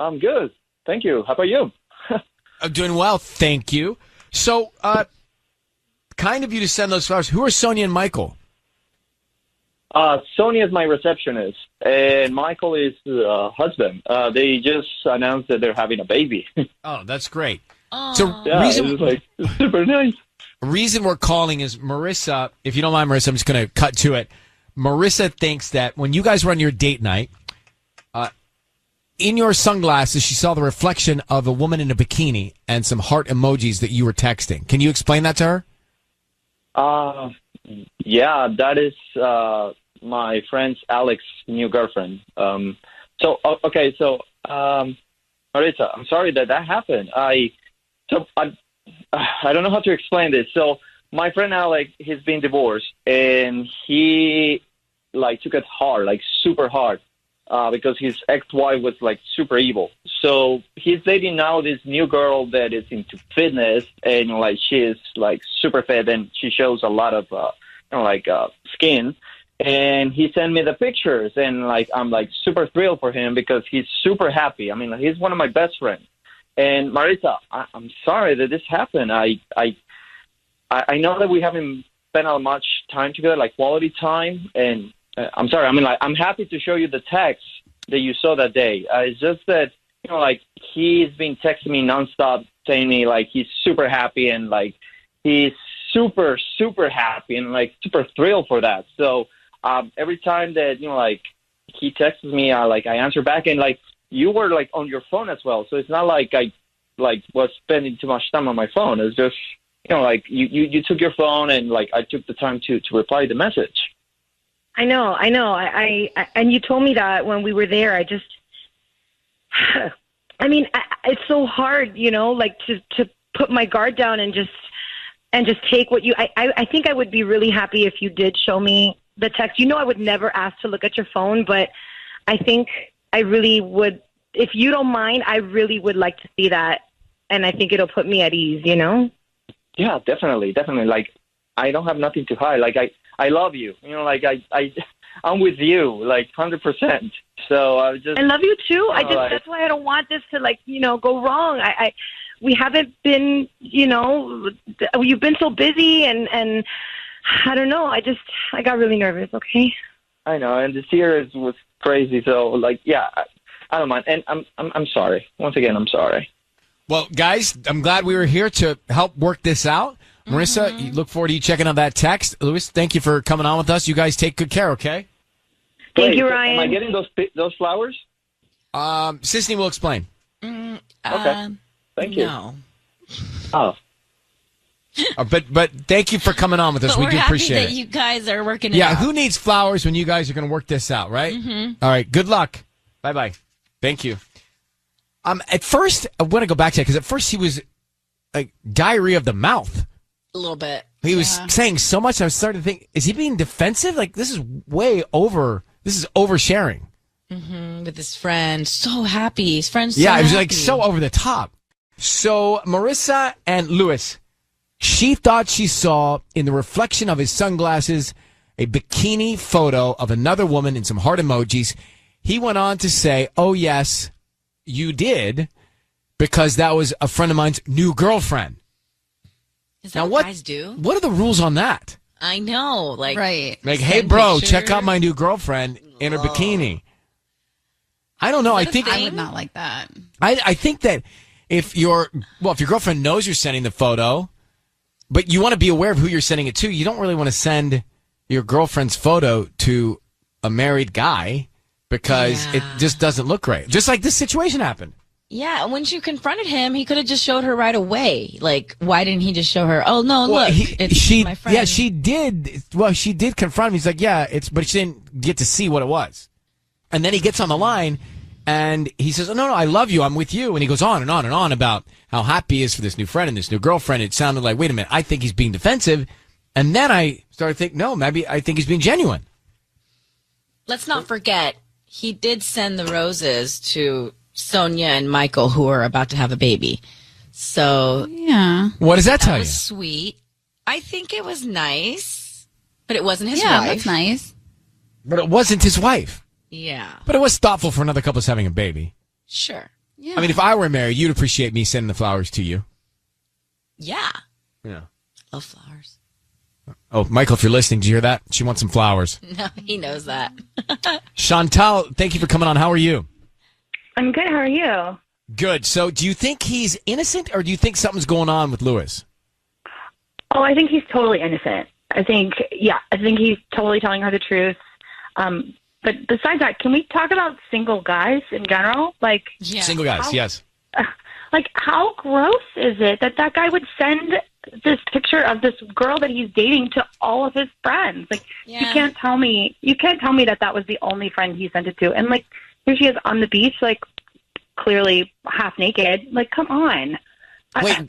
I'm good. Thank you. How about you? I'm doing well, thank you. So, kind of you to send those flowers. Who are Sonia and Michael? Sonia is my receptionist, and Michael is the husband. They just announced that they're having a baby. Oh, that's great. So, yeah, it's super nice. Reason we're calling is Marissa, if you don't mind, Marissa, I'm just going to cut to it. Marissa thinks that when you guys were on your date night, in your sunglasses, she saw the reflection of a woman in a bikini and some heart emojis that you were texting. Can you explain that to her? Yeah, that is my friend's Alex's new girlfriend. So Marissa, I'm sorry that happened. I don't know how to explain this. So my friend Alex, he's been divorced, and he took it hard, super hard, because his ex-wife was super evil. So he's dating now this new girl that is into fitness, and she is super fit, and she shows a lot of skin. And he sent me the pictures, and like I'm like super thrilled for him because he's super happy. I mean, like, he's one of my best friends. And Marissa, I'm sorry that this happened. I know that we haven't spent as much time together, like quality time, and I'm sorry. I mean, like, I'm happy to show you the text that you saw that day. It's just that, you know, like, he's been texting me nonstop, saying me like he's super happy and like he's super, super happy and like super thrilled for that. So every time that, you know, like, he texts me, I answer back, and like, you were like on your phone as well. So it's not like I like was spending too much time on my phone. It's just, you know, like, you took your phone, and like I took the time to reply the message. I know. I and you told me that when we were there. I just, I mean, it's so hard, you know, like to put my guard down and just take what you. I think I would be really happy if you did show me the text. You know, I would never ask to look at your phone, but I think I really would. If you don't mind, I really would like to see that, and I think it'll put me at ease, you know? Yeah, definitely. Like, I don't have nothing to hide. Like, I love you. You know, like, I'm with you, like, 100%. So I just... I love you, too. Like, that's why I don't want this to, like, you know, go wrong. We haven't been, you know, you've been so busy, and I don't know. I got really nervous, okay? I know, and this year was crazy, so, like, yeah, I don't mind. And I'm sorry. Once again, I'm sorry. Well, guys, I'm glad we were here to help work this out. Marissa, look forward to you checking out that text. Louis, thank you for coming on with us. You guys take good care, okay? Thank you, Ryan. Am I getting those flowers? Sisney will explain. Okay. Thank you. No. Oh. But thank you for coming on with us. But We we're do happy appreciate that it. you guys are working it Yeah, out. who needs flowers when you guys are going to work this out, right? Mhm. All right, good luck. Bye-bye. Thank you. At first, I want to go back to that because at first he was like diarrhea of the mouth. A little bit. He was saying so much. I was starting to think, is he being defensive? Like, this is way over. This is oversharing. With his friend. So happy. His friend's so Yeah, it was happy. like so over the top. So Marissa and Louis, she thought she saw in the reflection of his sunglasses a bikini photo of another woman and some heart emojis. He went on to say, oh, yes, you did, because that was a friend of mine's new girlfriend. Is that Now, what guys do? What are the rules on that? I know. Like, right. Like, hey, bro, check out my new girlfriend in her bikini. I don't know. I think I would not like that. I think that if your girlfriend knows you're sending the photo, but you want to be aware of who you're sending it to, you don't really want to send your girlfriend's photo to a married guy because it just doesn't look great. Just like this situation happened. Yeah, when she confronted him, he could have just showed her right away. Like, why didn't he just show her? Oh no, look, it's my friend. Yeah, she did. Well, she did confront him. He's like, yeah, but she didn't get to see what it was. And then he gets on the line and he says, oh, no, I love you. I'm with you. And he goes on and on and on about how happy he is for this new friend and this new girlfriend. It sounded like, wait a minute, I think he's being defensive. And then I started thinking, no, maybe I think he's being genuine. Let's not forget, he did send the roses to Sonia and Michael, who are about to have a baby. So, yeah. What does that tell you? Was sweet. I think it was nice, but it wasn't his wife. Yeah, that's nice. But it wasn't his wife. Yeah. But it was thoughtful for another couple's having a baby. Sure. Yeah. I mean, if I were married, you'd appreciate me sending the flowers to you. Yeah. Yeah. Love flowers. Oh, Michael, if you're listening, did you hear that? She wants some flowers. No, he knows that. Chantal, thank you for coming on. How are you? I'm good. How are you? Good. So do you think he's innocent or do you think something's going on with Louis? Oh, I think he's totally innocent. I think he's totally telling her the truth. But besides that, can we talk about single guys in general? Like, Single guys, yes. Like, how gross is it that guy would send this picture of this girl that he's dating to all of his friends? Like, you can't tell me that was the only friend he sent it to. And like, here she is on the beach, like, clearly half naked. Like, come on.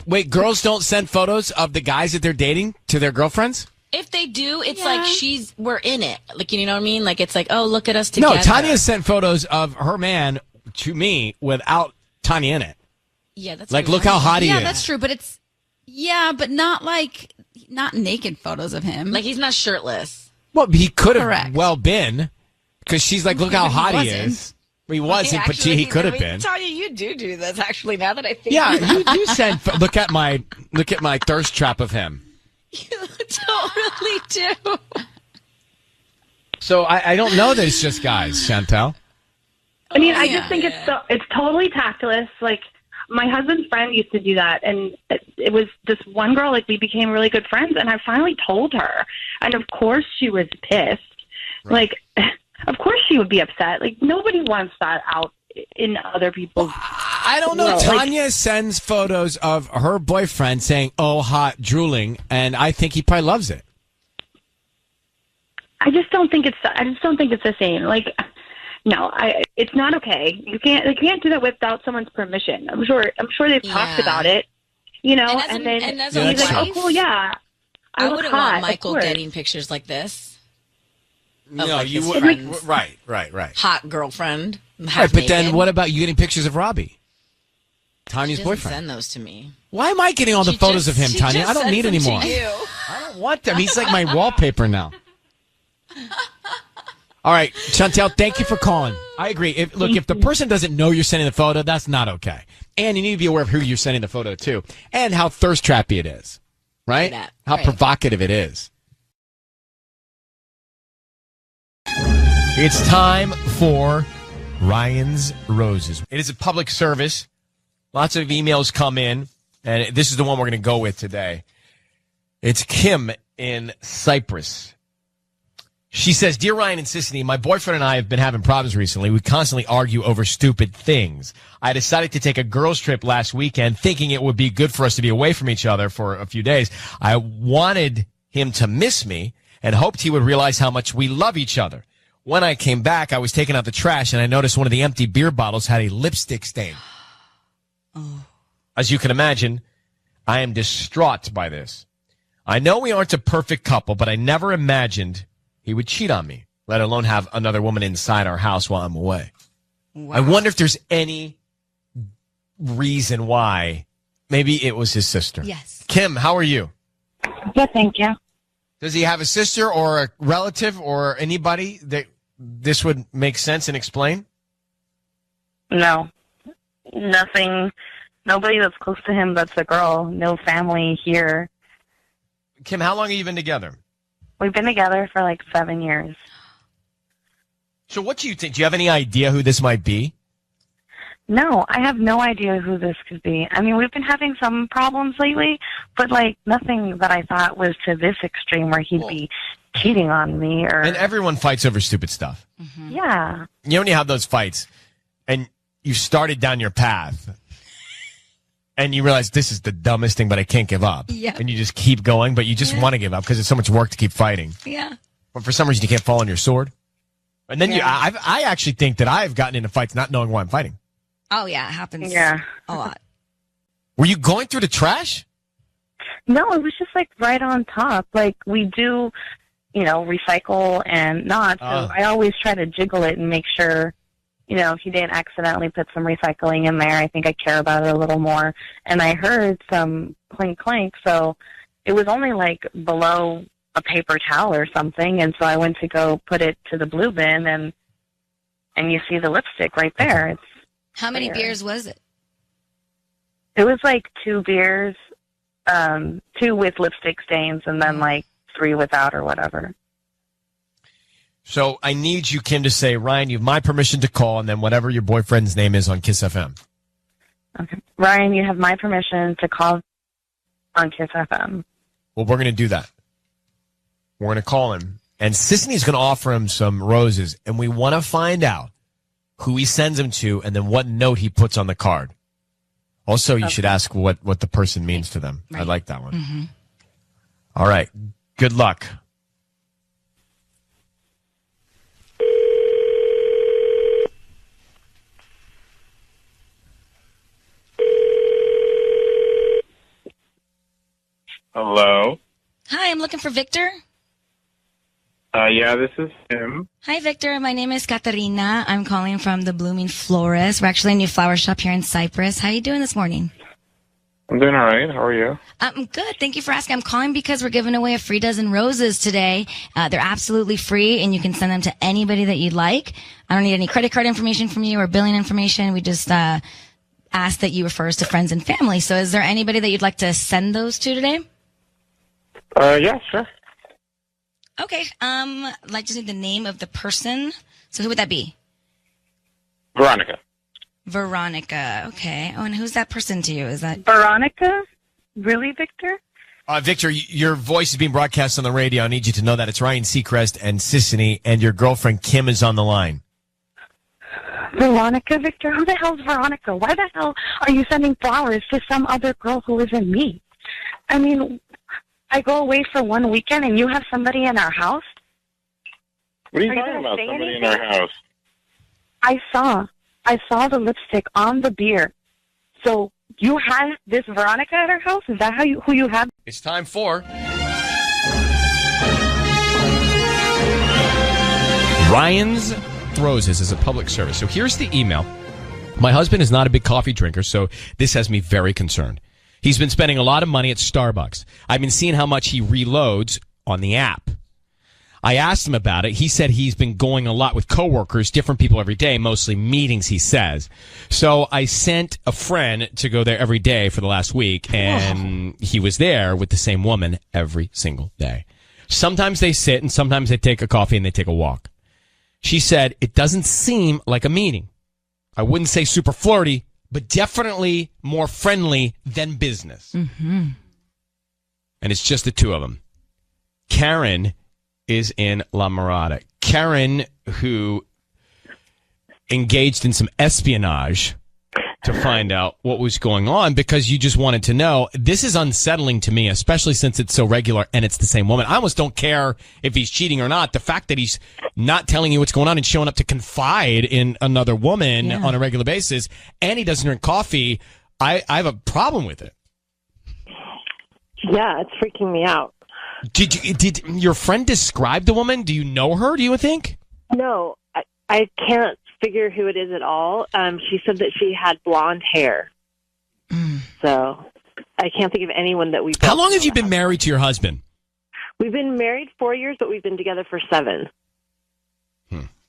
Wait, girls don't send photos of the guys that they're dating to their girlfriends? If they do, it's like we're in it. Like, you know what I mean? Like, it's like, oh, look at us together. No, Tanya sent photos of her man to me without Tanya in it. Yeah, that's like, look how hot he is. Yeah, that's true, but but not naked photos of him. Like, he's not shirtless. Well, he could have Correct. well been, because she's like, look how hot he wasn't. is. He wasn't, but he could have been. Tanya, you do this actually. Now that I think, Yeah, you said, look at my thirst trap of him. you totally do. So I don't know that it's just guys, Chantel. I mean, I just think it's totally tactless. Like, my husband's friend used to do that, and it was this one girl, like, we became really good friends, and I finally told her. And of course she was pissed. Right. Like, of course she would be upset. Like, nobody wants that out in other people's... I don't know. Tanya sends photos of her boyfriend saying, oh, hot, drooling, and I think he probably loves it. I just don't think it's the same. Like, no, it's not okay. They can't do that without someone's permission. I'm sure they've talked about it, you know, and then as he's like, oh, cool, yeah. I look wouldn't hot, want Michael of course. getting pictures like this. No, like you his would. friend's Right. hot girlfriend. Right, but then what about you getting pictures of Robbie? Tanya's She doesn't boyfriend. send those to me. Why am I getting all the photos of him, she Tanya? just I don't sends need them any to more. you. I don't want them. He's like my wallpaper now. All right, Chantel, thank you for calling. I agree. If the person doesn't know you're sending the photo, that's not okay. And you need to be aware of who you're sending the photo to and how thirst trappy it is, right? How provocative it is. It's time for Ryan's Roses. It is a public service. Lots of emails come in, and this is the one we're going to go with today. It's Kim in Cyprus. She says, Dear Ryan and Sissany, my boyfriend and I have been having problems recently. We constantly argue over stupid things. I decided to take a girls' trip last weekend thinking it would be good for us to be away from each other for a few days. I wanted him to miss me and hoped he would realize how much we love each other. When I came back, I was taking out the trash and I noticed one of the empty beer bottles had a lipstick stain. As you can imagine, I am distraught by this. I know we aren't a perfect couple, but I never imagined he would cheat on me, let alone have another woman inside our house while I'm away. Wow. I wonder if there's any reason why. Maybe it was his sister. Yes. Kim, how are you? Good, thank you. Does he have a sister or a relative or anybody that this would make sense and explain? No. Nothing. Nobody that's close to him that's a girl. No family here. Kim, how long have you been together? We've been together for like 7 years. So what do you think? Do you have any idea who this might be? No, I have no idea who this could be. I mean, we've been having some problems lately, but like nothing that I thought was to this extreme where he'd be cheating on me or... And everyone fights over stupid stuff. Yeah. You know when you have those fights and you started down your path and you realize this is the dumbest thing, but I can't give up. Yeah. And you just keep going, but you just want to give up because it's so much work to keep fighting. Yeah. But for some reason you can't fall on your sword. And then I actually think that I've gotten into fights not knowing why I'm fighting. Oh, yeah, it happens Yeah. a lot. Were you going through the trash? No, it was just like right on top. Like we do, recycle and not. So I always try to jiggle it and make sure, he didn't accidentally put some recycling in there. I think I care about it a little more. And I heard some clink clink, so it was only like below a paper towel or something. And so I went to go put it to the blue bin, and you see the lipstick right there. It's How many weird. beers was it? It was like 2 beers, 2 with lipstick stains, and then like 3 without or whatever. So I need you, Kim, to say, Ryan, you have my permission to call, and then whatever your boyfriend's name is on Kiss FM. Okay. Ryan, you have my permission to call on Kiss FM. Well, we're going to do that. We're going to call him, and Sisney's going to offer him some roses, and we want to find out who he sends them to and then what note he puts on the card. Also, you should ask what the person means to them. Right. I like that one. Mm-hmm. All right. Good luck. Hello. Hi, I'm looking for Victor. Yeah, this is him. Hi, Victor. My name is Katarina. I'm calling from the Blooming Florist. We're actually a new flower shop here in Cyprus. How are you doing this morning? I'm doing all right. How are you? I'm good. Thank you for asking. I'm calling because we're giving away a free dozen roses today. They're absolutely free, and you can send them to anybody that you'd like. I don't need any credit card information from you or billing information. We just ask that you refer us to friends and family. So is there anybody that you'd like to send those to today? Yeah, sure. Okay. I just need the name of the person. So who would that be? Veronica. Veronica. Okay. Oh, and who's that person to you? Is that Veronica? Really, Victor? Victor, your voice is being broadcast on the radio. I need you to know that it's Ryan Seacrest and Sissany, and your girlfriend Kim is on the line. Veronica, Victor? Who the hell's Veronica? Why the hell are you sending flowers to some other girl who isn't me? I mean, I go away for one weekend and you have somebody in our house? What are you talking about, somebody in our house? I saw the lipstick on the beer. So you had this Veronica at our house? Is that who you have? It's time for Ryan's Roses as a public service. So here's the email. My husband is not a big coffee drinker, so this has me very concerned. He's been spending a lot of money at Starbucks. I've been seeing how much he reloads on the app. I asked him about it. He said he's been going a lot with coworkers, different people every day, mostly meetings, he says. So I sent a friend to go there every day for the last week, and he was there with the same woman every single day. Sometimes they sit, and sometimes they take a coffee and they take a walk. She said it doesn't seem like a meeting. I wouldn't say super flirty, but definitely more friendly than business. Mm-hmm. And it's just the two of them. Karen is in La Mirada. Karen, who engaged in some espionage to find out what was going on because you just wanted to know. This is unsettling to me, especially since it's so regular and it's the same woman. I almost don't care if he's cheating or not. The fact that he's not telling you what's going on and showing up to confide in another woman on a regular basis, and he doesn't drink coffee, I have a problem with it. Yeah, it's freaking me out. Did your friend describe the woman? Do you know her, do you think? No, I can't figure who it is at all. She said that she had blonde hair. So I can't think of anyone that we've... How long have you been married to your husband? We've been married 4 years, but we've been together for 7.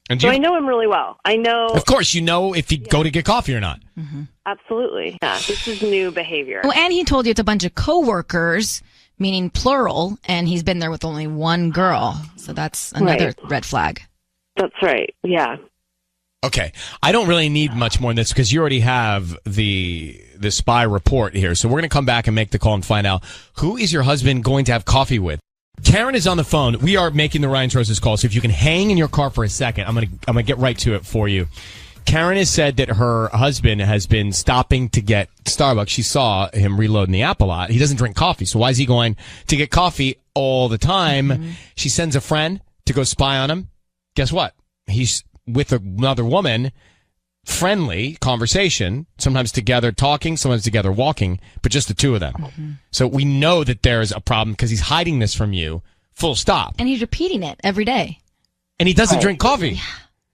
And so I know him really well. I know... Of course, you know if he'd go to get coffee or not. Mm-hmm. Absolutely. Yeah, this is new behavior. Well, and he told you it's a bunch of coworkers, meaning plural, and he's been there with only one girl. So that's another red flag. That's right. Yeah. Okay. I don't really need much more than this because you already have the spy report here. So we're going to come back and make the call and find out who is your husband going to have coffee with. Karen is on the phone. We are making the Ryan's Roses call. So if you can hang in your car for a second, I'm going to get right to it for you. Karen has said that her husband has been stopping to get Starbucks. She saw him reloading the app a lot. He doesn't drink coffee. So why is he going to get coffee all the time? Mm-hmm. She sends a friend to go spy on him. Guess what? He's with another woman, friendly conversation, sometimes together talking, sometimes together walking, but just the two of them. Mm-hmm. So we know that there's a problem because he's hiding this from you, full stop. And he's repeating it every day. And he doesn't drink coffee. Yeah.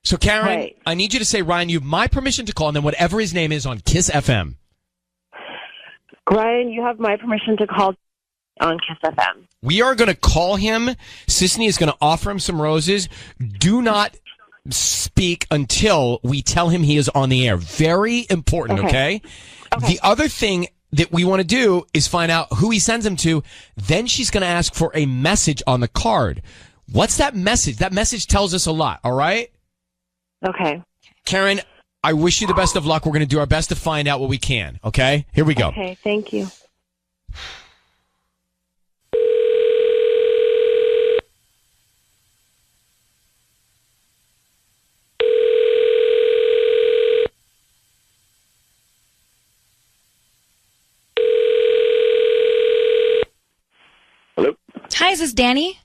So, Karen, I need you to say, Ryan, you have my permission to call, and then whatever his name is on Kiss FM. Ryan, you have my permission to call on Kiss FM. We are going to call him. Sissany is going to offer him some roses. Do not speak until we tell him he is on the air. Very important, okay? The other thing that we want to do is find out who he sends him to. Then she's going to ask for a message on the card. What's that message? That message tells us a lot, all right? Okay. Karen, I wish you the best of luck. We're going to do our best to find out what we can, okay? Here we go. Okay, thank you. Hello? Hi, is this Danny?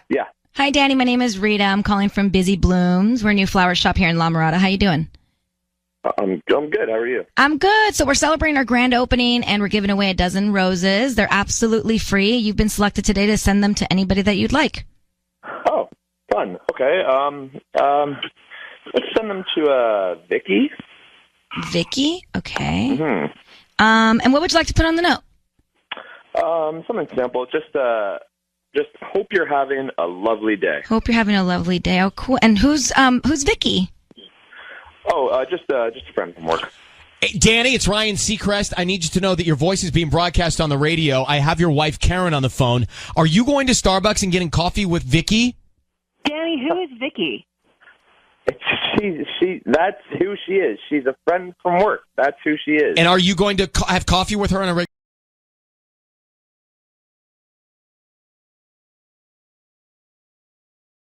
Yeah. Hi, Danny. My name is Rita. I'm calling from Busy Blooms. We're a new flower shop here in La Mirada. How you doing? I'm good. How are you? I'm good. So we're celebrating our grand opening, and we're giving away a dozen roses. They're absolutely free. You've been selected today to send them to anybody that you'd like. Oh, fun. Okay. Let's send them to Vicky. Vicky? Okay. Mm-hmm. And what would you like to put on the note? Something simple. Just hope you're having a lovely day. Hope you're having a lovely day. Oh, cool. And who's Vicky? Oh, just a friend from work. Hey, Danny, it's Ryan Seacrest. I need you to know that your voice is being broadcast on the radio. I have your wife, Karen, on the phone. Are you going to Starbucks and getting coffee with Vicky? Danny, who is Vicky? That's who she is. She's a friend from work. That's who she is. And are you going to have coffee with her on a regular